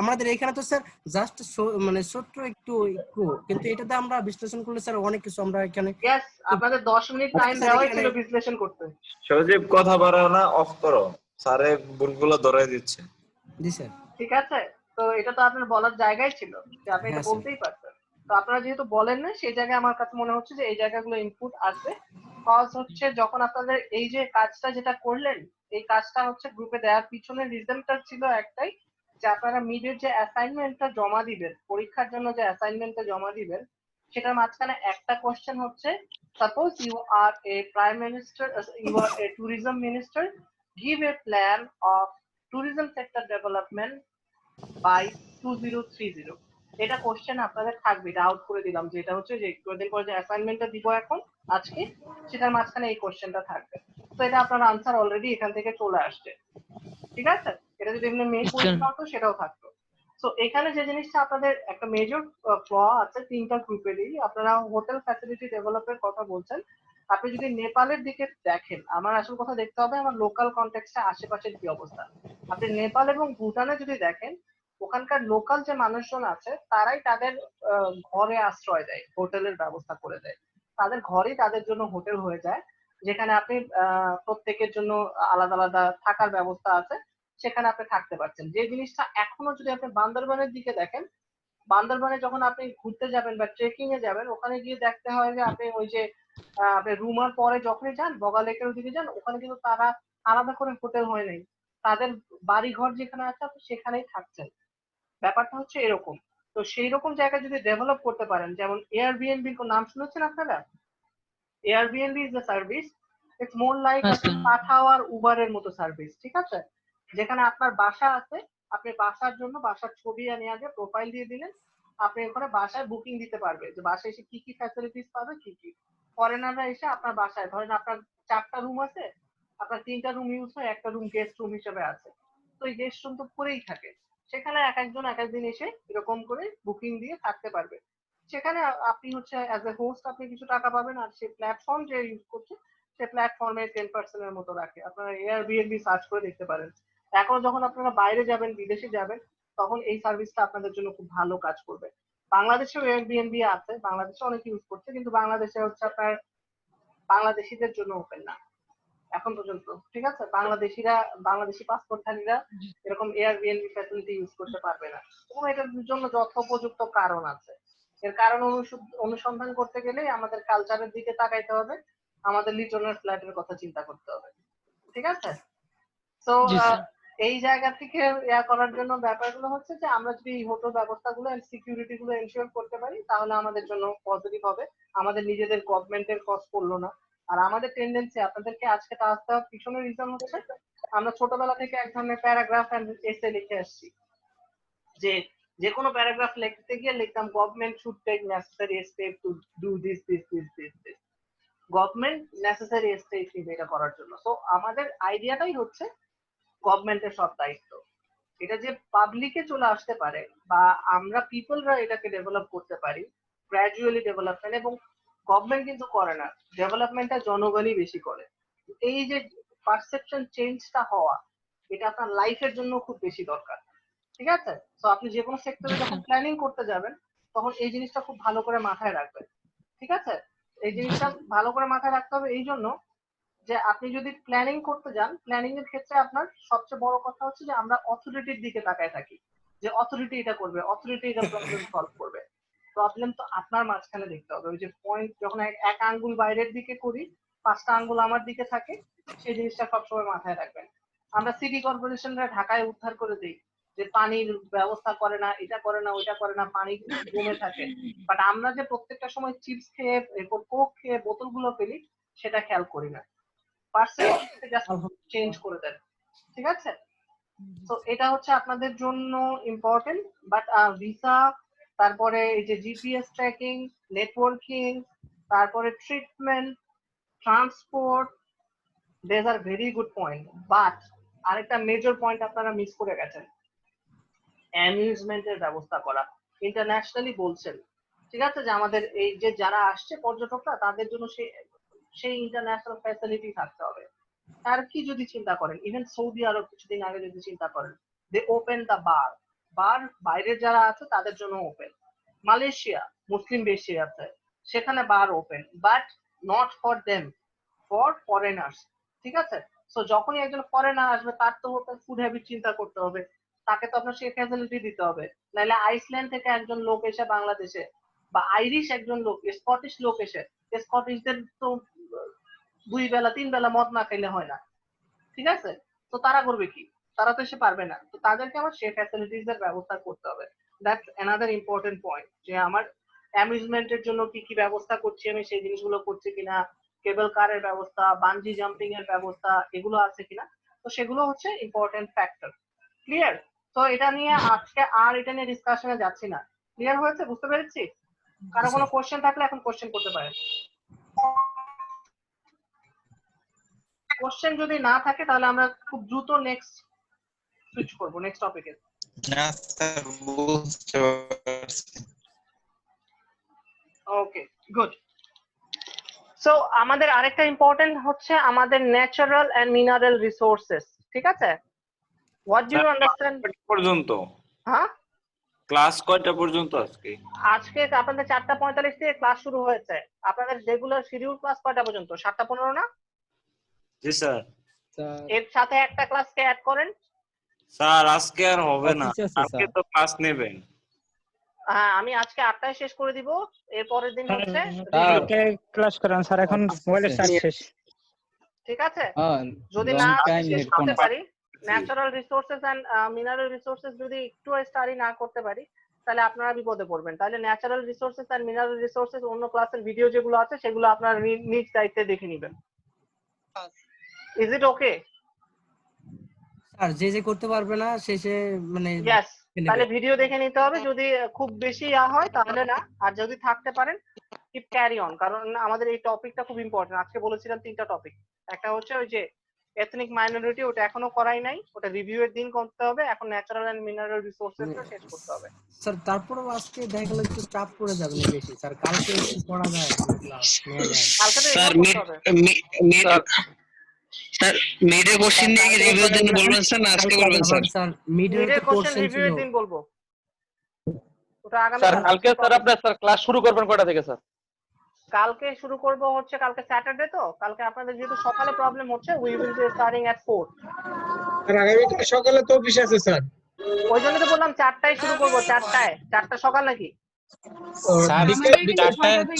আমাদের এখানে তো স্যার জাস্ট মানে ছোট্ট একটু কিন্তু এটাতে আমরা বিশ্লেষণ করলে স্যার অনেক কিছু আমরা এখানে। यस, আপনাদের 10 মিনিট টাইম দেওয়া হয়েছিল বিশ্লেষণ করতে। সজীব কথা বাড়াও না, অফ করো, স্যারে ভুলগুলো ধরে দিচ্ছে। জি স্যার, ঠিক আছে, তো এটা তো আপনার বলার জায়গায় ছিল যে আপনি এটা বলতেই পারতেন। তো আপনারা যেহেতু বলেন না, সেই জায়গায় আমার কাছে মনে হচ্ছে যে এই জায়গাগুলো ইনপুট আসবে। কজ হচ্ছে যখন আপনাদের এই যে কাজটা যেটা করলেন, এই কাজটা হচ্ছে গ্রুপে দেওয়ার পিছনে রিজনটা ছিল একটাই, যে আপনারা মিডের যে অ্যাসাইনমেন্টটা জমা দিবেন, পরীক্ষার জন্য যে অ্যাসাইনমেন্টটা জমা দিবেন, সেটার মাঝখানে একটা কোশ্চেন হচ্ছে, suppose you are a prime minister, you are a tourism minister, give a plan of tourism sector development by 2030. এটা কোশ্চেন আপনাদের থাকবে, এটা আউট করে দিলাম, যে এটা হচ্ছে যে একটুদিন পরে যে অ্যাসাইনমেন্টটা দিব এখন আজকে, সেটার মাঝখানে এই কোশ্চেনটা থাকবে। তো এটা আপনার আনসার অলরেডি এখান থেকে চলে আসছে, ঠিক আছে? এটা যদি এমনি মেইন পরীক্ষা হতো সেটাও থাকতো। তো এখানে যে জিনিসটা আপনাদের একটা মেজর ফ্ল আছে তিনটা গ্রুপেরই, আপনারা হোটেল ফ্যাসিলিটি ডেভেলপের কথা বলছেন। আপনি যদি নেপালের দিকে দেখেন, আমার আসল কথা দেখতে হবে আমার লোকাল কনটেক্সটে আশেপাশের কি অবস্থা। আপনি নেপাল এবং ভুটানে যদি দেখেন, ওখানকার লোকাল যে মানুষজন আছে তারাই তাদের ঘরে আশ্রয় দেয়, হোটেলের ব্যবস্থা করে দেয়। তাদের ঘরেই তাদের জন্য হোটেল হয়ে যায়, যেখানে আপনি প্রত্যেকের জন্য আলাদা আলাদা থাকার ব্যবস্থা আছে, সেখানে আপনি থাকতে পারছেন। যে জিনিসটা এখনো যদি আপনি বান্দরবানের দিকে দেখেন, বান্দরবানে যখন আপনি ঘুরতে যাবেন বা ট্রেকিং এ যাবেন, ওখানে গিয়ে দেখতে হয় যে আপনি ওই যে আপনি রুমার পরে যখনই যান বগা লেকের ওদিকে যান, ওখানে কিন্তু তারা আলাদা করে হোটেল হয় নাই, তাদের বাড়ি ঘর যেখানে আছে আপনি সেখানেই থাকছেন। ব্যাপারটা হচ্ছে এরকম। তো সেই রকম জায়গা যদি ডেভেলপ করতে পারেন, যেমন এয়ারবিএনবি এর নাম শুনেছেন আপনারা? Airbnb is the service, it's more like Pathao আর উবারের মতো সার্ভিস, ঠিক আছে? যেখানে আপনার বাসা আছে, আপনি বাসার জন্য বাসার ছবি নিয়ে আগে প্রোফাইল দিয়ে দিলেন, আপনি ওখানে বাসায় বুকিং দিতে পারবে যে বাসায় এসে কি কি ফ্যাসিলিটিস পাবে, কি কি। ফরেনাররা এসে আপনার বাসায়, ধরেন আপনার 4টা রুম আছে, আপনার 3টা রুম ইউজ হয়, একটা রুম গেস্ট রুম হিসেবে আছে, তো এই গেস্ট রুম তো পরেই থাকে, সেখানে এক একজন এক একদিন এসে এরকম করে বুকিং দিয়ে থাকতে পারবে। সেখানে আপনি হচ্ছে অ্যাজ এ হোস্ট আপনি কিছু টাকা পাবেন, আর সেই প্ল্যাটফর্ম যে ইউজ করছে সে প্ল্যাটফর্মে 10% এর মতো রাখে। আপনারা এয়ারবিএনবি সার্চ করে দেখতে পারেন। এখন যখন আপনারা বাইরে যাবেন, বিদেশে যাবেন, তখন এই সার্ভিসটা আপনাদের জন্য খুব ভালো কাজ করবে। বাংলাদেশেও এয়ারবিএনবি আছে, বাংলাদেশে অনেক ইউজ করছে, কিন্তু বাংলাদেশে হচ্ছে আপনার বাংলাদেশিদের জন্য ওপেন না এখন পর্যন্ত, ঠিক আছে? বাংলাদেশি পাসপোর্টধারীরা এরকম এয়ারবিএনবি ফ্যাসিলিটি ইউজ করতে পারবে না, এবং এটার জন্য যথোপযুক্ত কারণ আছে। এর কারণ অনুসন্ধান করতে গেলে আমাদের কালচারের দিকে তাকাইতে হবে, আমাদের লিটনের ফ্ল্যাটের কথা চিন্তা করতে হবে, ঠিক আছে? তো এই জায়গা থেকে করার জন্য ব্যাপারগুলো হচ্ছে যে আমরা যদি এই হোটেল ব্যবস্থাগুলো এন্ড সিকিউরিটি গুলো এনশিওর করতে পারি, তাহলে আমাদের জন্য পজিটিভ হবে, আমাদের নিজেদের গভর্নমেন্টের কস্ট পড়লো না। আর আমাদের টেন্ডেন্সি, আপনাদেরকে আজকে আসতে হওয়ার পিছনে রিজন হচ্ছে আমরা ছোটবেলা থেকে এক ধরনের প্যারাগ্রাফ এন্ড এসে লিখে আসছি, যে কোনো প্যারাগ্রাফ লিখতে গিয়ে লিখতাম government should take necessary step to do this this this this this, government necessary step নিবে এটা করার জন্য। তো আমাদের আইডিয়াটাই হচ্ছে গভর্নমেন্টের সব দায়িত্ব, এটা যে পাবলিকে চলে আসতে পারে বা আমরা পিপলরা এটাকে ডেভেলপ করতে পারি, গ্র্যাজুয়ালি ডেভেলপমেন্ট, এবং গভর্নমেন্ট কিন্তু করে না, ডেভেলপমেন্টটা জনগণই বেশি করে। এই যে পারসেপশন চেঞ্জটা হওয়া, এটা আপনার লাইফের জন্য খুব বেশি দরকার, ঠিক আছে? তো আপনি যে কোনো সেক্টরে যখন প্ল্যানিং করতে যাবেন, তখন এই জিনিসটা খুব ভালো করে মাথায় রাখবেন, ঠিক আছে? এই জিনিসটা ভালো করে মাথায় রাখতে হবে এই জন্য যে আপনি যদি প্ল্যানিং করতে যান, প্ল্যানিং এর ক্ষেত্রে আপনার সবচেয়ে বড় কথা হচ্ছে যে আমরা অথরিটির দিকে তাকায় থাকি, যে অথরিটি এটা করবে, অথরিটি এটা প্রবলেম সলভ করবে। প্রবলেম তো আপনার মাঝখানে দেখতে হবে, ওই যে পয়েন্ট যখন এক আঙ্গুল বাইরের দিকে করি, 5টা আঙ্গুল আমার দিকে থাকে, সেই জিনিসটা সবসময় মাথায় রাখবেন। আমরা সিটি কর্পোরেশনরা ঢাকায় উদ্ধার করে দিই যে পানির ব্যবস্থা করে না, এটা করে না, ওইটা করে না, পানি জমে থাকে, বাট আমরা যে প্রত্যেকটা সময় চিপস খেয়ে এরপর কোক খেয়ে বোতলগুলো ফেলি, সেটা খেয়াল করি না। পার্সেন্টেজ জাস্ট চেঞ্জ করে দেন, ঠিক আছে? তো এটা হচ্ছে আপনাদের জন্য ইম্পর্টেন্ট। বাট ভিসা, তারপরে এই যে জিপিএস ট্র্যাকিং, নেটওয়ার্কিং, তারপরে treatment, transport, these are very good point. But আরেকটা মেজর পয়েন্ট আপনারা মিস করে গেছেন, অ্যামিউজমেন্টের ব্যবস্থা করা। ইন্টারন্যাশনালি বলছেন, ঠিক আছে, যে আমাদের এই যে যারা আসছে পর্যটকরা, তাদের জন্য সেই ইন্টারন্যাশনাল ফ্যাসিলিটি থাকতে হবে। আর কি যদি চিন্তা করেন, ইভেন সৌদি আরব কিছুদিন আগে যদি চিন্তা করেন, দে ওপেন দ্য বার বাইরের যারা আছে তাদের জন্য ওপেন। মালয়েশিয়া মুসলিম বেশি আছে, সেখানে bar open, but not for them, for foreigners, ঠিক আছে? সো যখনই একজন ফরেনার আসবে, তার তো ফুড হ্যাবিট চিন্তা করতে হবে, তাকে তো আপনার সেই ফ্যাসিলিটি দিতে হবে। নাহলে আইসল্যান্ড থেকে একজন লোক এসে বাংলাদেশে, বা আইরিশ একজন লোক, স্কটিশ লোক এসে, স্কটিশদের তো 2 বেলা 3 বেলা মদ না খাইলে হয় না, ঠিক আছে? তো তারা করবে কি? তারা তো এসে পারবে না, তো তাদেরকে আমার সেই ফ্যাসিলিটিস এর ব্যবস্থা করতে হবে। দ্যাটস অ্যানাদার ইম্পর্টেন্ট পয়েন্ট, যে আমার অ্যামিউজমেন্টের জন্য কি কি ব্যবস্থা করছি আমি, সেই জিনিসগুলো করছি কিনা, কেবল কারের ব্যবস্থা, বানজি জাম্পিং এর ব্যবস্থা, এগুলো আছে কিনা, তো সেগুলো হচ্ছে ইম্পর্টেন্ট ফ্যাক্টর। ক্লিয়ার? তো এটা নিয়ে আজকে আর এটা নিয়ে ডিসকাশনে যাচ্ছি না, ক্লিয়ার হয়েছে? বুঝতে পেরেছি? কারো কোনো কোশ্চেন থাকলে এখন কোশ্চেন করতে পারেন। কোশ্চেন যদি না থাকে তাহলে আমরা খুব দ্রুত নেক্সট সুইচ করব নেক্সট টপিকে। না স্যার বুঝতে পারছি। Okay good. সো আমাদের আরেকটা ইম্পর্টেন্ট হচ্ছে আমাদের ন্যাচারাল এন্ড মিনারেল রিসোর্সেস, ঠিক আছে? হোয়াট ডু ইউ আন্ডারস্ট্যান্ড পর্যন্ত হ্যাঁ ক্লাস কয়টা পর্যন্ত আজকে? আজকে আপনাদের 4:45 থেকে ক্লাস শুরু হয়েছে। আপনাদের রেগুলার শিডিউল ক্লাস কয়টা পর্যন্ত? 7:15 না? জি স্যার। এর সাথে একটা ক্লাসকে অ্যাড করেন। স্যার আজকে আর হবে না, আজকে তো ক্লাস নেবেন। হ্যাঁ আমি আজকে 8টায় শেষ করে দিব। এর পরের দিন হচ্ছে ক্লাস করান স্যার, এখন মোবাইলের চার্জ শেষ। ঠিক আছে? যদি না শেষ করতে পারি, natural resources and mineral resources যদি একটু স্টাডি না করতে পারি তাহলে আপনারা বিপদে পড়বেন। তাহলে natural resources and mineral resources অন্য ক্লাসের ভিডিও যেগুলো আছে সেগুলো আপনারা নিজ দায়িত্বে দেখে নেবেন। Is it okay? স্যার যে করতে পারবে না শেষে মানে ইয়েস, তাহলে ভিডিও দেখে নিতে হবে। যদি খুব বেশি হয় তাহলে না, আর যদি থাকতে পারেন কিপ ক্যারি অন, কারণ আমাদের এই টপিকটা খুব ইম্পর্টেন্ট। আজকে বলেছিলাম 3টা টপিক। একটা হচ্ছে ওই যে এথনিক মাইনরিটি, ওটা এখনো করাই নাই, ওটা রিভিউ এর দিন করতে হবে। এখন ন্যাচারাল এন্ড মিনারেল রিসোর্সেসটা শেষ করতে হবে। স্যার তারপরেও আজকে দেখা গেল একটু চাপ পড়ে যাবে না বেশি স্যার? কালকে একটু পড়া যায় ক্লাস নেওয়া যায়। কালকে তো স্যার এক্সাম করতে হবে। স্যার মিডে কোশ্চেন নিয়ে কি রিভিউ দিন বলবেন স্যার না আজকে বলবেন স্যার? স্যার মিডের কোশ্চেন রিভিউ এর দিন বলবো। ওটা আগামী স্যার কালকে স্যার আপনারা স্যার ক্লাস শুরু করবেন কয়টা থেকে স্যার? কালকে শুরু করব হচ্ছে কালকে স্যাটারডে, তো কালকে আপনাদের যেহেতু সকালে প্রবলেম হচ্ছে we will be starting at 4। Sir আগামীকাল সকালে তো অফিস আছে স্যার। ওই জন্য তো বললাম 4টায় শুরু করব। 4টায়? 4টা সকাল নাকি? স্যার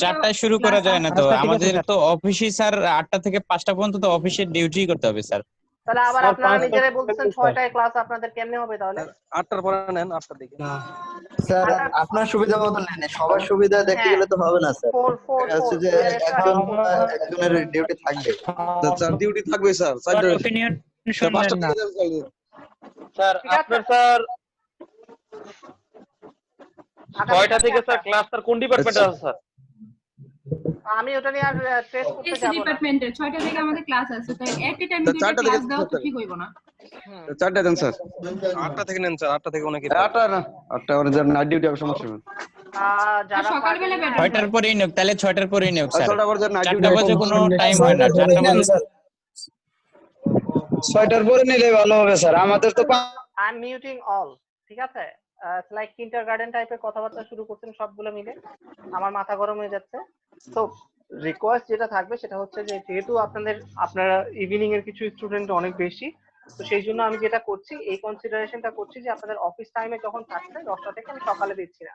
4টায় শুরু করা যায় না তো, আমাদের তো অফিসে স্যার 8টা থেকে 5টা পর্যন্ত তো অফিসের ডিউটি করতে হবে স্যার। তাহলে আবার আপনারা নিজেরাই বলতেছেন 6টায় ক্লাস, আপনাদের কেমনে হবে তাহলে? 8টার পরে নেন, 8টার দিকে। স্যার আপনার সুবিধা মতো নেন, সবার সুবিধা দেখতে গেলে তো হবে না স্যার। আছে যে একজনের ডিউটি থাকবে। স্যার ডিউটি থাকবে স্যার। স্যার অপিনিয়ন শুনবেন না স্যার আপনার স্যার 6টা থেকে স্যার ক্লাস স্যার কোন ডিপার্টমেন্টে আছে স্যার? আমি ওটা নিয়ে আর টেস্ট করতে এসি যাব না। ডিপার্টমেন্টের 6টা থেকে আমাদের ক্লাস আছে, তাই এট এ টাইম দুটো ক্লাস দাও তো ঠিক হইব না। 4টা দেন স্যার। 8টা থেকে নেন স্যার, 8টা থেকে অনেকে। 8টা না, 8টা ওর নাইট ডিউটি হবে, সমস্যা নেই। যারা সকালবেলা বেটার। 6টার পরেই নিয়োগ, তাহলে 6টার পরেই নিয়োগ স্যার। 6টা পর্যন্ত নাইট 4টা বাজে কোনো টাইম হয় না। 4টা বাজে 6টার পরে নিলে ভালো হবে স্যার। আমাদের তো আই এম মিউটিং অল, ঠিক আছে? লাইক কিন্ডারগার্টেন টাইপের কথাবার্তা শুরু করছেন সবগুলো মিলে, আমার মাথা গরম হয়ে যাচ্ছে। তো রিকোয়েস্ট যেটা থাকবে সেটা হচ্ছে যে যেহেতু আপনারা ইভিনিং এর কিছু স্টুডেন্ট অনেক বেশি, তো সেই জন্য আমি যেটা করছি এই কনসিডারেশনটা করছি যে আপনাদের অফিস টাইমে যখন থাকছে 10টা থেকে আমি সকালে দিচ্ছি না।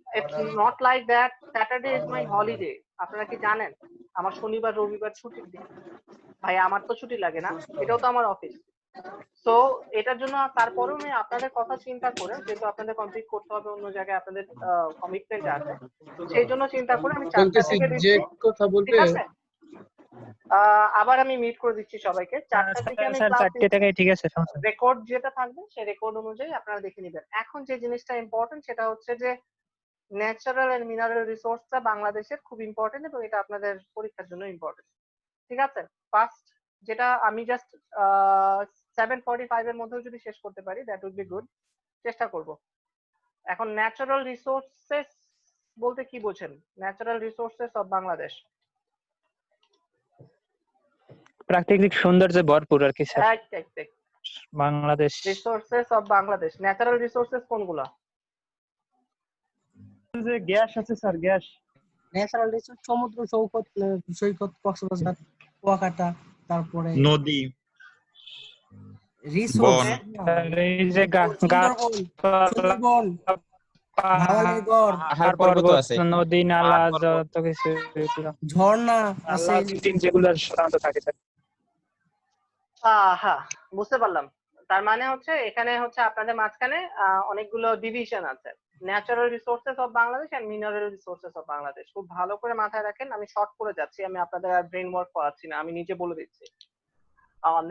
It's not like that Saturday is my holiday. আপনারা কি জানেন আমার শনিবার রবিবার ছুটির দিন? ভাই আমার তো ছুটি লাগে না, এটাও তো আমার অফিস। সো এটার জন্য তারপরেও আমি আপনাদের কথা চিন্তা করে, যেহেতু আপনাদের কমপ্লিট করতে হবে অন্য জায়গায় আপনাদের কমিটমেন্ট আছে, সেই জন্য চিন্তা করে আমি 4টা থেকে দিচ্ছি। কথা বলতে ঠিক আছে? আবার আমি মিট করে দিচ্ছি সবাইকে। 4টা থেকে আমি স্যার 4টে থেকে ঠিক আছে সমস্যা। রেকর্ড যেটা থাকবে সেই রেকর্ড অনুযায়ী আপনারা দেখে নেবেন। এখন যে জিনিসটা ইম্পর্টেন্ট সেটা হচ্ছে যে ন্যাচারাল এন্ড মিনারেল রিসোর্সটা বাংলাদেশের খুব ইম্পর্টেন্ট এবং এটা আপনাদের পরীক্ষার জন্য ইম্পর্টেন্ট। ঠিক আছে? ফার্স্ট যেটা আমি জাস্ট 7:45 এর মধ্যে যদি শেষ করতে পারি দ্যাট উইল বি গুড। চেষ্টা করব। এখন ন্যাচারাল রিসোর্সেস বলতে কি বোঝেন? Natural resources of Bangladesh. প্রাকৃতিক সৌন্দর্যে ভরপুর আর কি স্যার ঠিক। Bangladesh. Resources of Bangladesh, natural resources কোনগুলা? যে গ্যাস আছে স্যার, গ্যাস। ন্যাচারাল রিসোর্স সমুদ্র সৈকত, কক্সবাজার, কুয়াকাটা, তারপরে নদী, রিসোর্স এই যে সুন্দরবন, পাহাড় পর্বত আছে, নদী নালা যত কিছু ঝর্ণা আছে যেগুলো সাধারণত থাকে স্যার। হ্যাঁ বুঝতে পারলাম। তার মানে হচ্ছে এখানে হচ্ছে আপনাদের মাঝখানে অনেকগুলো ডিভিশন আছে, natural resources of Bangladesh and mineral resources of Bangladesh. খুব ভালো করে মাথায় রাখেন, আমি শর্ট করে যাচ্ছি, আমি আপনাদের আর ব্রেন ওয়ার্ক করাচ্ছি না, আমি নিজে বলে দিচ্ছি।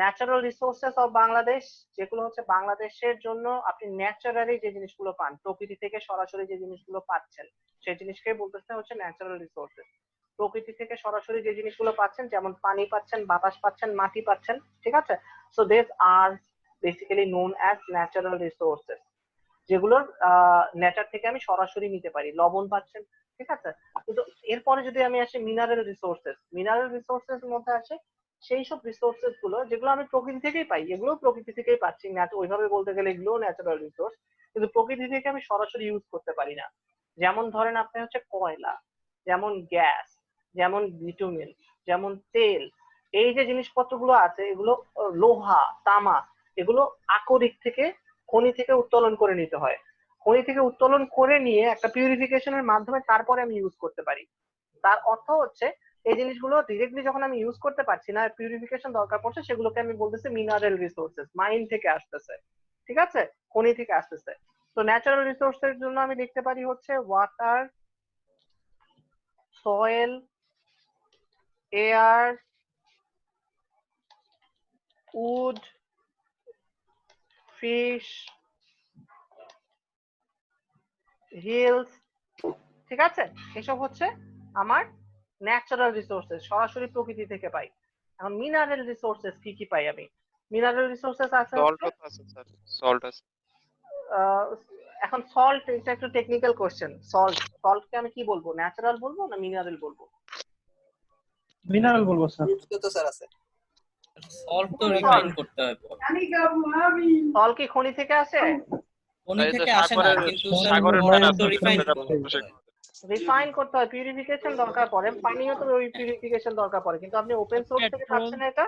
ন্যাচারাল রিসোর্সেস অফ বাংলাদেশ, যেগুলো হচ্ছে বাংলাদেশের জন্য আপনি ন্যাচারালি যে জিনিসগুলো পান, প্রকৃতি থেকে সরাসরি যে জিনিসগুলো পাচ্ছেন, সেই জিনিসকেই বলতেছে হচ্ছে ন্যাচারাল রিসোর্সেস। প্রকৃতি থেকে সরাসরি যে জিনিসগুলো পাচ্ছেন, যেমন পানি পাচ্ছেন, বাতাস পাচ্ছেন, মাটি পাচ্ছেন, ঠিক আছে? So this are basically known as natural resources, যেগুলোর নেচার থেকে আমি সরাসরি নিতে পারি। লবণ পাচ্ছেন, ঠিক আছে? কিন্তু এরপরে যদি আমি আসি মিনারেল রিসোর্সেস, মিনারেল রিসোর্সেস মধ্যে আসে সেই সব রিসোর্সেস গুলো যেগুলো আমি প্রকৃতি থেকেই পাই, এগুলো প্রকৃতি থেকেই পাচ্ছি, ওইভাবে বলতে গেলে এগুলো ন্যাচারাল রিসোর্স, কিন্তু প্রকৃতি থেকে আমি সরাসরি ইউজ করতে পারি না। যেমন ধরেন আপনি হচ্ছে কয়লা, যেমন গ্যাস, যেমন বিটুমিন, যেমন তেল, এই যে জিনিসপত্রগুলো আছে এগুলো লোহা, তামা, এগুলো আকরিক থেকে, খনি থেকে উত্তোলন করে নিতে হয়। খনি থেকে উত্তোলন করে নিয়ে একটা পিউরিফিকেশনের মাধ্যমে তারপরে আমি ইউজ করতে পারি। তার অর্থ হচ্ছে এই জিনিসগুলো ডিরেক্টলি যখন আমি ইউজ করতে পারছি না, পিউরিফিকেশন দরকার পড়ছে, সেগুলোকে আমি বলতেছি মিনারেল রিসোর্সেস, মাইন থেকে আসতেছে, ঠিক আছে, খনি থেকে আসতেছে। তো ন্যাচারাল রিসোর্সের জন্য আমি লিখতে পারি হচ্ছে water, soil, air, wood, fish, hills, ঠিক আছে? এসব হচ্ছে আমার ন্যাচারাল রিসোর্সেস, সরাসরি প্রকৃতি থেকে পাই। এখন মিনারেল রিসোর্সেস কি কি পাই আমি? মিনারেল রিসোর্সেস আছে সল্ট হচ্ছে আছে স্যার, সল্ট আছে। এখন সল্ট, এটা একটু টেকনিক্যাল কোশ্চেন। সল্টকে আমি কি বলবো, ন্যাচারাল বলবো না মিনারেল বলবো? মিনারেল বলবো স্যার। তো স্যার আছে। সল্ট তো রিফাইন করতে হয়। সল্ট কি খনি থেকে আসে? খনি থেকে আসে না, কিন্তু স্যার তো রিফাইন করতে হয়। রিফাইন করতে হয়, পিউরিফিকেশন দরকার পড়ে, পানিও তো ওই পিউরিফিকেশন দরকার পড়ে, কিন্তু আপনি ওপেন সোর্স থেকে পাচ্ছেন না এটা।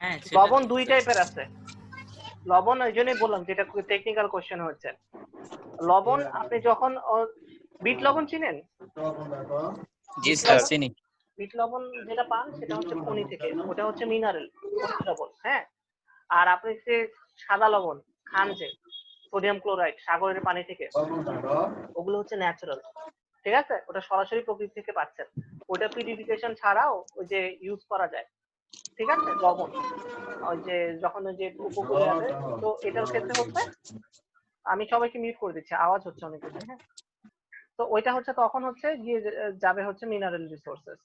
হ্যাঁ, লবণ দুই টাইপের আছে। লবণ ওই জন্যই বললাম যেটা টেকনিক্যাল কোশ্চেন হচ্ছে। লবণ আপনি যখন বিট লবণ চিনেন? জি স্যার চিনি। বিট লবণ যেটা পান সেটা হচ্ছে খনি থেকে, ওটা হচ্ছে মিনারেল লবণ, হ্যাঁ। আর আপনি যে সাদা লবণ খান, যে সোডিয়াম ক্লোরাইড সাগরের পানি থেকে, ওগুলো হচ্ছে ন্যাচারাল, ঠিক আছে? ওটা সরাসরি প্রকৃতি থেকে পাচ্ছেন, ওটা পিউরিফিকেশন ছাড়াও ওই যে ইউজ করা যায়, ঠিক আছে? লবণ ওই যে যখন ওই যে উপকূলে যাবে, তো এটার ক্ষেত্রে হচ্ছে, আমি সবাইকে মিউট করে দিচ্ছি, আওয়াজ হচ্ছে অনেক বেশি, হ্যাঁ। তো ওইটা হচ্ছে তখন হচ্ছে গিয়ে যাবে হচ্ছে মিনারেল রিসোর্সেস।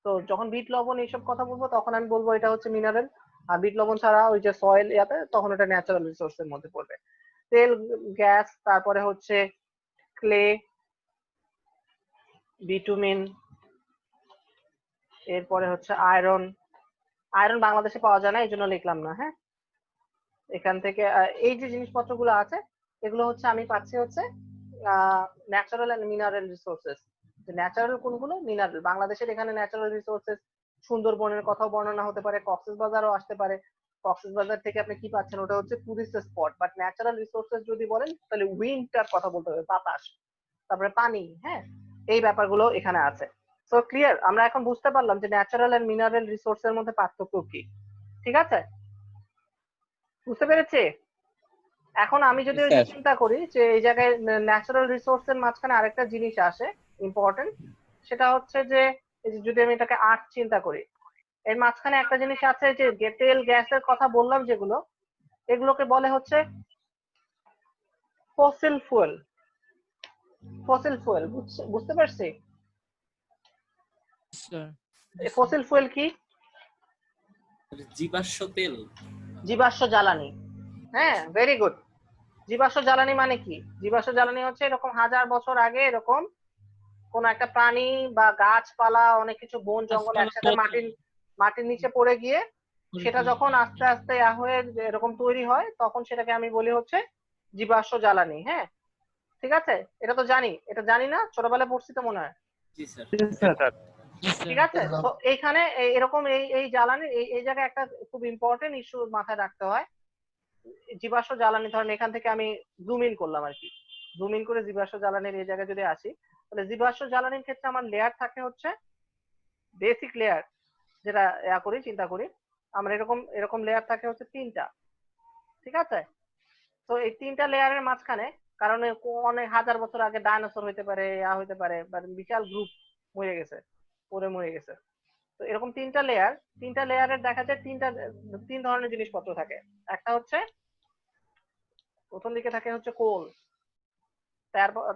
তো যখন বিট লবণ এইসব কথা বলবো তখন আমি বলবো এটা হচ্ছে মিনারেল, আর বিট লবণ ছাড়া ওই যে সয়েল ইয়াতে, তখন এটা ন্যাচারাল রিসোর্সের মধ্যে পড়বে। তেল, গ্যাস, তারপরে হচ্ছে ক্লে, বিটুমিন, এরপরে হচ্ছে আয়রন। আয়রন বাংলাদেশে পাওয়া যায় না, এই জন্য লিখলাম না, হ্যাঁ। এখান থেকে এই যে জিনিসপত্রগুলো আছে এগুলো হচ্ছে আমি পাচ্ছি হচ্ছে natural and mineral resources. Natural কোনগুলো, মিনারেল। বাংলাদেশের এখানে ন্যাচারাল রিসোর্সেস সুন্দরবনের কথাও বর্ণনা হতে পারে, কক্সবাজারও আসতে পারে। কক্সবাজার থেকে আপনি কি পাচ্ছেন, ওটা হচ্ছে tourist spot. But natural resources যদি বলেন তাহলে উইন্ডটার কথা বলতে হবে, বাতাস, তারপরে পানি, হ্যাঁ, এই ব্যাপারগুলো এখানে আছে। So clear? আমরা এখন বুঝতে পারলাম যে ন্যাচারাল এন্ড মিনারেল রিসোর্সের মধ্যে পার্থক্য কি, ঠিক আছে? বুঝতে পেরেছি? এখন আমি যদি ওই যে চিন্তা করি যে এই জায়গায় ন্যাচারাল রিসোর্সের মাঝখানে আরেকটা জিনিস আসে ইম্পর্টেন্ট, সেটা হচ্ছে যে যদি আমি এটাকে আর্ট চিন্তা করি, এর মাঝখানে একটা জিনিস আছে যে তেল, গ্যাসের কথা বললাম, যেগুলো, এগুলোকে বলে হচ্ছে ফসিল ফুয়েল। ফসিল ফুয়েল বুঝতে পারছি? ফসিল ফুয়েল কি? জীবাশ্ম তেল, জীবাশ্ম জ্বালানি। হ্যাঁ, ভেরি গুড। জীবাশ্ম জ্বালানি মানে কি? জীবাশ্ম জ্বালানি হচ্ছে এরকম 1000 বছর আগে এরকম কোন একটা প্রাণী বা গাছপালা, অনেক কিছু, বন জঙ্গল একসাথে মাটির নিচে পড়ে গিয়ে সেটা যখন আস্তে আস্তে হয়ে এরকম তৈরি হয়, তখন সেটাকে আমি বলি হচ্ছে জীবাশ্ম জ্বালানি। হ্যাঁ, ঠিক আছে? এটা তো জানি, এটা জানি না, ছোটবেলায় পড়ছি তো মনে হয়। জি স্যার। ঠিক আছে? তো এইখানে এরকম এই জ্বালানি, এই জায়গায় একটা খুব ইম্পর্টেন্ট ইস্যু মাথায় রাখতে হয়। জীবাশ্ম জ্বালানি, ধরেন এখান থেকে আমি জুম ইন করলাম আর কি, জুম ইন করে জীবাশ্ম জ্বালানির এই জায়গায় যদি আসি, তাহলে জীবাশ্ম জ্বালানির ক্ষেত্রে আমার লেয়ার থাকে হচ্ছে বেসিক লেয়ার, যেটা চিন্তা করি আমরা, এরকম লেয়ার থাকে হচ্ছে 3টা, ঠিক আছে? তো এই 3টা লেয়ারের মাঝখানে, কারণ অনেক হাজার বছর আগে ডাইনোসর হইতে পারে, হইতে পারে, বিশাল গ্রুপ মরে গেছে, পরে মরে গেছে, তো এরকম তিনটা লেয়ারের দেখা যায় তিন ধরনের জিনিসপত্র থাকে। একটা হচ্ছে প্রথম দিকে থাকে হচ্ছে কোল,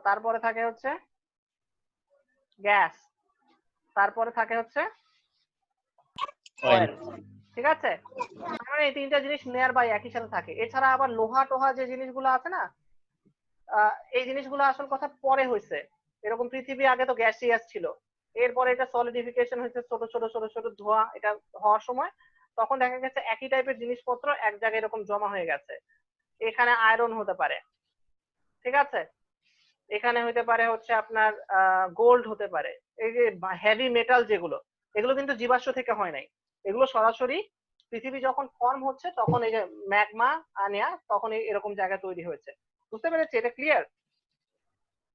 তারপরে থাকে হচ্ছে গ্যাস, তারপরে থাকে হচ্ছে অয়েল। ঠিক আছে, মানে এই তিনটা জিনিস নেয়ার বাই একই সাথে থাকে। এছাড়া আবার লোহা টোহা যে জিনিসগুলো আছে না, এই জিনিসগুলো আসল কথা পরে হয়েছে। এরকম পৃথিবী আগে তো গ্যাসিয়াস ছিল, এরপরে এটা সলিডিফিকেশন হয়েছে ছোট ছোট ছোট ছোট ধোঁয়া এটা হওয়ার সময়, তখন দেখা গেছে একই টাইপের জিনিসপত্র এক জায়গায় এরকম জমা হয়ে গেছে। এখানে আয়রন হতে পারে, ঠিক আছে, এখানে হতে পারে হচ্ছে আপনার গোল্ড হতে পারে। এই যে হেভি মেটাল যেগুলো, এগুলো কিন্তু জীবাশ্ম থেকে হয় নাই, এগুলো সরাসরি পৃথিবী যখন ফর্ম হচ্ছে তখন এই যে ম্যাগমা আনিয়া তখন এরকম জায়গা তৈরি হয়েছে। বুঝতে পেরেছি? এটা ক্লিয়ার?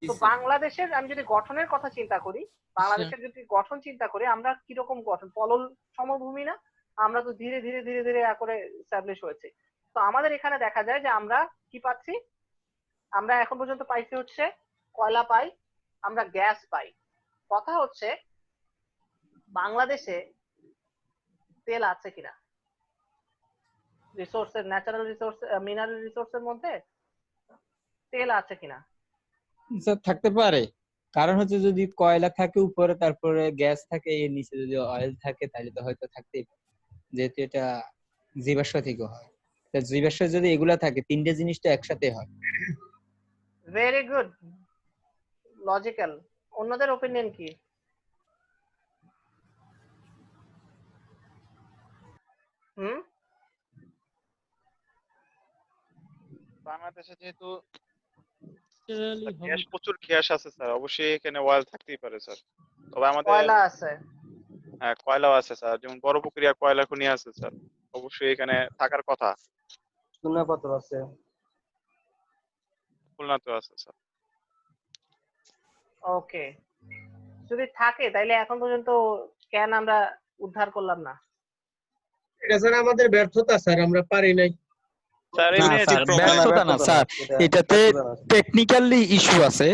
তো বাংলাদেশের আমি যদি গঠনের কথা চিন্তা করি, বাংলাদেশের যদি গঠন চিন্তা করি, আমরা কিরকম গঠন, পলল সমভূমি না, আমরা তো ধীরে ধীরে ধীরে ধীরে করে এস্টাবলিশ হয়েছে। তো আমাদের এখানে দেখা যায় যে আমরা কি পাচ্ছি, আমরা এখন পর্যন্ত পাইছি হচ্ছে কয়লা পাই, আমরা গ্যাস পাই। কথা হচ্ছে বাংলাদেশে তেল আছে কিনা, রিসোর্সের, ন্যাচারাল রিসোর্স, মিনারেল রিসোর্সের মধ্যে তেল আছে কিনা? স্যার থাকতে পারে, কারণ হচ্ছে যদি কয়লা থাকে উপরে, তারপরে গ্যাস থাকে, এর নিচে যদি অয়েল থাকে তাহলে তো হয়তো থাকতেই পারে, যেহেতু এটা জীবাশ্ম থেকে হয়। তা জীবাশ্ম যদি এগুলা থাকে, তিনটে জিনিসটা একসাথে হয়। Very good, logical. অন্যদের ওপিনিয়ন কি? বাংলাদেশে যেহেতু গ্যাস, প্রচুর গ্যাস আছে স্যার, অবশ্যই এখানে অয়েল থাকতেই পারে স্যার। তবে আমাদের কয়লা আছে, হ্যাঁ কয়লাও আছে স্যার, যেমন বড় পুকুরিয়া কয়লা খনি আছে স্যার, অবশ্যই এখানে থাকার কথা। চুনাপাথর আছে, খুলনাতে আছে স্যার। ওকে, যদি থাকে তাইলে এখন পর্যন্ত কেন আমরা উদ্ধার করলাম না? এটা স্যার আমাদের ব্যর্থতা স্যার, আমরা পারি নাই। স্যার না এমনি স্যার, ব্যর্থতা না স্যার, এটাতে টেকনিক্যালি ইস্যু আছে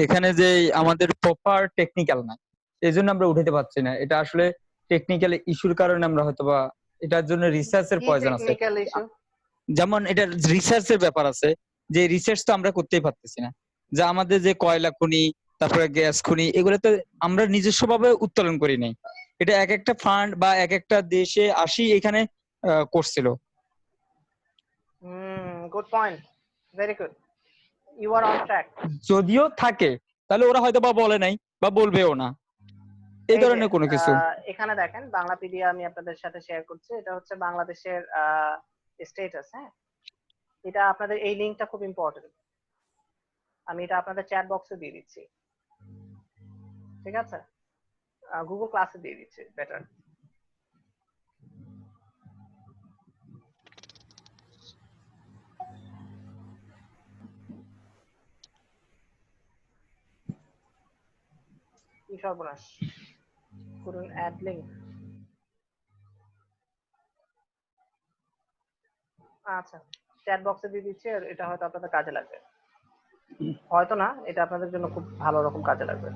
এখানে, যে আমাদের প্রপার টেকনিক্যাল না, এজন্য আমরা উঠাতে পারছি না। এটা আসলে টেকনিক্যাল ইস্যুর কারণে আমরা হয়তোবা এটার জন্য রিসার্চের প্রয়োজন আছে। টেকনিক্যাল ইস্যু যেমন এটা রিসার্চের ব্যাপার আছে, যে রিসার্চ তো আমরা করতেই পারতেছি না। যে আমাদের যে কয়লা খনি, তারপরে গ্যাস খনি, এগুলো তো আমরা নিজস্বভাবে উত্তোলন করি নাই, এটা এক একটা ফান্ড বা এক একটা দেশে আসি এখানে করছিল। Good point, very good, you are on track. যদিও থাকে তাহলে ওরা হয়তো বা বলে নাই বা বলবেও না, এই ধরনের কোনো কিছু। এখানে দেখেন বাংলাপিডিয়া আমি আপনাদের সাথে শেয়ার করছি, এটা হচ্ছে বাংলাদেশের স্ট্যাটাস। হ্যাঁ, এটা আপনাদের এই লিংকটা খুব ইম্পর্টেন্ট, আমি এটা আপনাদের চ্যাট বক্সে দিয়ে দিচ্ছি, ঠিক আছে, গুগল ক্লাসে দিয়ে দিচ্ছি, বেটার। কি সর্বনাশ, করুন অ্যাড লিংক। আচ্ছা, চ্যাট বক্সে দিয়ে দিচ্ছি, আর এটা হয়তো আপনাদের কাজে লাগবে, হয়তো না, এটা আপনাদের জন্য খুব ভালো রকম কাজে লাগবে।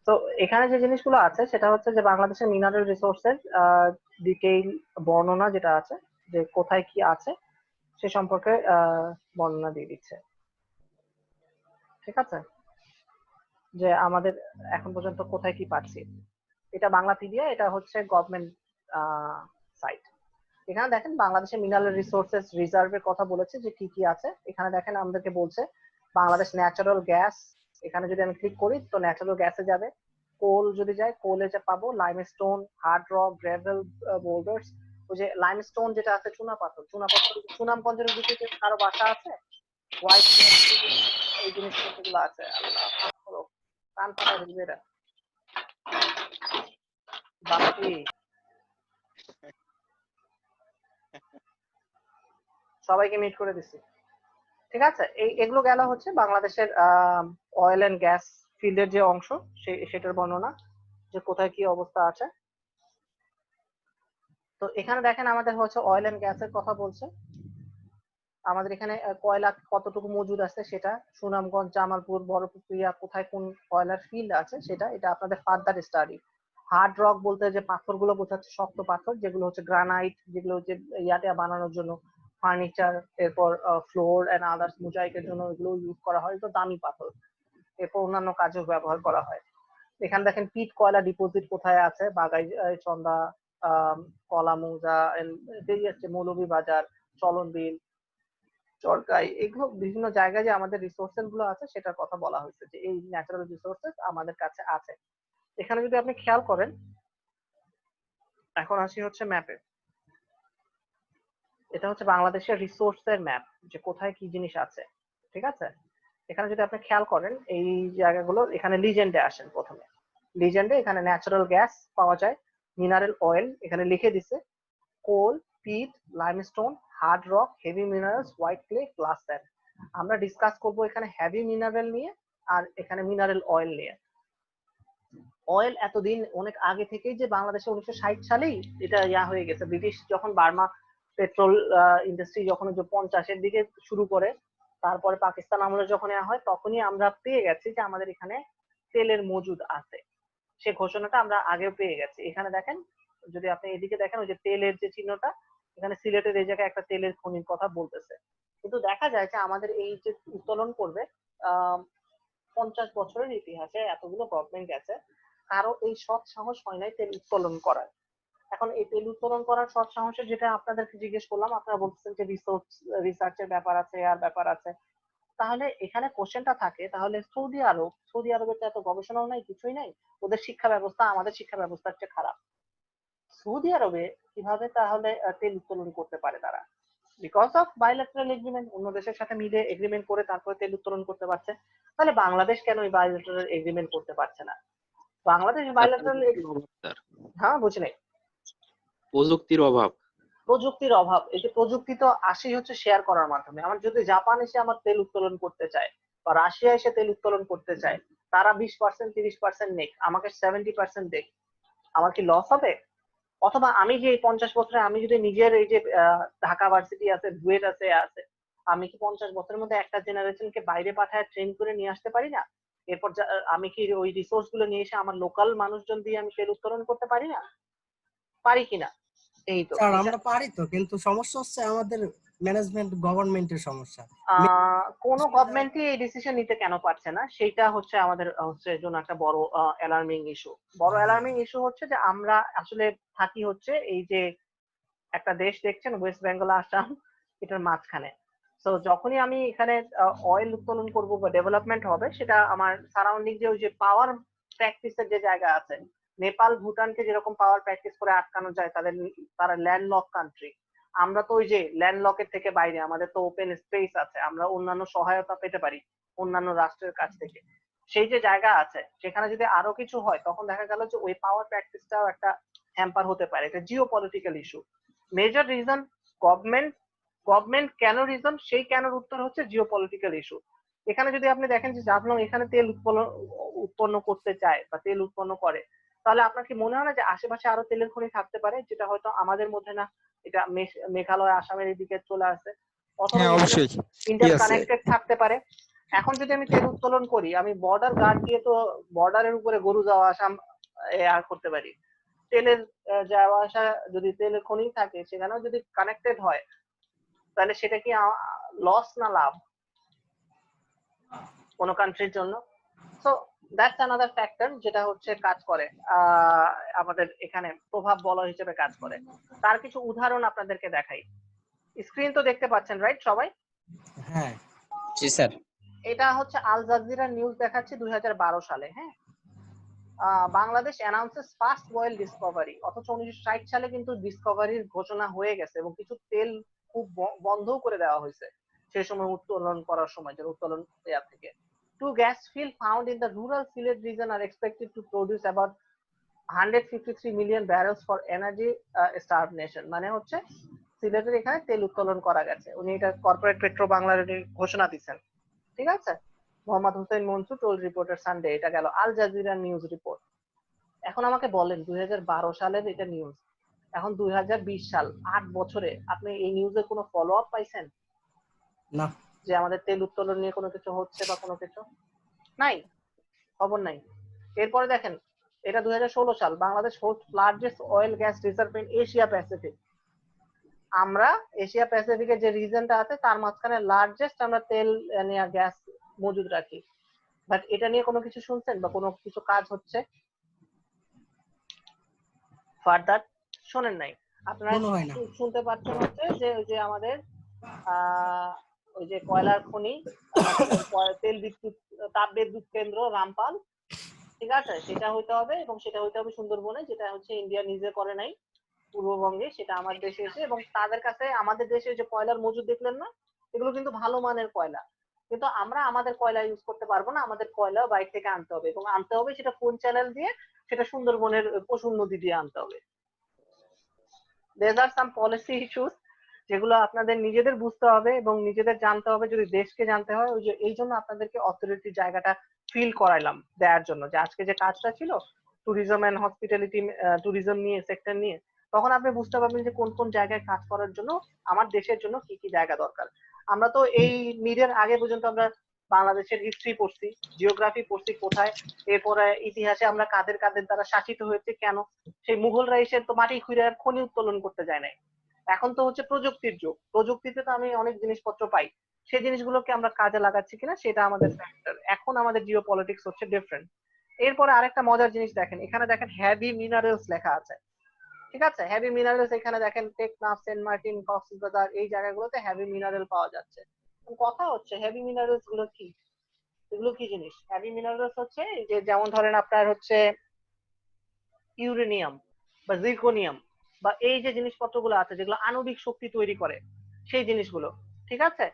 তো এখানে যে জিনিসগুলো আছে সেটা হচ্ছে যে বাংলাদেশের মিনারেল রিসোর্সের ডিটেইল বর্ণনা যেটা আছে, যে কোথায় কি আছে সে সম্পর্কে বর্ণনা দিয়ে দিচ্ছে, ঠিক আছে, যে আমাদের এখন পর্যন্ত কোথায় কি পাচ্ছি। এটা বাংলাপিডিয়া, এটা হচ্ছে গভর্নমেন্ট সাইট। এখানে দেখেন বাংলাদেশের মিনারেল রিসোর্সেস রিজার্ভের কথা বলেছে যে কি কি আছে। এখানে দেখেন আমাদেরকে বলছে বাংলাদেশ ন্যাচারাল গ্যাস, এখানে যদি আমি ক্লিক করি তো ন্যাচারাল গ্যাসে যাবে। কোল যদি যায়, কোলে যা পাবো limestone, hard rock, gravel, boulders. ওই যে লাইমস্টোন যেটা আছে চুনাপাথর, সুনামগঞ্জের দিকে কারো বাসা আছে, হোয়াইট এই জিনিসগুলো আছে। আল্লাহ কান ফাটা হইবে এটা বাপি। সবাইকে মিট করে দিছি, ঠিক আছে। এগুলো গেল হচ্ছে বাংলাদেশের অয়েল এন্ড গ্যাস ফিল্ডের যে অংশ সেটার বর্ণনা, যে কোথায় কি অবস্থা আছে। তো এখানে দেখেন আমাদের হচ্ছে অয়েল এন্ড গ্যাসের কথা বলছে, আমাদের এখানে কয়লা কতটুকু মজুদ আছে সেটা, সুনামগঞ্জ, জামালপুর, বড়পুকুরিয়া কোথায় কোন কয়লার ফিল্ড আছে সেটা, এটা আপনাদের ফার্দার স্টাডি। হার্ড রক বলতে যে পাথরগুলো বোঝাচ্ছে শক্ত পাথর, যেগুলো হচ্ছে গ্রানাইট, যেগুলো হচ্ছে ইয়াতে বানানোর জন্য ফার্নিচার, এরপর ফ্লোর এন্ড আদার্স মোজাইকের জন্য এগুলো ইউজ করা হয়, তো দামি পাথর। এরপর অন্যান্য কাজেও ব্যবহার করা হয়। এখানে দেখেন পিট কয়লা ডিপোজিট কোথায় আছে, বাগাই চন্দা, কলামৌজা, মৌলভীবাজার, চলনবিল, চরকাই, এগুলো বিভিন্ন জায়গায় যে আমাদের রিসোর্সেস গুলো আছে সেটার কথা বলা হয়েছে, যে এই ন্যাচারাল রিসোর্সেস আমাদের কাছে আছে। এখানে যদি আপনি খেয়াল করেন, এখন আসি হচ্ছে ম্যাপে, এটা হচ্ছে বাংলাদেশের রিসোর্সের ম্যাপ, যে কোথায় কি জিনিস আছে, ঠিক আছে। এখানে যদি আপনি খেয়াল করেন এই জায়গাগুলো, এখানে লিজেন্ডে আসেন প্রথমে, লিজেন্ডে এখানে ন্যাচারাল গ্যাস পাওয়া যায়, মিনারেল অয়েল এখানে লিখে দিছে, coal, pit, limestone, hard rock, heavy minerals, white clay, glass sand. আমরা ডিসকাস করব এখানে হেভি মিনারেল নিয়ে আর এখানে মিনারেল অয়েল নিয়ে। অয়েল এতদিন অনেক আগে থেকেই যে বাংলাদেশে 1960 সালেই এটা হয়ে গেছে, ব্রিটিশ যখন বার্মা পেট্রোল ইন্ডাস্ট্রি যখন 50-এর দিকে শুরু করে, তারপরে পাকিস্তান আমলে যখন হয়, তখনই আমরা পেয়ে গেছি যে আমাদের এখানে তেলের মজুদ আছে। সে ঘোষণাটা আমরা আগেও পেয়ে গেছি। এখানে দেখেন, যদি আপনি এদিকে দেখেন, ওই যে তেলের যে চিহ্নটা, এখানে সিলেটের এই জায়গায় একটা তেলের খনির কথা বলতেছে, কিন্তু দেখা যায় যে আমাদের এই যে উত্তোলন করবে 50 বছরের ইতিহাসে এতগুলো গভর্নমেন্ট আছে, কারো এই সৎ সাহস হয় নাই তেল উত্তোলন করার। এখন এই তেল উত্তোলন করার সৎ সাহসের, যেটা আপনাদেরকে জিজ্ঞেস করলাম, আপনারা বলতেছেন যে রিসার্চের ব্যাপার আছে, আর ব্যাপার আছে, তাহলে এখানে কোশ্চেনটা থাকে, তাহলে সৌদি আরবের তো এত গবেষণাও নাই, কিছুই নাই, ওদের শিক্ষা ব্যবস্থা আমাদের শিক্ষা ব্যবস্থার চেয়ে খারাপ। সৌদি আরবে কিভাবে তাহলে তেল উত্তোলন করতে পারে তারা? বিকজ অফ বাইলেটারাল এগ্রিমেন্ট, অন্য দেশের সাথে মিলে এগ্রিমেন্ট করে তারপরে তেল উত্তোলন করতে পারছে। তাহলে বাংলাদেশ কেন এই বাইলেটারাল এগ্রিমেন্ট করতে পারছে না? বাংলাদেশ বাইলেটারাল, হ্যাঁ বুঝি নাই। প্রযুক্তির অভাব। প্রযুক্তির অভাব। এই যে প্রযুক্তি তো আসেই হচ্ছে শেয়ার করার মাধ্যমে। আমার যদি জাপান এসে আমার তেল উত্তোলন করতে চায়, বা রাশিয়া এসে তেল উত্তোলন করতে চায়, তারা 20% 30% নেক, আমাকে 70% দেখ, আমার কি লস হবে? অথবা আমি যে এই 50 বছরে আমি যদি নিজের এই যে ঢাকা ভার্সিটি আছে, বুয়েট আছে, আমি কি 50 বছরের মধ্যে একটা জেনারেশনকে বাইরে পাঠায় ট্রেন করে নিয়ে আসতে পারি না? এরপর আমি কি ওই রিসোর্স গুলো নিয়ে এসে আমার লোকাল মানুষজন দিয়ে আমি তেল উত্তোলন করতে পারি না? পারি কিনা? এই তো স্যার আমরা পারি তো, কিন্তু সমস্যা হচ্ছে আমাদের ম্যানেজমেন্ট, গভর্নমেন্টের সমস্যা। কোন গভর্নমেন্টই এই ডিসিশন নিতে কেন পারছে না, সেটা হচ্ছে আমাদের হচ্ছে জন্য একটা বড় অ্যালার্মিং ইস্যু। বড় অ্যালার্মিং ইস্যু হচ্ছে যে আমরা আসলে থাকি হচ্ছে এই যে একটা দেশ দেখছেন, ওয়েস্ট বেঙ্গল, আসাম, এটার মাঝখানে। তো যখনই আমি এখানে অয়েল উত্তোলন করব বা ডেভেলপমেন্ট হবে, সেটা আমার সারাউন্ডিং যে ওই যে পাওয়ার প্র্যাকটিসের যে জায়গা আছে, নেপাল ভুটানকে যেরকম পাওয়ার প্র্যাকটিস করে আটকানো যায়, তারা ল্যান্ডলক কান্ট্রি, আমরা তো ওই যে ল্যান্ডলকের থেকে বাইরে, আমাদের তো ওপেন স্পেস আছে, আমরা অন্যান্য সহায়তা পেতে পারি অন্যান্য রাষ্ট্রের কাছ থেকে। সেই যে জায়গা আছে, সেখানে যদি আরো কিছু হয়, তখন দেখা গেল যে ওই পাওয়ার প্র্যাকটিসটাও একটা হ্যাম্পার হতে পারে। এটা Jio political issue. Major reason government কেন রিজন, সেই কেনর উত্তর হচ্ছে জিও পলিটিক্যাল ইস্যু। এখানে যদি আপনি দেখেন যে জাফলং এখানে তেল উৎপন্ন করতে চায় বা তেল উৎপন্ন করে, তাহলে আপনার কি মনে হয় না যে আশেপাশে আরো তেলের খনি থাকতে পারে, যেটা হয়তো আমাদের মধ্যে না, এটা মেঘালয়, আসামের এদিকে চলে আসে, অথবা ইন্টার কানেক্টেড থাকতে পারে। এখন যদি আমি তেল উত্তোলন করি, আমি বর্ডার গার্ড দিয়ে তো বর্ডারের উপরে গরু যাওয়া আসা আর করতে পারি। তেলের যাওয়া আসা যদি তেলের খনি থাকে, সেখানেও যদি কানেক্টেড হয়, তাহলে সেটা কি লস না লাভ কোন কান্ট্রির জন্য? সো দ্যাটস অ্যানাদার ফ্যাক্টর, যেটা হচ্ছে কাজ করে আমাদের এখানে প্রভাব বলয় হিসেবে কাজ করে। তার কিছু উদাহরণ আপনাদেরকে দেখাই। স্ক্রিন তো দেখতে পাচ্ছেন, রাইট সবাই? হ্যাঁ জি স্যার। এটা হচ্ছে আল জাজিরা নিউজ দেখাচ্ছে 2012 সালে। হ্যাঁ, Bangladesh announces first oil Discovery. অথচ 1960 সালে কিন্তু ডিসকভারির ঘোষণা হয়ে গেছে এবং কিছু তেল খুব বন্ধও করে দেওয়া হয়েছে সেই সময় উত্তোলন করার সময়, যে উত্তোলন দেওয়া থেকে। Two gas fields found in the rural Sylhet region are expected to produce about 153 million barrels for energy starved nation। মানে হচ্ছে সিলেটের এখানে তেল উত্তোলন করা গেছে। উনি এটা কর্পোরেট পেট্রো বাংলার ঘোষণা দিচ্ছেন, ঠিক আছে। Mohammad Hossain Mansur, toll reporter, Sunday. এটা গেল আল জাজিরা নিউজ রিপোর্ট। এখন আমাকে বলেন 2012 সালের এটা নিউজ, এখন 2020 সাল, 8 বছরে আপনি এই নিউজের কোনো ফলো আপ পাইছেন না? যে আমাদের তেল উত্তোলন নিয়ে কোনো কিছু হচ্ছে বা কোনো কিছু নাই, খবর নাই। এরপরে দেখেন এটা 2016 সাল। Bangladesh host largest oil gas reserve in Asia Pacific. আমরা এশিয়া প্যাসিফিকের যে রিজনটা আছে তার মাঝখানে লার্জেস্ট আমরা তেল নিয়ে গ্যাস মজুদ রাখি। বাট এটা নিয়ে কোনো কিছু শুনছেন বা কোনো কিছু কাজ হচ্ছে ফার্দার? শোনেন নাই আপনারা? শুনতে পাচ্ছেন হচ্ছে যে ওই যে আমাদের ওই যে কয়লার খনি, তেল বিদ্যুৎ তাপ বিদ্যুৎ কেন্দ্র রামপাল, ঠিক আছে, সেটা হইতে হবে এবং সেটা হইতে হবে সুন্দরবনে, যেটা হচ্ছে ইন্ডিয়া নিজে করে নাই, পূর্ববঙ্গে, সেটা আমার দেশে এসে। এবং তাদের কাছে আমাদের দেশে যে কয়লার মজুদ দেখলেন না, এগুলো কিন্তু ভালো মানের কয়লা, কিন্তু আমরা আমাদের কয়লা ইউজ করতে পারবো না, আমাদের কয়লা বাইরে থেকে আনতে হবে এবং আনতে হবে সেটা কোন চ্যানেল দিয়ে, সেটা সুন্দরবনের পশুর নদী দিয়ে আনতে হবে। There are some policy issues যেগুলো আপনাদের নিজেদের বুঝতে হবে এবং নিজেদের জানতে হবে যদি দেশকে জানতে হয়। ওই যে এই জন্য আপনাদেরকে অথরিটির জায়গাটা ফিল করাইলাম দেওয়ার জন্য, যে আজকে যে কাজটা ছিল ট্যুরিজম এন্ড হসপিটালিটি, ট্যুরিজম নিয়ে, সেক্টর নিয়ে, তখন আপনি বুঝতে পারবেন যে কোন কোন জায়গায় কাজ করার জন্য আমার দেশের জন্য কি কি জায়গা দরকার। আমরা তো এই মিডের আগে পর্যন্ত আমরা বাংলাদেশের হিস্ট্রি পড়ছি, জিওগ্রাফি পড়ছি কোথায়, এরপরে ইতিহাসে আমরা কাদের কাদের দ্বারা শাসিত হয়েছে, কেন, সেই মুঘলরা এসে তো মাটি খুঁড়ে আর খনি উত্তোলন করতে যায় নাই। এখন তো হচ্ছে প্রযুক্তির যুগ, প্রযুক্তিতে তো আমি অনেক জিনিসপত্র পাই, সেই জিনিসগুলোকে আমরা কাজে লাগাচ্ছি কিনা সেটা আমাদের ফ্যাক্টর। এখন আমাদের জিও পলিটিক্স হচ্ছে ডিফারেন্ট। এরপরে আরেকটা মজার জিনিস দেখেন, এখানে দেখেন হেভি মিনারেলস লেখা আছে, ঠিক আছে, হেভি মিনারেলস। এখানে দেখেন টেকনাফ, সেন্ট মার্টিন, কক্সবাজার, এই জায়গাগুলোতে হেভি মিনারেল পাওয়া যাচ্ছে। কথা হচ্ছে হেভি মিনারেলস গুলো কি, এগুলো কি জিনিস? হেভি মিনারেলস হচ্ছে যে যেমন ধরেন আপনার হচ্ছে ইউরেনিয়াম বা জিরকোনিয়াম বা এই যে জিনিসপত্রগুলো আছে যেগুলো আণবিক শক্তি তৈরি করে, সেই জিনিসগুলো, ঠিক আছে,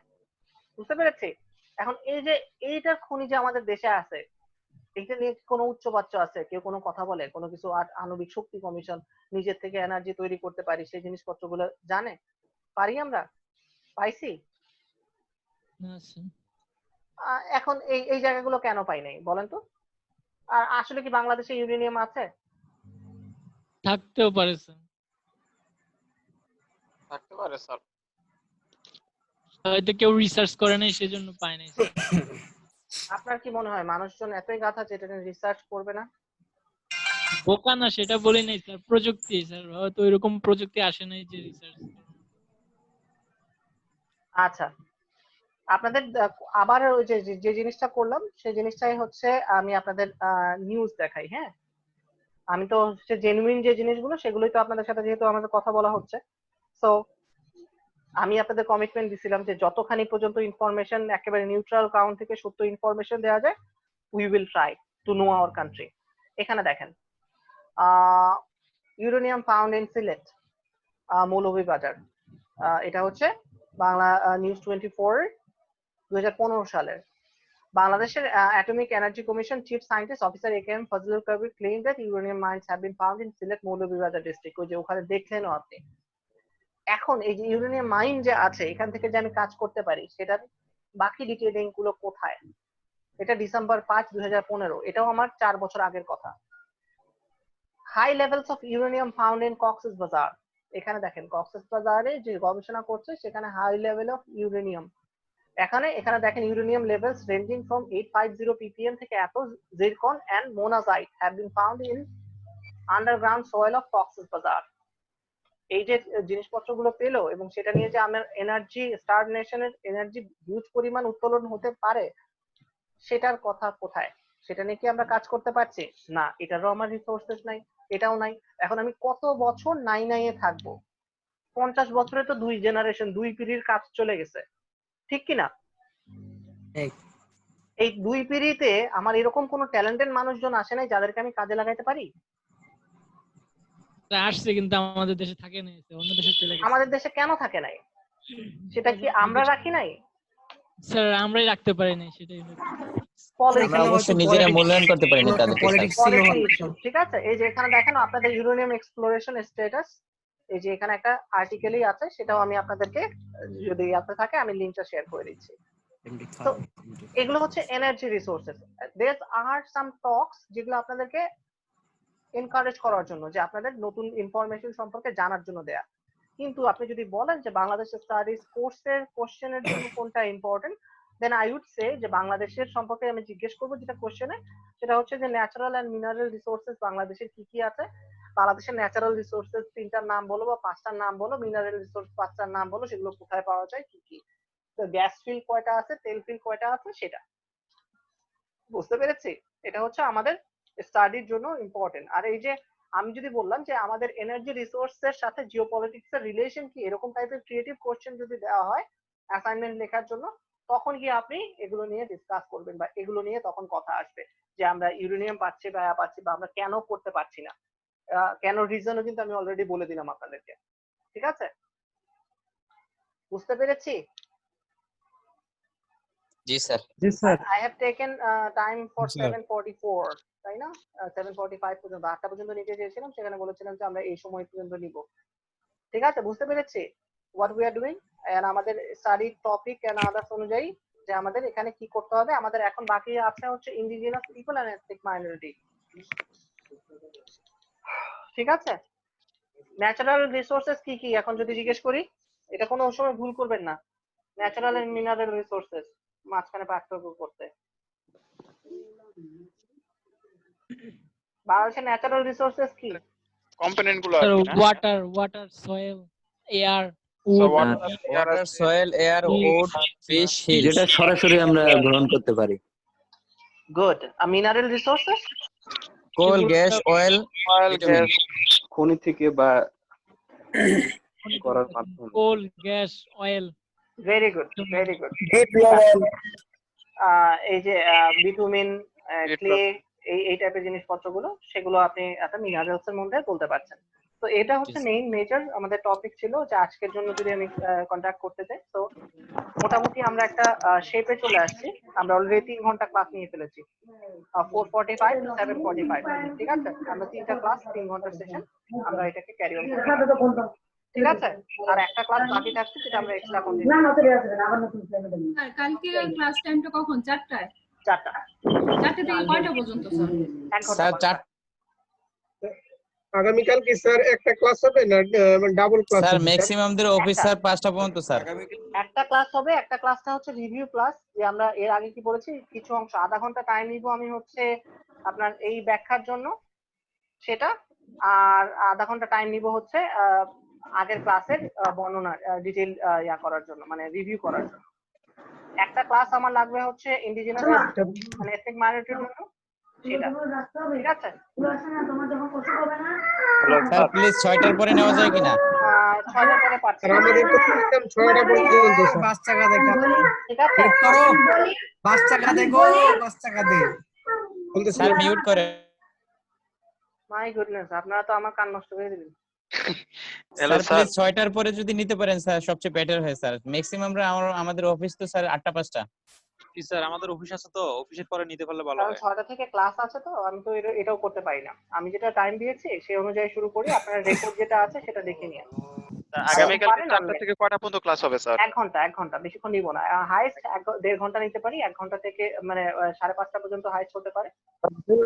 বুঝতে পেরেছি। এখন এই যে এইটার খনি যে আমাদের দেশে আছে, এটা নিয়ে কোনো উচ্চবাচ্য আছে, কেউ কোনো কথা বলে, কোনো কিছু? আণবিক শক্তি কমিশন নিজের থেকে এনার্জি তৈরি করতে পারি, সেই জিনিসপত্রগুলো জানে? পারি আমরা? পাইছি? এখন এই এই জায়গাগুলো কেন পাই নাই বলেন তো? আর আসলে কি বাংলাদেশে ইউরেনিয়াম আছে? থাকতেও পারে স্যার, থাকতে পারে স্যার, হয়তো কেউ রিসার্চ করে নাই সেজন্য পায় নাই। আপনার কি মনে হয় মানুষজন এতই গাধা যে এটা নিয়ে রিসার্চ করবে না? বোকা না সেটা বলি নাই স্যার, প্রযুক্তি স্যার, হয়তো এরকম প্রযুক্তি আসে নাই যে রিসার্চ। আচ্ছা, আপনাদের আবার ওই যে যে জিনিসটা করলাম সেই জিনিসটাই হচ্ছে আমি আপনাদের নিউজ দেখাই। হ্যাঁ, আমি তো হচ্ছে জেনুইন যে জিনিসগুলো সেগুলোই তো আপনাদের সাথে যেহেতু আমাদের কথা বলা হচ্ছে, সো আমি আপনাদের কমিটমেন্ট দিছিলাম যে যতখানি পর্যন্ত ইনফরমেশন একেবারে নিউট্রাল কাউন্ট থেকে সত্য ইনফরমেশন দেওয়া যায়, we will try to know our country. এখানে দেখেন uranium found in Sylhet, Moulvibazar, এটা হচ্ছে বাংলা নিউজ 24 2015 সালের। বাংলাদেশের atomic energy commission chief scientist officer AKM Fazlul Kabir claim that uranium mines have been found in Sylhet Moulvibazar district. ওই যে ওখানে দেখলেনও আপনি। এখন এই যে ইউরেনিয়াম মাইন যে আছে, এখান থেকে যে আমি কাজ করতে পারি, সেটার বাকি ডিটেইলিং গুলো কোথায়? এটা ডিসেম্বর 5, 2015, এটাও আমার 4 বছর আগের কথা। High levels of uranium found in Cox's Bazar, এখানে দেখেন কক্সবাজারে যে গবেষণা করছে সেখানে হাই লেভেল অফ ইউরেনিয়াম। এখানে দেখেন uranium levels ranging from 850 ppm থেকে এত zircon and monazite have been found in underground soil of Cox's Bazar. এই যে জিনিসপত্রগুলো পেলো এবং সেটা নিয়ে যে আমার এনার্জি, স্টার নেশনের এনার্জি হিউজ পরিমাণ উত্তোলন হতে পারে, সেটার কথা কোথায়? সেটা নিয়ে কি আমরা কাজ করতে পারছি? না, এটারও আমার রিসোর্সেস নাই, এটাও নাই। এখন আমি কত বছর নাইয়ে থাকবো? 50 বছরে তো 2 জেনারেশন, 2 পিঢ়ির কাজ চলে গেছে, ঠিক কিনা? এই 2 পিঢ়িতে আমার এরকম কোন ট্যালেন্টেড মানুষজন আসে নাই যাদেরকে আমি কাজে লাগাইতে পারি? আসছে কিন্তু আমাদের দেশে থাকে নাই, অন্য দেশে চলে গেছে। আমাদের দেশে কেন থাকে নাই? সেটা কি আমরা রাখি নাই? স্যার আমরাই রাখতে পারি নাই, সেটাই আমরা অবশ্য নিজেরা মূল্যায়ন করতে পারিনি তাদেরকে স্যার। ঠিক আছে, এই যে এখানে দেখেন আপনাদের ইউরেনিয়াম এক্সপ্লোরেশন স্ট্যাটাস, এই যে এখানে একটা আর্টিকেলই আছে, সেটাও আমি আপনাদেরকে যদি আপনার থাকে আমি লিংকটা শেয়ার করে দিচ্ছি। তো এগুলো হচ্ছে এনার্জি রিসোর্সেস। দেয়ার আর সাম টকস যেগুলো আপনাদেরকে এনকারেজ করার জন্য, যে আপনাদের নতুন ইনফরমেশন সম্পর্কে জানার জন্য দেয়া। কিন্তু আপনি যদি বলেন যে বাংলাদেশ স্টাডিজ কোর্সের কোশ্চেনের জন্য কোনটা important, then I would say যে বাংলাদেশের সম্পর্কে আমি জিজ্ঞেস করবো যেটা কোশ্চেনে, সেটা হচ্ছে যে ন্যাচারাল অ্যান্ড মিনারেল রিসোর্সেস বাংলাদেশের কি কি আছে। বাংলাদেশের ন্যাচারাল রিসোর্সেস 3টার নাম বলো বা 5টার নাম বলো, মিনারেল রিসোর্স 5টার নাম বলো, সেগুলো কোথায় পাওয়া যায়, কি কি, তো গ্যাস ফিল্ড কয়টা আছে, তেল ফিল্ড কয়টা আছে, সেটা। বুঝতে পেরেছি? এটা হচ্ছে আমাদের স্টাডির জন্য ইম্পর্টেন্ট। আর এই যে আমি যদি বললাম যে আমাদের এনার্জি রিসোর্সের সাথে জিওপলিটিক্স এর রিলেশন কি, এরকম টাইপের ক্রিয়েটিভ কোশ্চেন যদি দেওয়া হয় অ্যাসাইনমেন্ট লেখার জন্য, তখন গিয়ে আপনি এগুলো নিয়ে ডিসকাস করবেন বা এগুলো নিয়ে তখন কথা আসবে যে আমরা ইউরেনিয়াম পাচ্ছি বা পাচ্ছি বা আমরা কেন করতে পারছি না, কেন রিজনও কিন্তু আমি অলরেডি বলে দিলাম আপনাদেরকে। ঠিক আছে? বুঝতে পেরেছি? জি স্যার। জি sir. I have taken time for Sir. 7:44, তাই না? 7:45 পর্যন্ত, 8টা পর্যন্ত নিতে চেয়েছিলাম, সেখানে বলেছিলাম যে আমরা এই সময় পর্যন্ত নিব। ঠিক আছে? বুঝতে পেরেছি what we are doing, and আমাদের স্টাডি টপিক এন্ড আদার্স অনুযায়ী যে আমাদের এখানে কি করতে হবে। আমাদের এখন বাকি আছে হচ্ছে indigenous people and ethnic minority. ঠিক আছে? ন্যাচারাল রিসোর্সেস কি কি এখন যদি জিজ্ঞেস করি, এটা কোনো সময় ভুল করবেন না। ন্যাচারাল এন্ড মিনারেল রিসোর্সেস মাঝখানে পার্থক্য করতে। বাংলাদেশের ন্যাচারাল রিসোর্সেস কি? কম্পোনেন্ট গুলো স্যার আর কি না? Water, soil, air, So wood, water, soil, air, wood, fish, hills. যেটা সরাসরি আমরা গ্রহণ করতে পারি। Good. Mineral resources coal, gas, oil, vitamin. খনি থেকে বা করার মাধ্যমে। Coal, gas, oil. Very good, very good. এই যে বিটুমিন, ক্লে, এই টাইপের জিনিসপত্রগুলো, সেগুলো আপনি একটা মিনারেলস এর মধ্যে বলতে পারছেন। তো এটা হচ্ছে মেইন মেজর আমাদের টপিক ছিল যে আজকের জন্য যদি আমি কন্টাক্ট করতে চাই। তো মোটামুটি আমরা একটা শেপে চলে আসছি। আমরা অলরেডি 3 ঘন্টা ক্লাস নিয়ে ফেলেছি, 4:45 to 7:45। ঠিক আছে? আমরা 3টা ক্লাস, 3 ঘন্টার সেশন, আমরা এটাকে ক্যারি অন করব। ঠিক আছে? আর একটা ক্লাস বাকি থাকছে, যেটা আমরা এক্সট্রা কন্টিনিউ আর কালকে ক্লাস টাইমটা কখন? 4টায়? 4টা। 4টা থেকে কয়টা পর্যন্ত স্যার? 1 ঘন্টা। স্যার 4 আগামীকাল কি স্যার একটা ক্লাস হবে না ডাবল ক্লাস? স্যার ম্যাক্সিমাম দের অফিস স্যার 5টা পর্যন্ত স্যার। একটা ক্লাস হবে, একটা ক্লাসটা হচ্ছে রিভিউ ক্লাস, যে আমরা এর আগে কি বলেছি কিছু অংশ আধা ঘন্টা টাইম নিব আমি হচ্ছে আপনার এই ব্যাখ্যার জন্য সেটা, আর আধা ঘন্টা টাইম নিব হচ্ছে আগের ক্লাসের বর্ণনা ডিটেইল করার জন্য, মানে রিভিউ করার জন্য। একটা ক্লাস আমার লাগবে হচ্ছে ইন্ডিজিনাস মানে এথনিক মাইনরিটির জন্য সেটা। ঠিক আছে? স্যার প্লিজ 6টার পরে নেওয়া যায় কিনা? 6টার পরে পাচ্ছি। আমাদের তো সিস্টেম 6টা পর্যন্ত বাচ্চাকা দেখা। ঠিক আছে? করো বাচ্চাকা দেখো, বাচ্চাকা দে। স্যার মিউট করে। মাই গুডনেস, আপনারা তো আমার কান নষ্ট করে দিলেন। স্যার প্লিজ 6টার পরে যদি নিতে পারেন স্যার সবচেয়ে বেটার হয় স্যার। ম্যাক্সিমাম আমাদের অফিস তো স্যার 8টা 5টা। জি স্যার, আমাদের অফিস আছে তো, অফিসের পরে নিতে পারলে ভালো হয়। 6টা থেকে ক্লাস আছে, তো আমি তো এটাও করতে পারি না। আমি যেটা টাইম দিয়েছি সেই অনুযায়ী শুরু করি, আপনার রেকর্ড যেটা আছে সেটা দেখে নিন। আগামীকাল 4টা থেকে কয়টা পর্যন্ত ক্লাস হবে স্যার? 1 ঘন্টা, 1 ঘন্টা, বেশিক্ষণ নিব না। হাইস্ট 1.5 ঘন্টা নিতে পারি। 1 ঘন্টা থেকে মানে 5:30 পর্যন্ত হাইস্ট হতে পারে।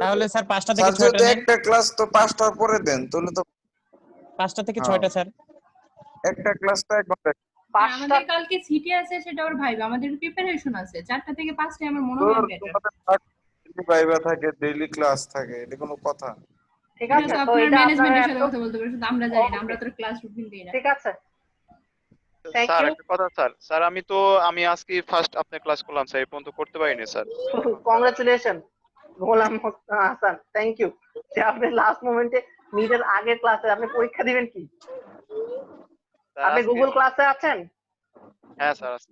তাহলে স্যার 5টা থেকে 6টা একটা ক্লাস তো 5টার পরে দেন, তাহলে তো 5টা থেকে 6টা স্যার। একটা ক্লাস তো 1 ঘন্টা। আমাদের কালকে সিটি আছে, সেটা ওর ভাইবা, আমাদের প্রিপারেশন আছে। 4টা থেকে 5টা আমার মনে হয় বেটার। ভাইবা থাকে, ডেইলি ক্লাস থাকে, এটা কোনো কথা? ঠিক আছে? তো আপনার এটা ম্যানেজমেন্টের সাথে কথা বলতে পারেন, আমরা জানি না, আমরা তো ক্লাস রুটিন দেই না। ঠিক আছে? স্যার একটা কথা স্যার আমি আজকে ফার্স্ট আপনার ক্লাস করলাম স্যার, এই পর্যন্ত করতে পারিনি sir. Congratulation Golam Hasan, thank you যে আপনি লাস্ট মোমেন্টে মিডল আগের ক্লাসে আপনি পরীক্ষা দিবেন কি? আপনি গুগল ক্লাসে আছেন? হ্যাঁ স্যার আছি।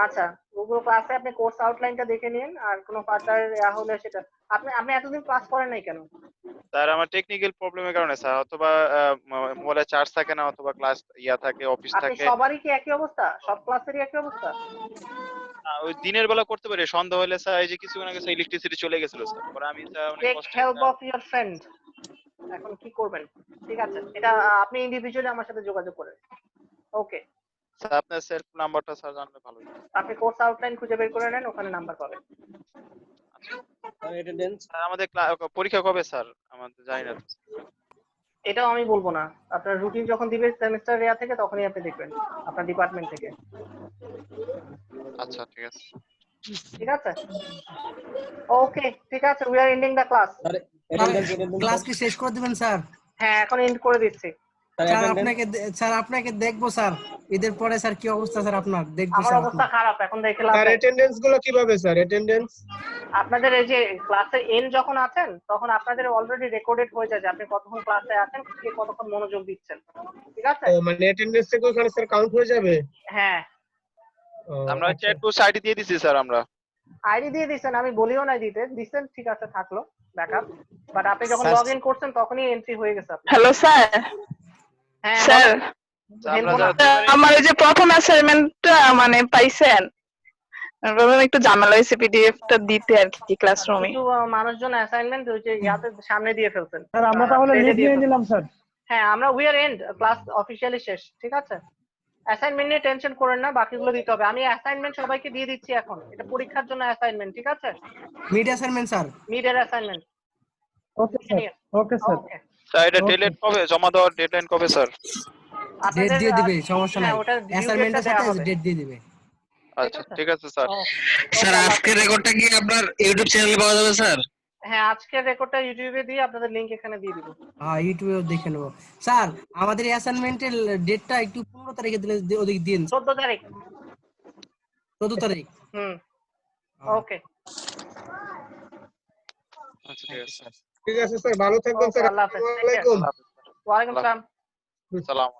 আচ্ছা, গুগল ক্লাসে আপনি কোর্স আউটলাইনটা দেখে নিন, আর কোনো ফার্দার হলে সেটা আপনি এতদিন ক্লাস করেন নাই কেন? স্যার আমার টেকনিক্যাল প্রবলেমের কারণে স্যার, অথবা মোবাইলে চার্জ থাকে না, অথবা ক্লাস থাকে, অফিস আপনি থাকে। সবারই কি একই অবস্থা? সব ক্লাসেরই একই অবস্থা? ওই দিনের বেলা করতে পারি, সন্ধ্যা হলে স্যার এই যে কিছুক্ষণ আগে স্যার ইলেকট্রিসিটি চলে গেছিল স্যার, পরে আমি স্যার অনেক টেক কষ্ট হেল্প অফ ইওর ফ্রেন্ড। এখন কি করবেন? ঠিক আছে, এটা আপনি ইন্ডিভিজুয়ালি আমার সাথে যোগাযোগ করেন। ওকে স্যার, আপনার সেলফ নাম্বারটা স্যার জানলে ভালো হতো। আপনি কোর্স আউটলাইন খুঁজে বের করে নেন, ওখানে নাম্বার পাবেন। স্যার আমাদের পরীক্ষা কবে স্যার? আমাদের জানি না। এটাও আমি বলবো না, আপনার রুটিন যখন দিবে সেমিস্টার থেকে তখনই আপনি দেখবেন আপনার ডিপার্টমেন্ট থেকে। আচ্ছা ঠিক আছে ঠিক আছে ওকে ঠিক আছে we are ending the class class কি শেষ করে দিবেন স্যার? হ্যাঁ এখন এন্ড করে দিচ্ছি স্যার আপনাকে দেখবো স্যার ঈদের পরে স্যার কি অবস্থা স্যার আপনার দেখবো আমার স্যার অবস্থা খারাপ এখন দেখে লাভ স্যার নেই। অ্যাটেন্ডেন্স গুলো কিভাবে স্যার অ্যাটেন্ডেন্স আপনাদের এই যে ক্লাসে এন্ড যখন আছেন তখন আপনাদের অলরেডি রেকর্ডেড হয়ে যায় যে আপনি কতক্ষণ ক্লাসে আছেন কে কতক্ষণ মনোযোগ দিচ্ছেন ঠিক আছে ও মানে অ্যাটেন্ডেন্স থেকে ওখানে স্যার কাউন্ট হয়ে যাবে হ্যাঁ আমরা চ্যাট বক্স আইডি দিয়ে দিছি স্যার আমরা আইডি দিয়ে দিছেন আমি বলিও না দিছেন ঠিক আছে থাকলো ব্যাকআপ বাট আপনি যখন স্যার, লগইন করছেন তখনই এন্ট্রি হয়ে গেছে আপনার হ্যালো স্যার হ্যাঁ স্যার হেল্প না আমার ওই যে প্রথম অ্যাসাইনমেন্টটা মানে পাইছেন ভাবলাম একটু ঝামেলা হয়েছে পিডিএফটা দিতে আর কি ক্লাসরুমে কিছু মানুষজন অ্যাসাইনমেন্ট ওই যে ইয়াতে সামনে দিয়ে ফেলছেন স্যার আমরা তাহলে লিভ নিয়ে নিলাম স্যার হ্যাঁ আমরা we are end class officially শেষ ঠিক আছে অ্যাসাইনমেন্ট নিয়ে টেনশন করেন না বাকিগুলো দিতে হবে আমি অ্যাসাইনমেন্ট সবাইকে দিয়ে দিচ্ছি এখন এটা পরীক্ষার জন্য অ্যাসাইনমেন্ট ঠিক আছে মিড অ্যাসাইনমেন্ট স্যার মিডের assignment okay sir okay sir sir এটা ডেডলাইন কবে জমা দেওয়ার ডেডলাইন কবে স্যার ডেট দিয়ে দিবে সমস্যা নাই হ্যাঁ, ওটা due অ্যাসাইনমেন্টের date-টা সাথে দেয়া হবে। ডেট দিয়ে দিবে আচ্ছা ঠিক আছে স্যার স্যার আজকের রেকর্ডটা কি আপনার ইউটিউব চ্যানেলে পাওয়া যাবে স্যার হ্যাঁ আজকের রেকর্ডটা ইউটিউবে দিয়ে আপনাদের লিংক এখানে দিয়ে দিব হ্যাঁ ইউটিউবে দেখে নেবো স্যার আমাদের অ্যাসাইনমেন্টের ডেটটা একটু 15 তারিখে দিলে ওদিক দিন 14 তারিখ 14 তারিখ হুম ওকে আচ্ছা ঠিক আছে ঠিক আছে স্যার ভালো থাকবেন স্যার আল্লাহ হাফেজ আসসালামু আলাইকুম ওয়ালাইকুম আসসালাম সালাম